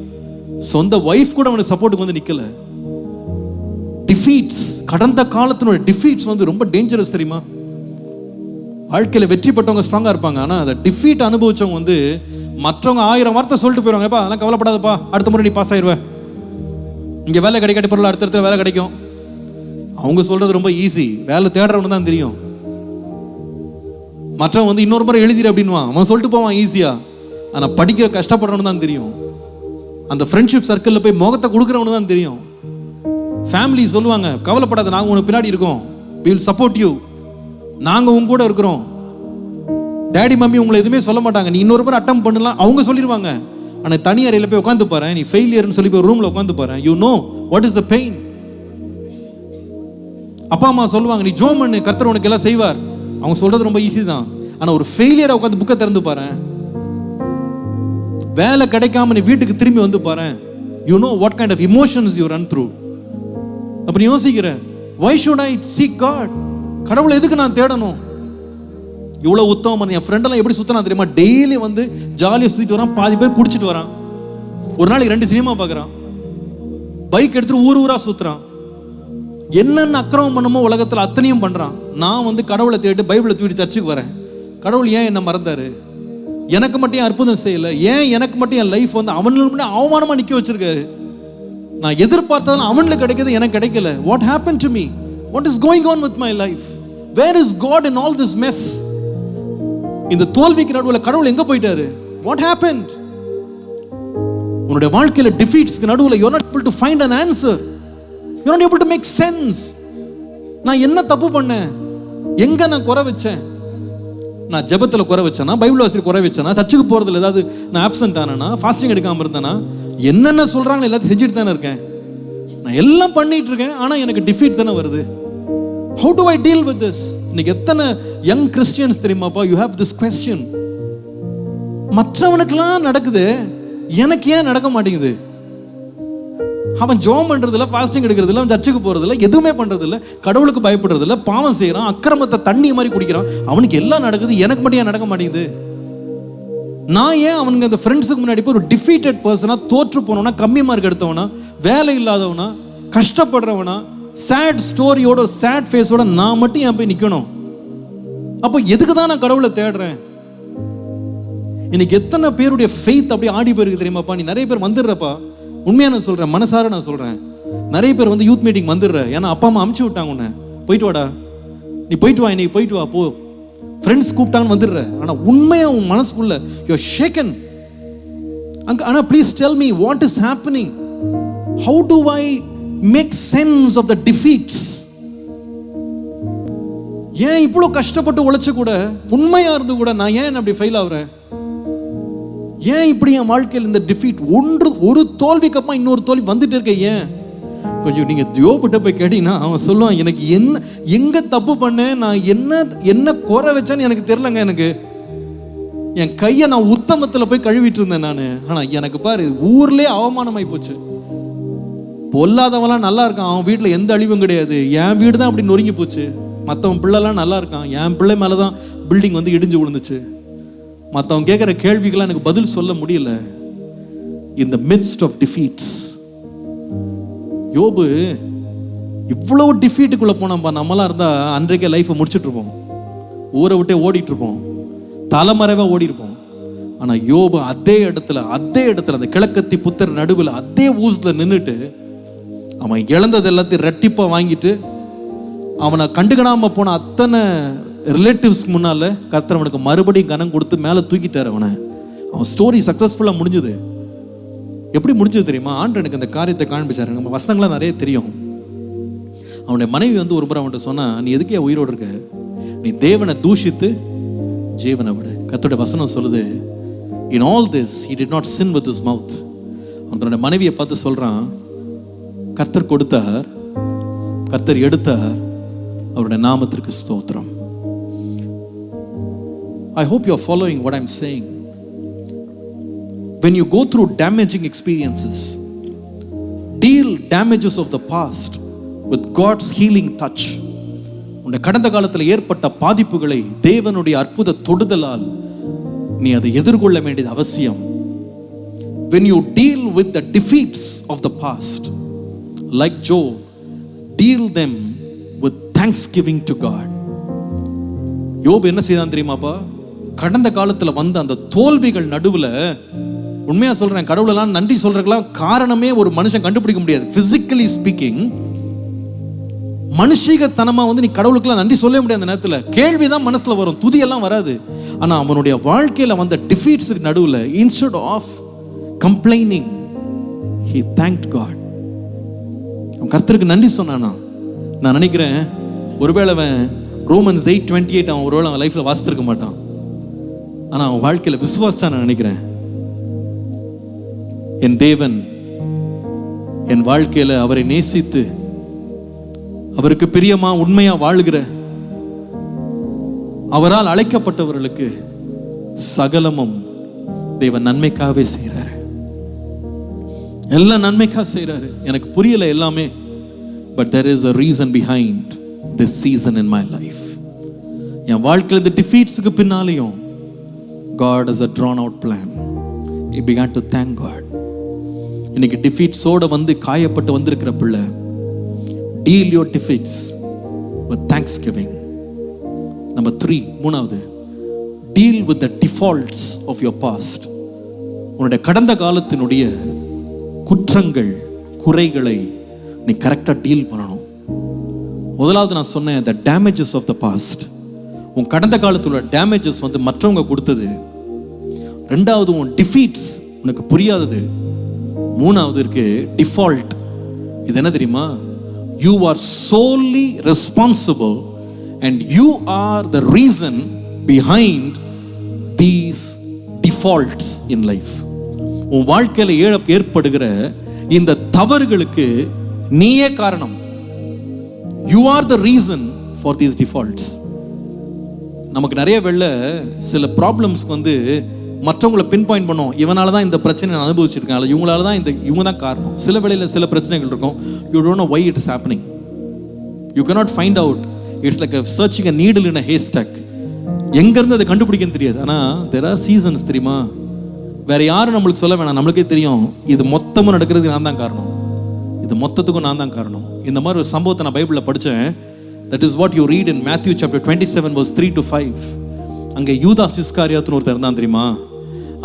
சொந்த ஒய்ஃப் கூட அவனுக்கு சப்போர்ட்டுக்கு வந்து நிற்கல. டிஃபீட்ஸ், கடந்த காலத்தினுடைய டிஃபீட்ஸ் ரொம்ப டேஞ்சரஸ் தெரியுமா. வாழ்க்கையில் வெற்றி பெற்றவங்க ஸ்ட்ராங்காக இருப்பாங்க, ஆனால் அதை டிஃபீட் அனுபவிச்சவங்க மற்றவங்க 1000 வார்த்தை சொல்லிட்டு போயிடுவாங்கப்பா, அதெல்லாம் கவலைப்படாதப்பா, அடுத்த முறை நீ பாஸ் ஆயிடுவ, இங்கே வேலை கிடைக்காட்டி பொருள் அடுத்த வேலை கிடைக்கும். அவங்க சொல்றது ரொம்ப ஈஸி, வேலை தேடுறவனு தான் தெரியும். மற்றவன் இன்னொரு முறை எழுதிடு அப்படின்வான், அவன் சொல்லிட்டு போவான் ஈஸியா. ஆனால் படிக்கிற கஷ்டப்படுறவனு தான் தெரியும். அந்த ஃப்ரெண்ட்ஷிப் சர்க்கிளில் போய் முகத்தை கொடுக்குறவனு தான் தெரியும். ஃபேமிலி சொல்லுவாங்க, கவலைப்படாத, நாங்கள் உனக்கு பின்னாடி இருக்கோம், we will support you, நாங்கள் உங்க கூட இருக்கிறோம். டேடி மம்மி உங்களை எதுவுமே சொல்ல மாட்டாங்க, நீ இன்னொரு முறை அட்டம் பண்ணலாம் அவங்க சொல்லிடுவாங்க. ஆனால் தனி அறையில் போய் உட்காந்து பாரு, நீ ஃபெயிலியர்னு சொல்லி போய் ரூமில் உட்காந்து பாரு, you know what is the pain. அப்பா அம்மா சொல்லுவாங்க, நீ ஜோம் பண்ணு, கர்த்தர் உனக்கு எல்லாம் செய்வார். அவங்க சொல்றது ரொம்ப ஈஸி தான். ஆனால் ஒரு ஃபெயிலியரை உட்காந்து புக்கை திறந்து பாரு, வேலை கிடைக்காம நீ வீட்டுக்கு திரும்பி வந்து பாரு, you know what kind of emotions you run through. அப்படி யோசிக்கிறேன், why should I seek God? கடவுளை எதுக்கு நான் தேடணும்? இவ்வளோ உத்தமம். என் ஃப்ரெண்டெல்லாம் எப்படி சுற்றினா தெரியுமா, டெய்லி ஜாலியாக சுற்றிட்டு வரான், பாதி பேர் குடிச்சிட்டு வரான், ஒரு நாளைக்கு 2 சினிமா பார்க்குறான், பைக் எடுத்துட்டு ஊர் ஊராக சுற்றுறான், என்னென்ன அக்கிரமம் பண்ணுமோ உலகத்தில் அத்தனையும் பண்ணுறான். நான் கடவுளை தேடி பைபிளை தூக்கிட்டு சர்ச்சுக்கு வரேன். கடவுள் ஏன் என்ன மறந்தாரு? எனக்கு மட்டும் ஏன் அற்புதம் செய்யலை? ஏன் எனக்கு மட்டும் என் லைஃப் அவனுக்கு அவமானமாக நிற்க வச்சிருக்காரு? நான் எதிர்பார்த்ததெல்லாம் அவனுக்கு கிடைக்கிறது, எனக்கு கிடைக்கல. What happen to me? What is going on with my life? Where is God in all this mess? இந்த தோல்விக்கு நடுவில் கடவுள் எங்க போயிட்டாரு? What happened? உன்னுடைய வாழ்க்கையில டிஃபீட்ஸ்க்கு நடுவில் you are not able to find an answer. You are not able to make sense. நான் என்ன தப்பு பண்ணேன்? எங்க நான் குறை வச்சேன்? நான் ஜெபத்தில் குறை வச்சேனா, பைபிள் வாசியில் குறை வச்சேனா, சர்ச்சுக்கு போறதுல ஏதாவது நான் ஆப்சென்ட் ஆனா, ஃபாஸ்டிங் எடுக்காம இருந்தேனா, என்னென்ன சொல்றாங்க எல்லாத்தையும் செஞ்சுட்டு தானே இருக்கேன். நான் எல்லாம் பண்ணிட்டு இருக்கேன், ஆனா எனக்கு டிஃபீட் தானே வருது. How do I deal with this? இன்னைக்கு எத்தனை யங் கிறிஸ்டியன்ஸ் தெரியுமாப்பா, you have this question. மற்றவனுக்கெல்லாம் நடக்குது, எனக்கு ஏன் நடக்க மாட்டேங்குது? அவன் ஜோம் பண்றதில்ல, ஃபாஸ்டிங் எடுக்கிறதில்ல, அவன் சர்ச்சுக்கு போறதில்ல, எதுவுமே பண்றதில்ல, கடவுளுக்கு பயப்படுறதில்ல, பாவம் செய்யறான், அக்கிரமத்தை தண்ணி மாதிரி குடிக்கிறான், அவனுக்கு எல்லாம் நடக்குது, எனக்கு மட்டும் ஏன் நடக்க மாட்டேங்குது? நான் ஏன் அவனுக்கு அந்த ஃப்ரெண்ட்ஸுக்கு முன்னாடி போய் ஒரு டிஃபீட்டட் பர்சனா, தோற்று போனவனா, கம்மி மார்க் எடுத்தவனா, வேலை இல்லாதவனா, கஷ்டப்படுறவனா, சேட் ஸ்டோரியோட சேட் ஃபேஸோட நான் மட்டும் ஏன் போய் நிற்கணும்? அப்போ எதுக்கு தான் நான் கடவுளை தேடுறேன்? இன்னைக்கு எத்தனை பேருடைய ஃபெய்த் அப்படியே ஆடி போயிருக்கு தெரியுமாப்பா. நீ நிறைய பேர் வந்துடுறப்பா, உண்மையாக நான் சொல்கிறேன், மனசார நான் சொல்கிறேன், நிறைய பேர் யூத் மீட்டிங் வந்துடுற, ஏன்னா அப்பா அம்மா அமுச்சு விட்டாங்க உன்னை, போயிட்டு வாடா, நீ போயிட்டு வா, இன்னைக்கு போயிட்டு வா, போ, ஃப்ரெண்ட்ஸ் கூப்பிட்டாங்கன்னு வந்துடுற. ஆனால் உண்மையாக உன் மனசுக்குள்ள யூ ஆர் ஷேக்கன். அங்கே ஆனால் please tell me what is happening? How do I make sense of the defeats? ஏன் இவ்வளோ கஷ்டப்பட்டு உழைச்சு கூட, உண்மையாக இருந்து கூட நான் ஏன் அப்படி ஃபெயில் ஆகுறேன்? ஏன் இப்படி என் வாழ்க்கையில் இந்த டிஃபீட், ஒரு தோல்விக்கு அப்புறம் இன்னொரு தோல்வி வந்துட்டு இருக்க? ஏன்? கொஞ்சம் நீங்க யோபிட்ட போய் கேட்டீங்கன்னா அவன் சொல்லுவான், எனக்கு என்ன எங்க தப்பு பண்ணேன், நான் என்ன குறை வச்சேன்னு எனக்கு தெரியலங்க. எனக்கு என் கையை நான் உத்தமத்தில் போய் கழுவிட்டு இருந்தேன் நான். ஆனா எனக்கு பாரு, ஊர்லேயே அவமானமாய் போச்சு. பொல்லாதவெல்லாம் நல்லா இருக்கான், அவன் வீட்டில் எந்த அழிவும் கிடையாது, என் வீடு தான் அப்படி நொறுங்கி போச்சு. மற்றவன் பிள்ளைலாம் நல்லா இருக்கான், என் பிள்ளை மேலே தான் பில்டிங் இடிஞ்சு விழுந்துச்சு. மற்றவன் கேட்குற கேள்விக்கெல்லாம் எனக்கு பதில் சொல்ல முடியல. இன் த மிட்ஸ்ட் ஆஃப் டிஃபீட்ஸ், யோபு இவ்வளோ டிஃபீட்டுக்குள்ளே போனோம்ப்பா. நம்மளாம் இருந்தால் அன்றைக்கே லைஃப்பை முடிச்சுட்ருப்போம், ஊரை விட்டே ஓடிட்டுருப்போம், தலைமறைவாக ஓடி இருப்போம். ஆனால் யோபு அதே இடத்துல அந்த கிழக்கத்தி புத்தர் நடுவில் அதே ஊசில் நின்றுட்டு அவன் இழந்தது எல்லாத்தையும் ரெட்டிப்பாக வாங்கிட்டு அவனை கண்டுக்கிடாமல் போன அத்தனை ரிலேட்டிவ்ஸ் முன்னால் கர்த்தர் அவனுக்கு மறுபடியும் கனம் கொடுத்து மேலே தூக்கிட்டார் அவனை. அவன் ஸ்டோரி சக்ஸஸ்ஃபுல்லாக முடிஞ்சுது. எப்படி முடிஞ்சது தெரியுமா? ஆண்டு எனக்கு அந்த காரியத்தை காண்பிச்சாரு. நம்ம வசனங்களாம் நிறைய தெரியும். அவனுடைய மனைவி வந்து ஒரு முறை அவன்கிட்ட சொன்னா, நீ எதுக்கே உயிரோடு இருக்க? நீ தேவனை தூஷித்து ஜீவனை விடு. கர்த்தருடைய வசனம் சொல்லுது, in all this he did not sin with his mouth. அவன் தன்னுடைய மனைவியை பார்த்து சொல்றான், கர்த்தர் கொடுத்தார், கர்த்தர் எடுத்தார், அவருடைய நாமத்திற்கு ஸ்தோத்திரம். I hope you are following what I'm saying. When you go through damaging experiences, deal damages of the past with God's healing touch. உன்னுடைய கடந்த காலத்தில் ஏற்பட்ட பாதிப்புகளை தேவனுடைய அற்புத தொடுதலால் நீ அதை எதிர்கொள்ள வேண்டியது அவசியம். When you deal with the defeats of the past, like Job, deal them with thanksgiving to God. யோபு என்ன செய்தான் தெரியுமாப்பா? கடந்த காலத்தில் வந்த அந்த தோல்விகள் நடுவில், உண்மையாக சொல்கிறேன், கடவுளெல்லாம் நன்றி சொல்கிறதுக்கெல்லாம் காரணமே ஒரு மனுஷன் கண்டுபிடிக்க முடியாது. ஃபிசிக்கலி ஸ்பீக்கிங், மனுஷிகத்தனமாக வந்து நீ கடவுளுக்கெல்லாம் நன்றி சொல்ல முடியாது. அந்த நேரத்தில் கேள்விதான் மனசில் வரும், துதியெல்லாம் வராது. ஆனால் அவனுடைய வாழ்க்கையில் வந்த டிஃபீட்ஸுக்கு நடுவில், instead of complaining, he thanked God. அவன் கர்த்தருக்கு நன்றி சொன்னானா? நான் நினைக்கிறேன் ஒருவேளை அவன் ரோமன்ஸ் 8:28 அவன் ஒருவேளை அவன் லைஃப்பில் வாசித்திருக்க மாட்டான். ஆனால் அவன் வாழ்க்கையில் விசுவாசித்தான். நான் நினைக்கிறேன் என் தேவன் என் வாழ்க்கையில் அவரை நேசித்து அவருக்கு பிரியமா உண்மையா வாழுகிற, அவரால் அழைக்கப்பட்டவர்களுக்கு சகலமும் தேவன் நன்மைக்காகவே செய்கிறாரு. எல்லாம் நன்மைக்காக செய்கிறாரு. எனக்கு புரியல எல்லாமே, but there is a reason behind this season in my life. என் வாழ்க்கையில் இந்த டிஃபீட்ஸுக்கு பின்னாலேயும் God has a drawn out plan. He began to thank God. இன்னைக்கு டிஃபீட்ஸோட வந்து காயப்பட்டு வந்திருக்கிற பிள்ளை, deal your defeats with thanksgiving. Number 3, மூணாவது, deal with the defaults of your past. உன்னுடைய கடந்த காலத்தினுடைய குற்றங்கள், குறைகளை நீ கரெக்டாக டீல் பண்ணணும். முதலாவது நான் சொன்னேன், the damages of the past. உன் கடந்த காலத்தில் டேமேஜஸ் வந்து மற்றவங்க கொடுத்தது. ரெண்டாவது, உன் டிஃபீட்ஸ் உனக்கு புரியாதது. மூணாவது இருக்கு டிஃபால்ட். இது என்ன தெரியுமா? You are solely responsible and you are the reason behind these defaults in life. உன் வாழ்க்கையில் ஏற்படுகிற இந்த தவறுகளுக்கு நீயே காரணம். You are the reason for these defaults. நமக்கு நிறைய வேளை சில ப்ராப்ளம்ஸ்க்கு வந்து மற்றவங்களை பின் பாயிண்ட் பண்ணோம். இவனால தான் இந்த பிரச்சனை நான் அனுபவிச்சிருக்கேன், இவங்களால தான் இவங்க தான் காரணம். சில வேளையில் சில பிரச்சனைகள் இருக்கும், you don't know why it is happening. You cannot find out. It's like searching a needle in a haystack. எங்கேருந்து அதை கண்டுபிடிக்கன்னு தெரியாது. ஆனால் there are seasons, தெரியுமா? வேற யாரும் நம்மளுக்கு சொல்ல வேணாம், நம்மளுக்கே தெரியும் இது மொத்தமும் நடக்கிறதுக்கு நான் தான் காரணம், இது மொத்தத்துக்கும் நான் தான் காரணம். இந்த மாதிரி ஒரு சம்பவத்தை நான் பைபிளில் படித்தேன். That is what you read in Matthew chapter 27 verse 3-5. அங்கே யூதாஸ் இஸ்காரியாத்துன்னு ஒருத்தர் இருந்தான், தெரியுமா?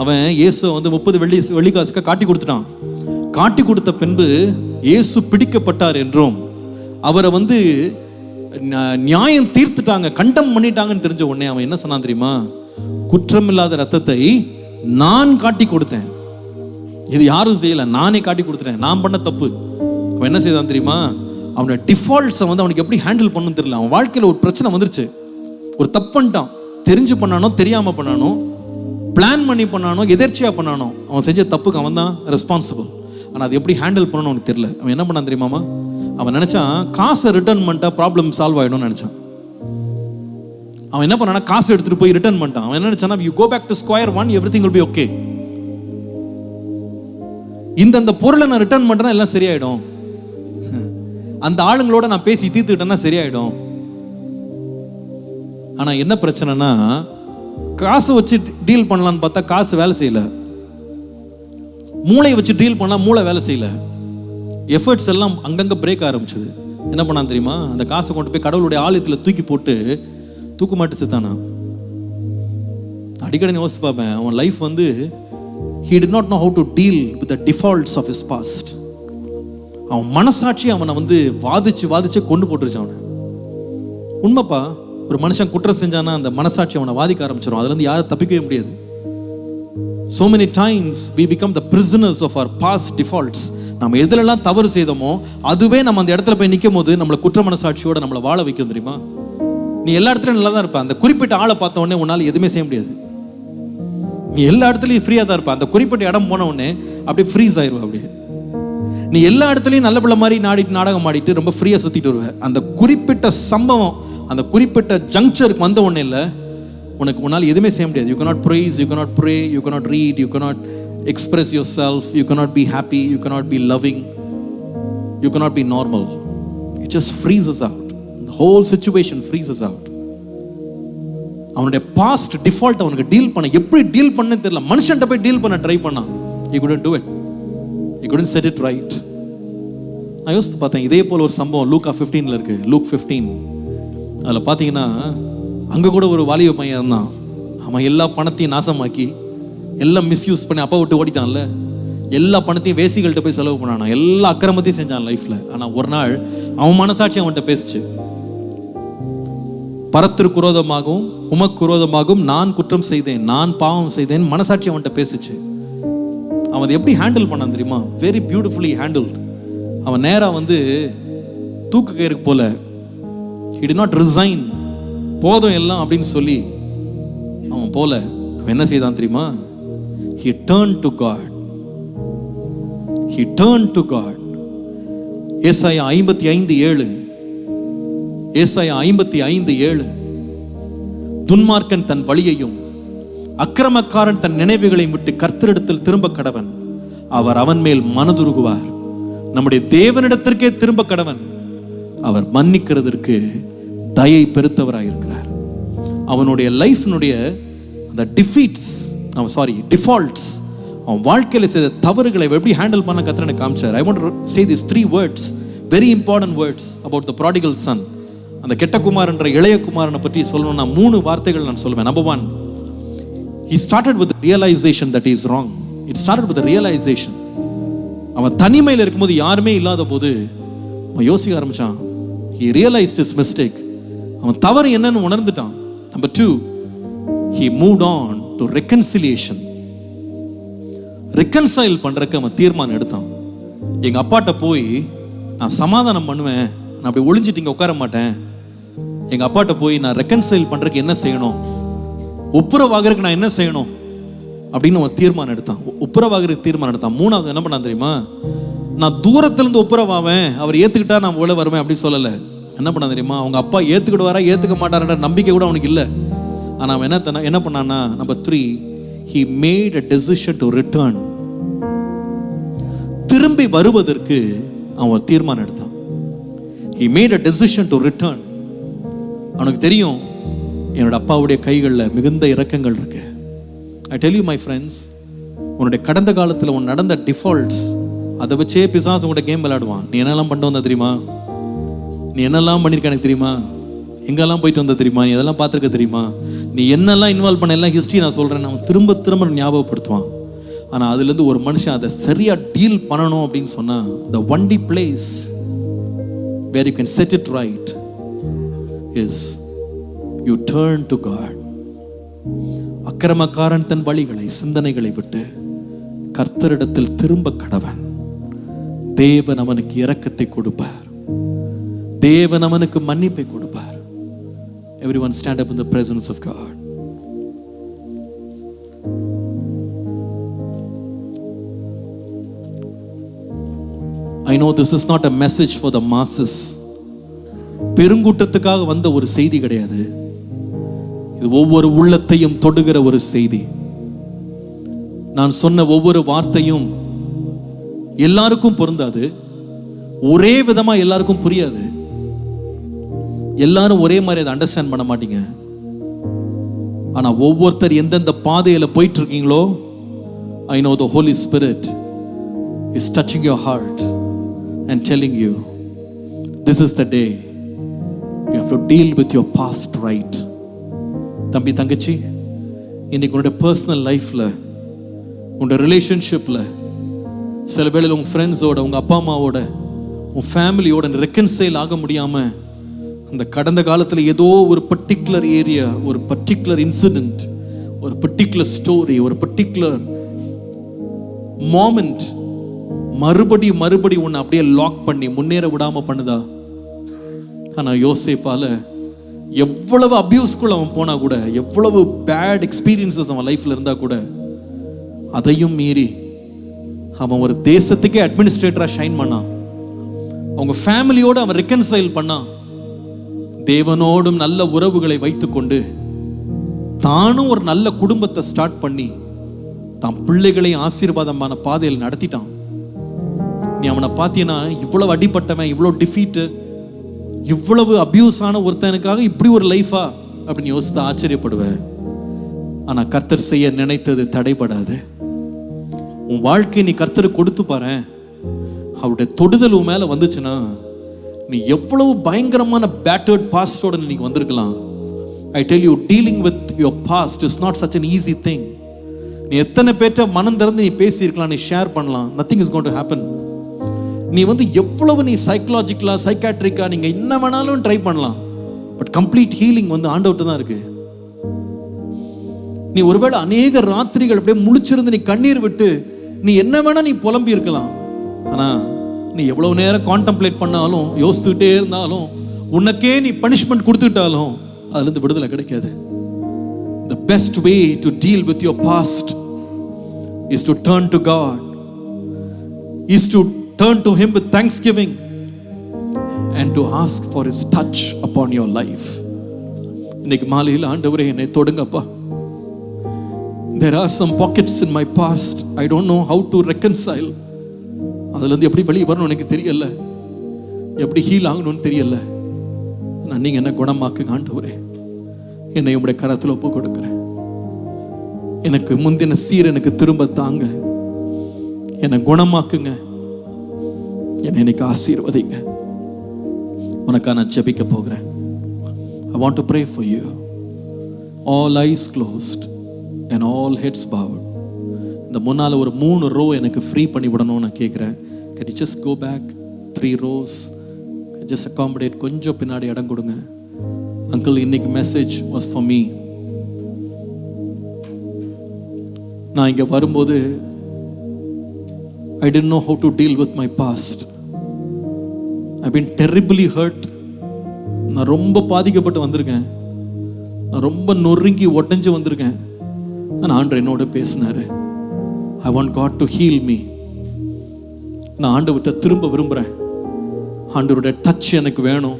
அவன் இயேசு வந்து 30 வெள்ளிக்காசுக்கு காட்டி கொடுத்துட்டான். காட்டி கொடுத்த பின்பு இயேசு பிடிக்கப்பட்டார் என்றும் அவரை வந்து நியாயம் தீர்த்துட்டாங்க, கண்டம் பண்ணிட்டாங்கன்னு தெரிஞ்ச உடனே அவன் என்ன சொன்னான் தெரியுமா? குற்றமில்லாத ரத்தத்தை நான் காட்டி கொடுத்தேன், இது யாரும் செய்யல, நானே காட்டி கொடுத்துட்டேன், நான் பண்ண தப்பு. அவன் என்ன செய்தான் தெரியுமா? அவனோட டிஃபால்ட்ஸை வந்து அவனுக்கு எப்படி ஹேண்டில் பண்ணணும்னு தெரியல. அவன் வாழ்க்கையில் ஒரு பிரச்சனை வந்துருச்சு, ஒரு தப்பு பண்ணிட்டான். தெரிஞ்சு பண்ணானோ தெரியாமல் பண்ணானோ, பிளான் பண்ணி பண்ணானோ எதர்ச்சியாக பண்ணானோ, அவன் செஞ்ச தப்புக்கு அவன் தான் ரெஸ்பான்சிபிள். ஆனால் அது எப்படி ஹேண்டில் பண்ணணும்னு அவனுக்கு தெரியல. அவன் என்ன பண்ணான் தெரியுமாமா? அவன் நினச்சான் காசை ரிட்டர்ன் பண்ணிட்டா ப்ராப்ளம் சால்வ் ஆகிடும்னு நினச்சான். அவன் என்ன பண்ணானா, காசு எடுத்துகிட்டு போய் ரிட்டர்ன் பண்ணிட்டான். அவன் என்ன நினச்சானா, you go back to square one, everything will be okay. இந்த பொருளை நான் ரிட்டர்ன் பண்ணிட்டேன்னா எல்லாம் சரியாயிடும், அந்த ஆளுங்களோட நான் பேசி தீர்த்துக்கிட்டேன்னா சரியாயிடும். ஆனா என்ன பிரச்சனைனா, காசு வச்சு டீல் பண்ணலான்னு பார்த்தா காசு வேலை செய்யல, மூளையை வச்சு டீல் பண்ணலாம், மூளை வேலை செய்யல, எஃபர்ட்ஸ் எல்லாம் அங்கங்க பிரேக் ஆரம்பிச்சது. என்ன பண்ணான் தெரியுமா? அந்த காசை கொண்டு போய் கடவுளுடைய ஆலயத்தில் தூக்கி போட்டு தூக்கு மாட்டு செத்தானா. அடிக்கடி யோசிச்சு பார்ப்பேன், அவன் லைஃப் வந்து he did not know how to deal with the defaults of his past. அவன் மனசாட்சி அவனை வந்து வாதிச்சு கொண்டு போட்டுருச்சு அவனை. உண்மைப்பா, ஒரு மனுஷன் குற்றம் செஞ்சானா அந்த மனசாட்சி அவனை வாதிக்க ஆரம்பிச்சிடும். அதுல இருந்து யாரும் தப்பிக்கவே முடியாது. So many times we become the prisoners of our past defaults. நம்ம எதுலெல்லாம் தவறு செய்தோமோ அதுவே நம்ம அந்த இடத்துல போய் நிற்கும் போது நம்மளை குற்ற மனசாட்சியோட நம்மளை வாழ வைக்கும். தெரியுமா? நீ எல்லா இடத்துலையும் நல்லா தான் இருப்ப, அந்த குறிப்பிட்ட ஆளை பார்த்த உடனே உன்னால் எதுவுமே செய்ய முடியாது. நீ எல்லா இடத்துலையும் ஃப்ரீயாக தான் இருப்ப, அந்த குறிப்பிட்ட இடம் போன உடனே அப்படியே ஃப்ரீஸ் ஆயிடுவ. அப்படியே நீ எல்லா இடத்துலையும் நல்ல பிள்ளை மாதிரி நாடகம் ஆடிட்டு ரொம்ப ஃப்ரீயாக சுற்றிட்டு வருவ. அந்த குறிப்பிட்ட சம்பவம், அந்த குறிப்பிட்ட ஜங்க்சருக்கு வந்த உடனே இல்லை உன்னால் எதுவுமே செய்ய முடியாது. You cannot praise, you cannot pray, you cannot read, you cannot express yourself, you cannot be happy, you cannot be loving, you cannot be normal. It just freezes out. The whole situation freezes out. அவனுடைய past default அவனுக்கு deal பண்ண எப்படி deal பண்ண தெரியல. மனுஷன்ட்ட போய் deal பண்ண try பண்ணான். He couldn't do it. He couldn't set it right. நான் யோசித்து பார்த்தேன், இதே போல ஒரு சம்பவம் லூக்கா 15ல இருக்கு. லூக் 15 அதில் பார்த்தீங்கன்னா அங்கே கூட ஒரு வாலிப பையன் இருந்தான். அவன் எல்லா பணத்தையும் நாசமாக்கி எல்லாம் மிஸ்யூஸ் பண்ணி அப்பா விட்டு ஓடிட்டான்ல. எல்லா பணத்தையும் வேசிகள்கிட்ட போய் செலவு பண்ணானா, எல்லா அக்கிரமத்தையும் செஞ்சான் லைஃப்ல. ஆனால் ஒரு நாள் அவன் மனசாட்சி அவன்கிட்ட பேசிச்சு. பரத்திற்கு விரோதமாகவும் உமக்கு விரோதமாகவும் நான் குற்றம் செய்தேன், நான் பாவம் செய்தேன், மனசாட்சி அவன்கிட்ட பேசிச்சு. அவன் எப்படி ஹேண்டில் பண்ணான் தெரியுமா? Very beautifully handled. அவன் நேரா வந்து தூக்கு கயிறுக்கு போல, he did not resign, போதும் எல்லாம் அப்படின்னு சொல்லி அவன் போல அவன் என்ன செய்தான் தெரியுமா? he turned to God. he turned to God. ஏசாயா 55:7, ஏசாயா 55:7, துன்மார்க்கன் தன் வழியையும் அக்கிரமக்காரன் தன் நினைவுகளையும் விட்டு கர்த்தரிடத்தில் திரும்ப கடவன், அவர் அவன் மேல் மனதுருகுவார். நம்முடைய தேவனிடத்திற்கே திரும்ப கடவன், அவர் மன்னிக்கிறதற்கு தயை பெருத்தவராயிருக்கிறார். அவனுடைய லைஃப்னுடைய அந்த டிஃபால்ட்ஸ், அவன் வாழ்க்கையில் செய்த தவறுகளை எப்படி ஹேண்டில் பண்ண கர்த்தர் காமிச்சார். I want to say these 3 words, very important words about the prodigal son. அந்த கெட்ட குமார் என்ற இளைய குமாரனை பற்றி சொல்லணும்னா 3 வார்த்தைகள் நான் சொல்லுவேன். Number 1, he started with the realization that he is wrong. It started with the realization. அவன் தனிமையில் இருக்கும்போது, யாருமே இல்லாத போது அவன் யோசிக்க ஆரம்பிச்சான். he realized his mistake. அவன் தவறு என்னன்னு உணர்ந்துட்டான். Number 2, he moved on to reconciliation. reconcile பண்றதுக்கு அவன் தீர்மானம் எடுத்தான். எங்க அப்பாட்ட போய் நான் சமாதானம் பண்ணுவேன், நான் அப்படி ஒளிஞ்சிட்டு இங்க உட்கார மாட்டேன். எங்க அப்பாட்ட போய் நான் reconcile பண்றதுக்கு என்ன செய்யணும், ஒப்புரவாகிறதுக்கு நான் என்ன செய்யணும் அப்படின்னு அவன் தீர்மானம் எடுத்தான். ஒப்புரவாகிறதுக்கு தீர்மானம் எடுத்தான். 3வது என்ன பண்ணான் தெரியுமா? நான் தூரத்திலிருந்து ஒப்புரவாவேன், அவர் ஏத்துக்கிட்டா நான் உள்ள வருவேன் அப்படி சொல்லல. என்ன பண்ண தெரியுமா? அவங்க அப்பா ஏத்துக்கிடுவாரா ஏத்துக்க மாட்டாரா நம்பிக்கை கூட அவனுக்கு இல்லை. ஆனா அவன் என்ன பண்ணான்னா, Number 3, he made a decision to return. திரும்பி வருவதற்கு அவன் தீர்மானம் எடுத்தான். he made a decision to return. அவனுக்கு தெரியும், என்னோட அப்பாவுடைய கைகளில் மிகுந்த இரக்கங்கள் இருக்கு. I tell you my friends, உன்னுடைய கடந்த காலத்தில் உன் நடந்த டிஃபால்ட்ஸ், அதை வச்சே பிசாசு உங்கள்கிட்ட கேம் விளையாடுவான். நீ என்னெல்லாம் பண்ணிட்டு வந்த தெரியுமா? நீ என்னெல்லாம் பண்ணியிருக்க எனக்கு தெரியுமா? எங்கெல்லாம் போயிட்டு வந்த தெரியுமா? நீ அதெல்லாம் பார்த்துருக்க தெரியுமா? நீ என்னெல்லாம் இன்வால்வ் பண்ண எல்லாம் ஹிஸ்ட்ரி நான் சொல்கிறேன். அவன் திரும்ப திரும்ப ஞாபகப்படுத்துவான். ஆனால் அதுலேருந்து ஒரு மனுஷன் அதை சரியாக டீல் பண்ணணும் அப்படின்னு சொன்னால், the only place where you can set it right is you turn to God. அக்கிரமக்காரன் தன் வழிகளை சிந்தனைகளை விட்டு கர்த்தரிடத்தில் திரும்ப கடவன். தேவன் அவனுக்கு இரக்கத்தை கொடுப்பார், தேவன் அவனுக்கு மன்னிப்பை கொடுப்பார். Everyone stand up in the presence of God. I know this is not a message for the masses. பெருங்கூட்டத்துக்காக வந்த ஒரு செய்தி கிடையாது. இது ஒவ்வொரு உள்ளத்தையும் தொடுகிற ஒரு செய்தி. நான் சொன்ன ஒவ்வொரு வார்த்தையும் எல்லாருக்கும் பொருந்தாது, ஒரே விதமா எல்லாருக்கும் புரியாது, எல்லாரும் ஒரே மாதிரி அதை அண்டர்ஸ்டாண்ட் பண்ண மாட்டீங்க. ஆனா ஒவ்வொருத்தர் எந்தெந்த பாதையில போயிட்டு இருக்கீங்களோ, I know the Holy Spirit is touching your heart and telling you This is the day you have to deal with your past right. தம்பி தங்கச்சி, இன்னைக்கு உன்னோட பர்சனல் லைஃப்ல, உன்னோட ரிலேஷன்ஷிப்ல, சில வேளையில் உங்க ஃப்ரெண்ட்ஸோட, உங்க அப்பா அம்மாவோட, உன் ஃபேமிலியோட ரெக்கன்சைல் ஆக முடியாம அந்த கடந்த காலத்தில் ஏதோ ஒரு பர்டிகுலர் ஏரியா, ஒரு பர்டிகுலர் இன்சிடென்ட், ஒரு பர்டிகுலர் ஸ்டோரி, ஒரு பர்டிகுலர் மோமெண்ட் மறுபடி உன்னை அப்படியே லாக் பண்ணி முன்னேற விடாம பண்ணுதா? ஆனா யோசேப்பால எவ்வளவு அபியூஸ்குள்ள அவன் போனா கூட, எவ்வளவு பேட் எக்ஸ்பீரியன்சஸ் அவன் லைஃப்ல இருந்தா கூட, அதையும் மீறி அவன் ஒரு தேசத்துக்கே அட்மினிஸ்ட்ரேட்டரா ஷைன் பண்ணான். அவங்க ஃபேமிலியோட அவன் ரெக்கன்சைல் பண்ணான். தேவனோடும் நல்ல உறவுகளை வைத்துக்கொண்டு தானும் ஒரு நல்ல குடும்பத்தை ஸ்டார்ட் பண்ணி தான் பிள்ளைகளை ஆசீர்வாதமான பாதையில் நடத்திட்டான். நீ அவனை பார்த்தீங்கன்னா, இவ்வளவு அடிப்பட்டவன், இவ்வளவு டிஃபீட்டு, இவ்வளவு அபியூஸ் ஆன ஒருத்தனுக்காக இப்படி ஒரு லைஃபா அப்படின்னு யோசித்து ஆச்சரியப்படுவேன். ஆனா கர்த்தர் செய்ய நினைத்தது தடைபடாது. உன் வாழ்க்கை நீ கர்த்தருக்கு கொடுத்து பாரு, அவருடைய தொடுதல் உன் மேல வந்துச்சுன்னா, நீ எவ்வளவு பயங்கரமான பேட்டர்ட் பாஸ்டோட நீ வந்திருக்கலாம். I tell you, dealing with your past is not such an easy thing. நீ எத்தனை பேற்ற மனம் திறந்து நீ பேசியிருக்கலாம், நீ ஷேர் பண்ணலாம். nothing is going to happen. நீ எவ்வளவு நீ சைக்கலாஜிக்கலா, சைக்காட்ரிக்கா நீங்க என்ன வேணாலும் ட்ரை பண்ணலாம். பட் கம்ப்ளீட் ஹீலிங் ஆண்டவர்ட்ட தான் இருக்கு. நீ ஒருவேளை அநேக ராத்திரிகள் அப்படியே முழிச்சிருந்து நீ கண்ணீர் விட்டு நீ என்ன வேணா நீ புலம்பி இருக்கலாம். ஆனா நீ எவ்வளவு நேரம் கான்டெம்ப்ளேட் பண்ணாலும், யோசித்துக்கிட்டே இருந்தாலும், உனக்கே நீ பனிஷ்மெண்ட் கொடுத்துட்டாலும் அதுல இருந்து விடுதலை கிடைக்காது. The best way to deal with your past is to turn to God, is to turn to Him with thanksgiving and to ask for His touch upon your life. இன்னைக்கு மாலையில் ஆண்டவரே என்னை தொடுங்கப்பா. There are some pockets in my past. I don't know how to reconcile. அதுல இருந்து எப்படி வெளியே வரணும் எனக்கு தெரியல, எப்படி ஹீல் ஆகணும்னு தெரியல. நீங்க என்ன குணமாக்குங்க ஆண்டவரே. என்னை உங்களுடைய கரத்தில் ஒப்பு கொடுக்கிறேன். எனக்கு முந்தின சீர் எனக்கு திரும்ப தாங்க, என்னை குணமாக்குங்க, என்னை இன்னைக்கு ஆசீர்வதிங்க. உனக்கா நான் ஜெபிக்க போகிறேன். I want to pray for you. All eyes closed and all heads bowed. இந்த முன்னால ஒரு 3 ரோ எனக்கு ஃப்ரீ பண்ணி விடணும்னு நான் கேட்குறேன். Can you just go back 3 rows? Just accommodate, கொஞ்சம் பின்னாடி இடம் கொடுங்க. அங்கிள், இன்னைக்கு மெசேஜ் வாஸ் ஃபார் மீ. நான் இங்க வரும்போது I didn't know how to deal with my past. I've been terribly hurt. நான் ரொம்ப பாதிக்கப்பட்டு வந்திருக்கேன். நான் ரொம்ப நொறுங்கி உடைஞ்சு வந்திருக்கேன். நான் ஆண்டவர் என்னோட பேசினாரு. I want God to heal me. நான் ஆண்டவர்கிட்ட திரும்ப விரும்புகிறேன். ஆண்டவருடைய டச் எனக்கு வேணும்,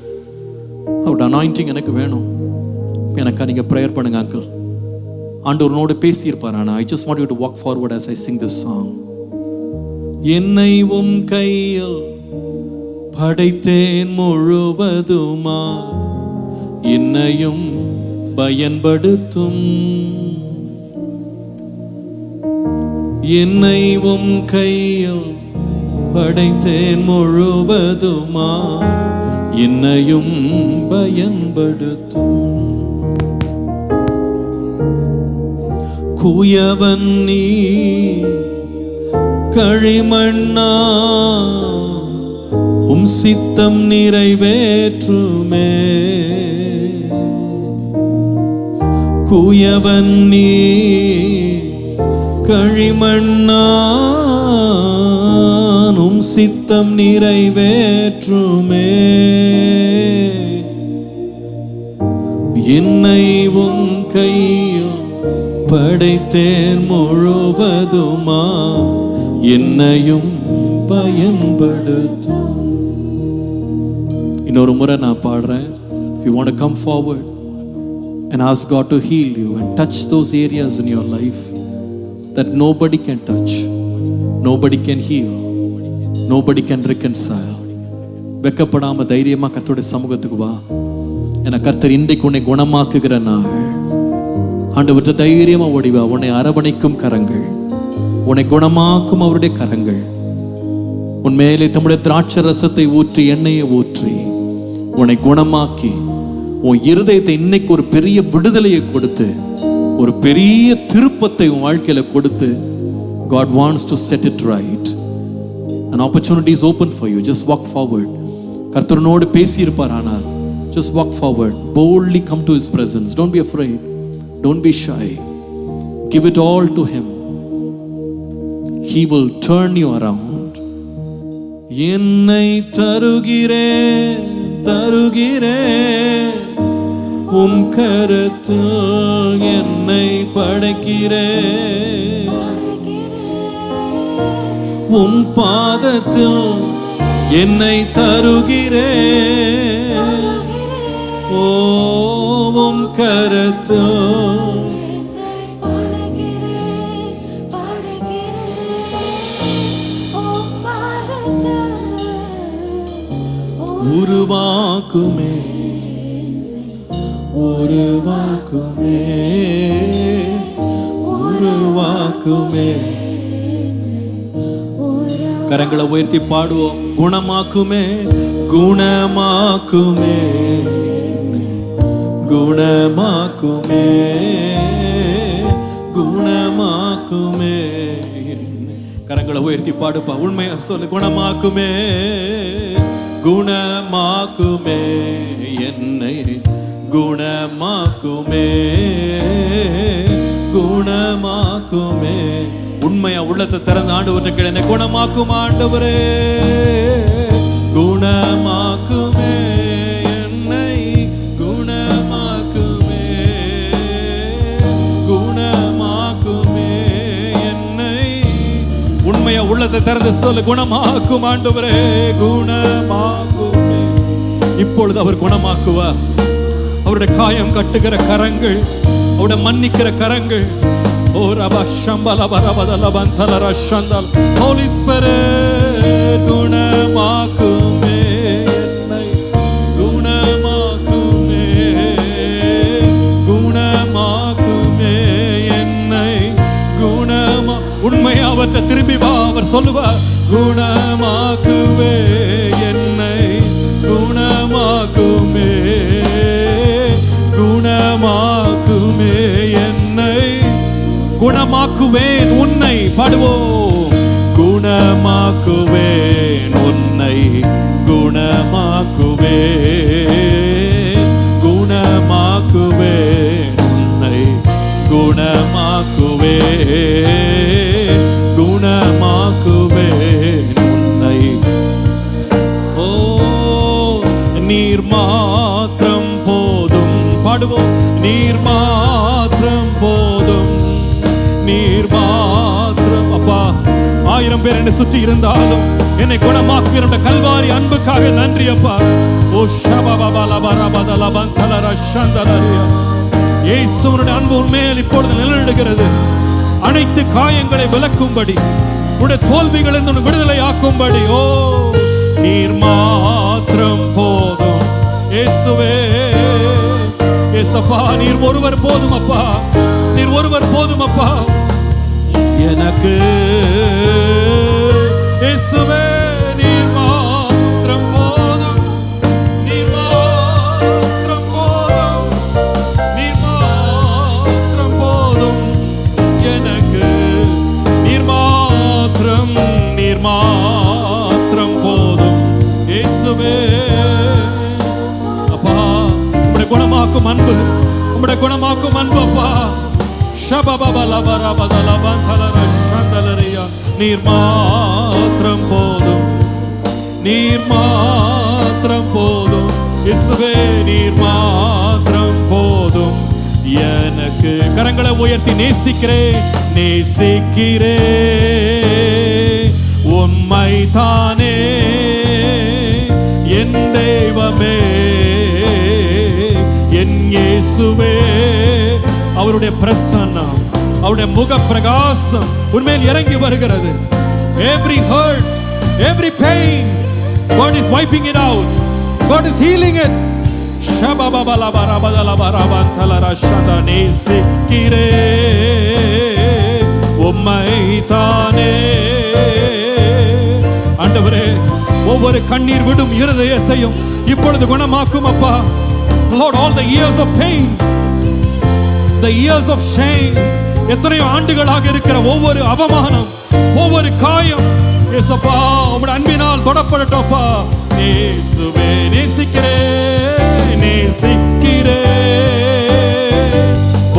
அவருடைய அனாயிண்டிங் எனக்கு வேணும். எனக்கா நீங்கள் ப்ரேயர் பண்ணுங்க அங்கிள். ஆண்டவரோடு பேசியிருப்பார். ஆனால் I just want you to walk forward as I sing this song. என்னை உம் கையில் படைத்தேன் முழுவதுமா, என்னையும் பயன்படுத்தும். என்னை உம் கையில் படைத்தேன் முழுவதுமா, என்னையும் பயன்படுத்தும். குயவன் நீ களிமண்ணா, உம் சித்தம் நிறைவேற்றுமே. குயவன் நீ களிமண்ணா, உம் சித்தம் நிறைவேற்றுமே. என்னை உம் கையில் படைத்தேன் முழுவதுமா, என்னையும் பயன்படுத்தும். இன்னொரு முறை நான் பாடுறேன். If you want to come forward and ask God to heal you and touch those areas in your life that nobody can touch, nobody can heal, nobody can reconcile. வெக்கப்படாம தைரியமா கர்த்தருடைய சமூகத்துக்கு வா. என கர்த்தர் இன்றைக்கு உன்னை குணமாக்குகிற நாள். ஆண்டவர்கிட்ட தைரியமா ஓடிவா. உன்னை அரவணைக்கும் கரங்கள், உன்னை குணமாக்கும் அவருடைய கரங்கள், உன் மேலே தம்முடைய திராட்சை ரசத்தை ஊற்றி, எண்ணெயை ஊற்றி உன்னை குணமாக்கி உன் இருதயத்தை இன்னைக்கு ஒரு பெரிய விடுதலையை கொடுத்து ஒரு பெரிய திருப்பத்தை உன் வாழ்க்கையில கொடுத்து God wants to set it right. An opportunity is open for you. Just walk forward. கர்த்தரோடு பேசி இருப்பார். ஆனால் just walk forward. Boldly come to his presence. Don't be afraid. Don't be shy. Give it all to him. He will turn you around. என்னை தருகிறேன் தருகிறேன் உம் கரத்தில் என்னை படைக்கிறேன் உம் பாதத்தில் என்னை தருகிறேன் ஓ உம் கரத்தில் உருவாக்குமே உருவாக்குமே உருவாக்குமே. கரங்களை உயர்த்தி பாடுவோம். குணமாக்குமே குணமாக்குமே குணமாக்குமே குணமாக்குமே. கரங்களை உயர்த்தி பாடுப்பா. உண்மையா சொல்லு. குணமாக்குமே குணமாக்குமே என்னை குணமாக்குமே குணமாக்குமே. உண்மையா உள்ளத்தை திறந்த ஆண்டவர்கிட்ட கேளு. என்னை குணமாக்கும் ஆண்டவரே குணமாக்குமே என்னை குணமாக்குமே குணமாக்குமே என்னை. உண்மையா உள்ளத்தை திறந்து சொல்லு. குணமாக்கும் ஆண்டவரே குணமாக்குமே. இப்பொழுது அவர் குணமாக்குவார். அவருடைய காயம் கட்டுகிற கரங்கள், அவருடைய மன்னிக்கிற கரங்கள். ஓ ரபா ஷம்பல பரபதல பந்தல ரஷந்தல். ஹோலி ஸ்பிரிட் குணமாக்குமே என்னை குணமாக்குமே குணமாக்குமே என்னை குணமா. உண்மையை அவற்றை திரும்பி வா. அவர் சொல்லுவார். குணமாக்குவே என்னை குணமாக்குமே குணமாக்குமே என்னை. குணமாக்குவேன் உன்னை. பாடுவோம். குணமாக்குவேன் உன்னை குணமாக்குவேன் குணமாக்குவேன் உன்னை குணமாக்குவேன் குணமாக்குவேன் உன்னை. ஓ நீர் மாத்திரம் போதும். பாடுவோம். நீர் மாத்திரம் போதும் நீர் மாத்திரம். அப்பா 1000 பேர் என்னை சுற்றி இருந்தாலும் என்னை குணமாக்குகிற கல்வாரி அன்புக்காக நன்றி அப்பா. ஓ இயேசுவினுடைய அன்பு உண்மையில் இப்பொழுது நிலநடுகிறது. அனைத்து காயங்களை விலக்கும்படி, உடைய தோல்விகளிலிருந்து விடுதலை ஆக்கும்படி. ஓ நீர் மாத்திரம் போதும் இயேசுவே. ஏசப்பா நீர் ஒருவர் போதும் அப்பா. நீர் ஒருவர் போதும் அப்பா எனக்கு. இயேசுவே நீர் மாத்திரம் போதும் நீர் மாத்திரம் போதும் நீர் மாத்திரம் போதும் எனக்கு. நீர் மாத்திரம் போதும் இயேசுவே. அப்பா உம்முடைய குணமாக்கும் அன்பு, உம்முடைய குணமாக்கும் அன்பு அப்பா. நீர் மாத்திரம் போதும் நீர் மாத்திரம் போதும் இயேசுவே. நீர் மாத்திரம் போதும் எனக்கு. கரங்களை உயர்த்தி நேசிக்கிறேன் நேசிக்கிறேன் உம்மை தானே என் தெய்வமே என் இயேசுவே. அவருடைய பிரசன்னம், அவருடைய முக பிரகாசம் உண்மையில் இறங்கி வருகிறது. Every hurt, every pain, God is wiping it out. God is healing it. உம்மை தானே ஆண்டவரே. ஒவ்வொரு ஒவ்வொரு கண்ணீர் விடும் இருதயத்தையும் இப்பொழுது குணமாக்கும் அப்பா. Lord, all the years of pain, the years of shame, எத்தனையோ ஆண்டுகளாக இருக்கிற ஒவ்வொரு அவமானம், ஒவ்வொரு காயம் இயேசுப்பா உம்முடைய அன்பினால் தொடப்படட்டோப்பா. இயேசுவே நேசிக்கிறேன், நேசிக்கிறேன்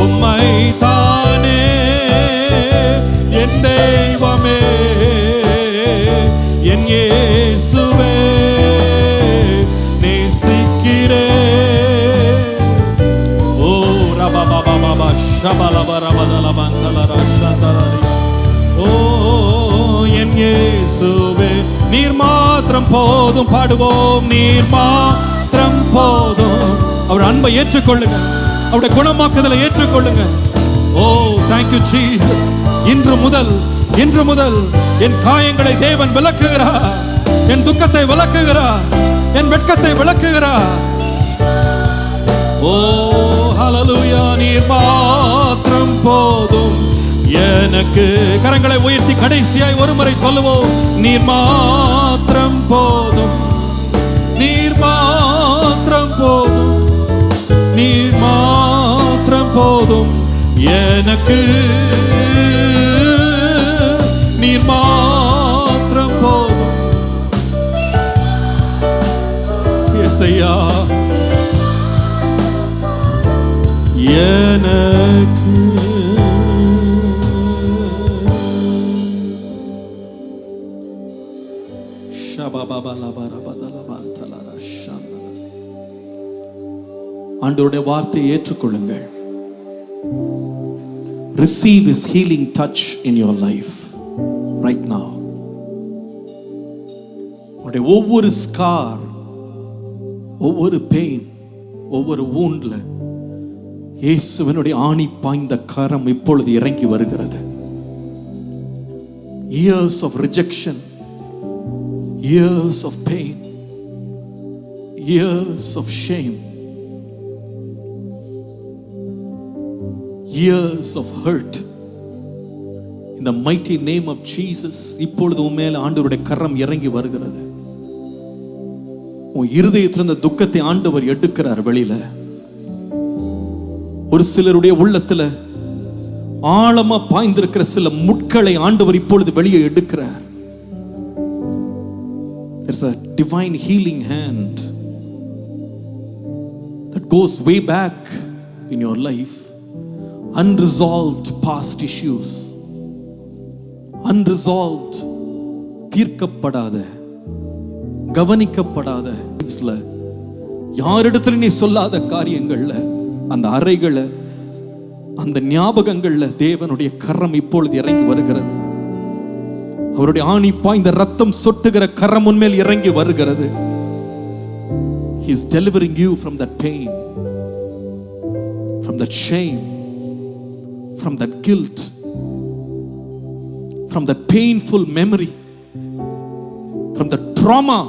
உம்மை தானே என் தெய்வமே, என் இயேசுவே நேசிக்கிறேன். ஓ ரபா பாபா பாபா ஷபலபரபதலபந்தலரா ஷந்தரரி. ஓ என் இயேசுவே நீர் மாத்திரம் போதும். பாடுவோம், நீர் மாத்திரம் போதும். அவர் அன்பை ஏற்றுக்கொள்ளுங்க, அவருடைய குணமாக்குதலை ஏற்றுக்கொள்ளுங்க. ஓ thank you Jesus. இன்று முதல் என் காயங்களை தேவன் விலக்குகிறார், என் துக்கத்தை விலக்குகிறார், என் வெட்கத்தை விலக்குகிறார். ஓ ஹalleluya. நீர் மாத்திரம் போதும் எனக்கு. கரங்களை உயர்த்தி கடைசியாய் ஒரு முறை சொல்லுவோம், நீர் மாத்திரம் போதும், நீர் மாத்திரம் போதும், நீர் மாத்திரம் போதும் எனக்கு, நீர் மாத்திரம் போதும் இயேசையா எனக்கு. ஆண்டவருடைய வார்த்தையை ஏற்றுக்கொள்ளுங்கள். Receive his healing touch in your life right now. உடைய ஒவ்வொரு ஸ்கார், ஒவ்வொரு பெயின், ஒவ்வொரு woundல இயேசுவினுடைய ஆணி பாய்ந்த கரம் இப்பொழுது இறங்கி வருகிறது. Years of rejection, years of pain, years of shame, years of hurt, in the mighty name of Jesus இப்பொழுது உம்மேல ஆண்டவருடைய கரம் இறங்கி வருகிறது. உன் இருதயத்தில் இருந்த துக்கத்தை ஆண்டவர் எடுக்கிறார் வெளியில. ஒரு சிலருடைய உள்ளத்துல ஆழமா பாய்ந்திருக்கிற சில முட்களை ஆண்டவர் இப்பொழுது வெளியே எடுக்கிறார். There's a divine healing hand that goes way back in your life. Unresolved past issues, unresolved தீர்க்கப்படாத கவனிக்கப்படாத யாரிடத்துல நீ சொல்லாத காரியங்கள்ல, அந்த அறைகளை, அந்த ஞாபகங்கள்ல தேவனுடைய கரம் இப்பொழுது இறங்கி வருகிறது. அவருடைய ஆணி பாய்ந்த ரத்தம் சொட்டுகிற கரம் உன்மேல் இறங்கி வருகிறது. He is delivering you from that pain, from that shame, from that guilt, from that painful memory, from the trauma.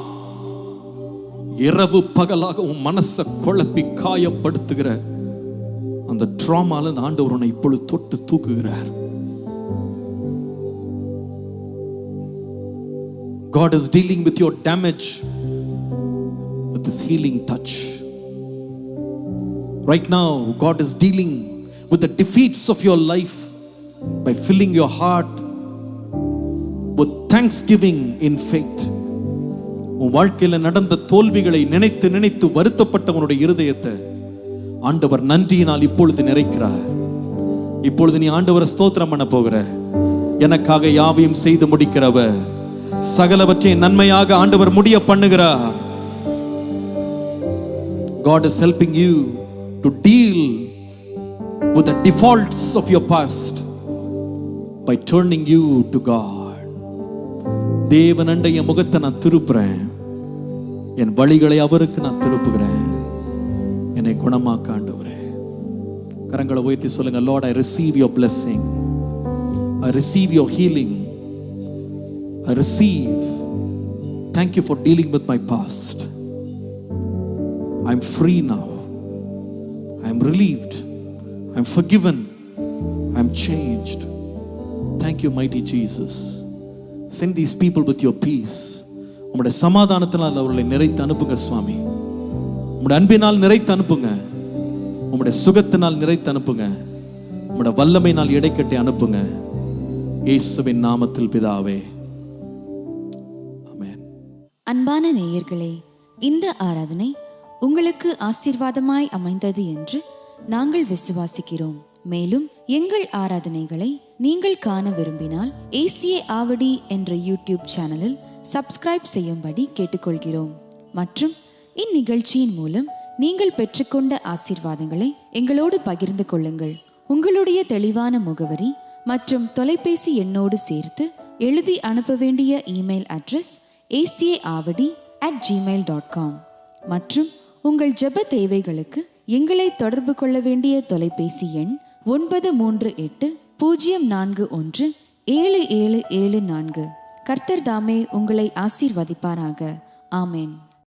இரவு பகலாக உன் மனசை குழப்பி காயப்படுத்துகிற அந்த ட்ராமால ஆண்டவர் உன்னை இப்பொழுது தொட்டு தூக்குகிறார். God is dealing with your damage with this healing touch. Right now, God is dealing with the defeats of your life by filling your heart with thanksgiving in faith. உன் வாழ்க்கையில நடந்த தோல்விகளை நினைத்து நினைத்து வருத்தப்பட்ட உன்னுடைய இருதயத்தை ஆண்டவர் நன்றியினால் இப்பொழுது நிறைக்கிறார். இப்பொழுது நீ ஆண்டவரை ஸ்தோத்திரம் பண்ண போகிற. எனக்காக யாவையும் செய்து முடிக்கிறவர், சகலவற்றையும் நன்மையாக ஆண்டவர் முடிய பண்ணுகிறார். God is helping you to deal with the defaults of your past by turning you to God. தேவனண்டை என் முகத்தை நான் திருப்புறேன், என் வழிகளை அவருக்கு நான் திருப்புகிறேன். என்னை குணமாக்க ஆண்டவரே. கரங்களை உயர்த்தி சொல்லுங்க, Lord, I receive your blessing, I receive your healing, I receive. Thank you for dealing with my past. I'm free now, I'm relieved, I'm forgiven, I'm changed. Thank you, mighty Jesus. Send these people with your peace. உம்முடைய சமாதானத்தினால் அவர்களை நிறைத்து அனுப்புங்க சுவாமி. உம்முடைய அன்பினால் நிறைத்து அனுப்புங்க. உம்முடைய சுகத்தினால் நிறைத்து அனுப்புங்க. உம்முடைய வல்லமையினால் இடைக்கட்டி அனுப்புங்க. இயேசுவின் நாமத்தில் பிதாவே, ஆமென். அன்பான நேயர்களே, இந்த ஆராதனை உங்களுக்கு ஆசீர்வாதமாய் அமைந்தது என்று நாங்கள் விசுவாசிக்கிறோம். மேலும் எங்கள் ஆராதனைகளை நீங்கள் காண விரும்பினால் ஏசிஏ ஆவடி என்ற யூடியூப் சேனலில் சப்ஸ்கிரைப் செய்யும்படி கேட்டுக்கொள்கிறோம். மற்றும் இந்நிகழ்ச்சியின் மூலம் நீங்கள் பெற்றுக்கொண்ட ஆசீர்வாதங்களை எங்களோடு பகிர்ந்து கொள்ளுங்கள். உங்களுடைய தெளிவான முகவரி மற்றும் தொலைபேசி எண்ணோடு சேர்த்து எழுதி அனுப்ப வேண்டிய இமெயில் அட்ரஸ் acaavadi@gmail.com. மற்றும் உங்கள் ஜெப தேவைகளுக்கு எங்களை தொடர்பு கொள்ள வேண்டிய தொலைபேசி எண் 9380417774. கர்த்தர் தாமே உங்களை ஆசீர்வதிப்பாராக. ஆமேன்.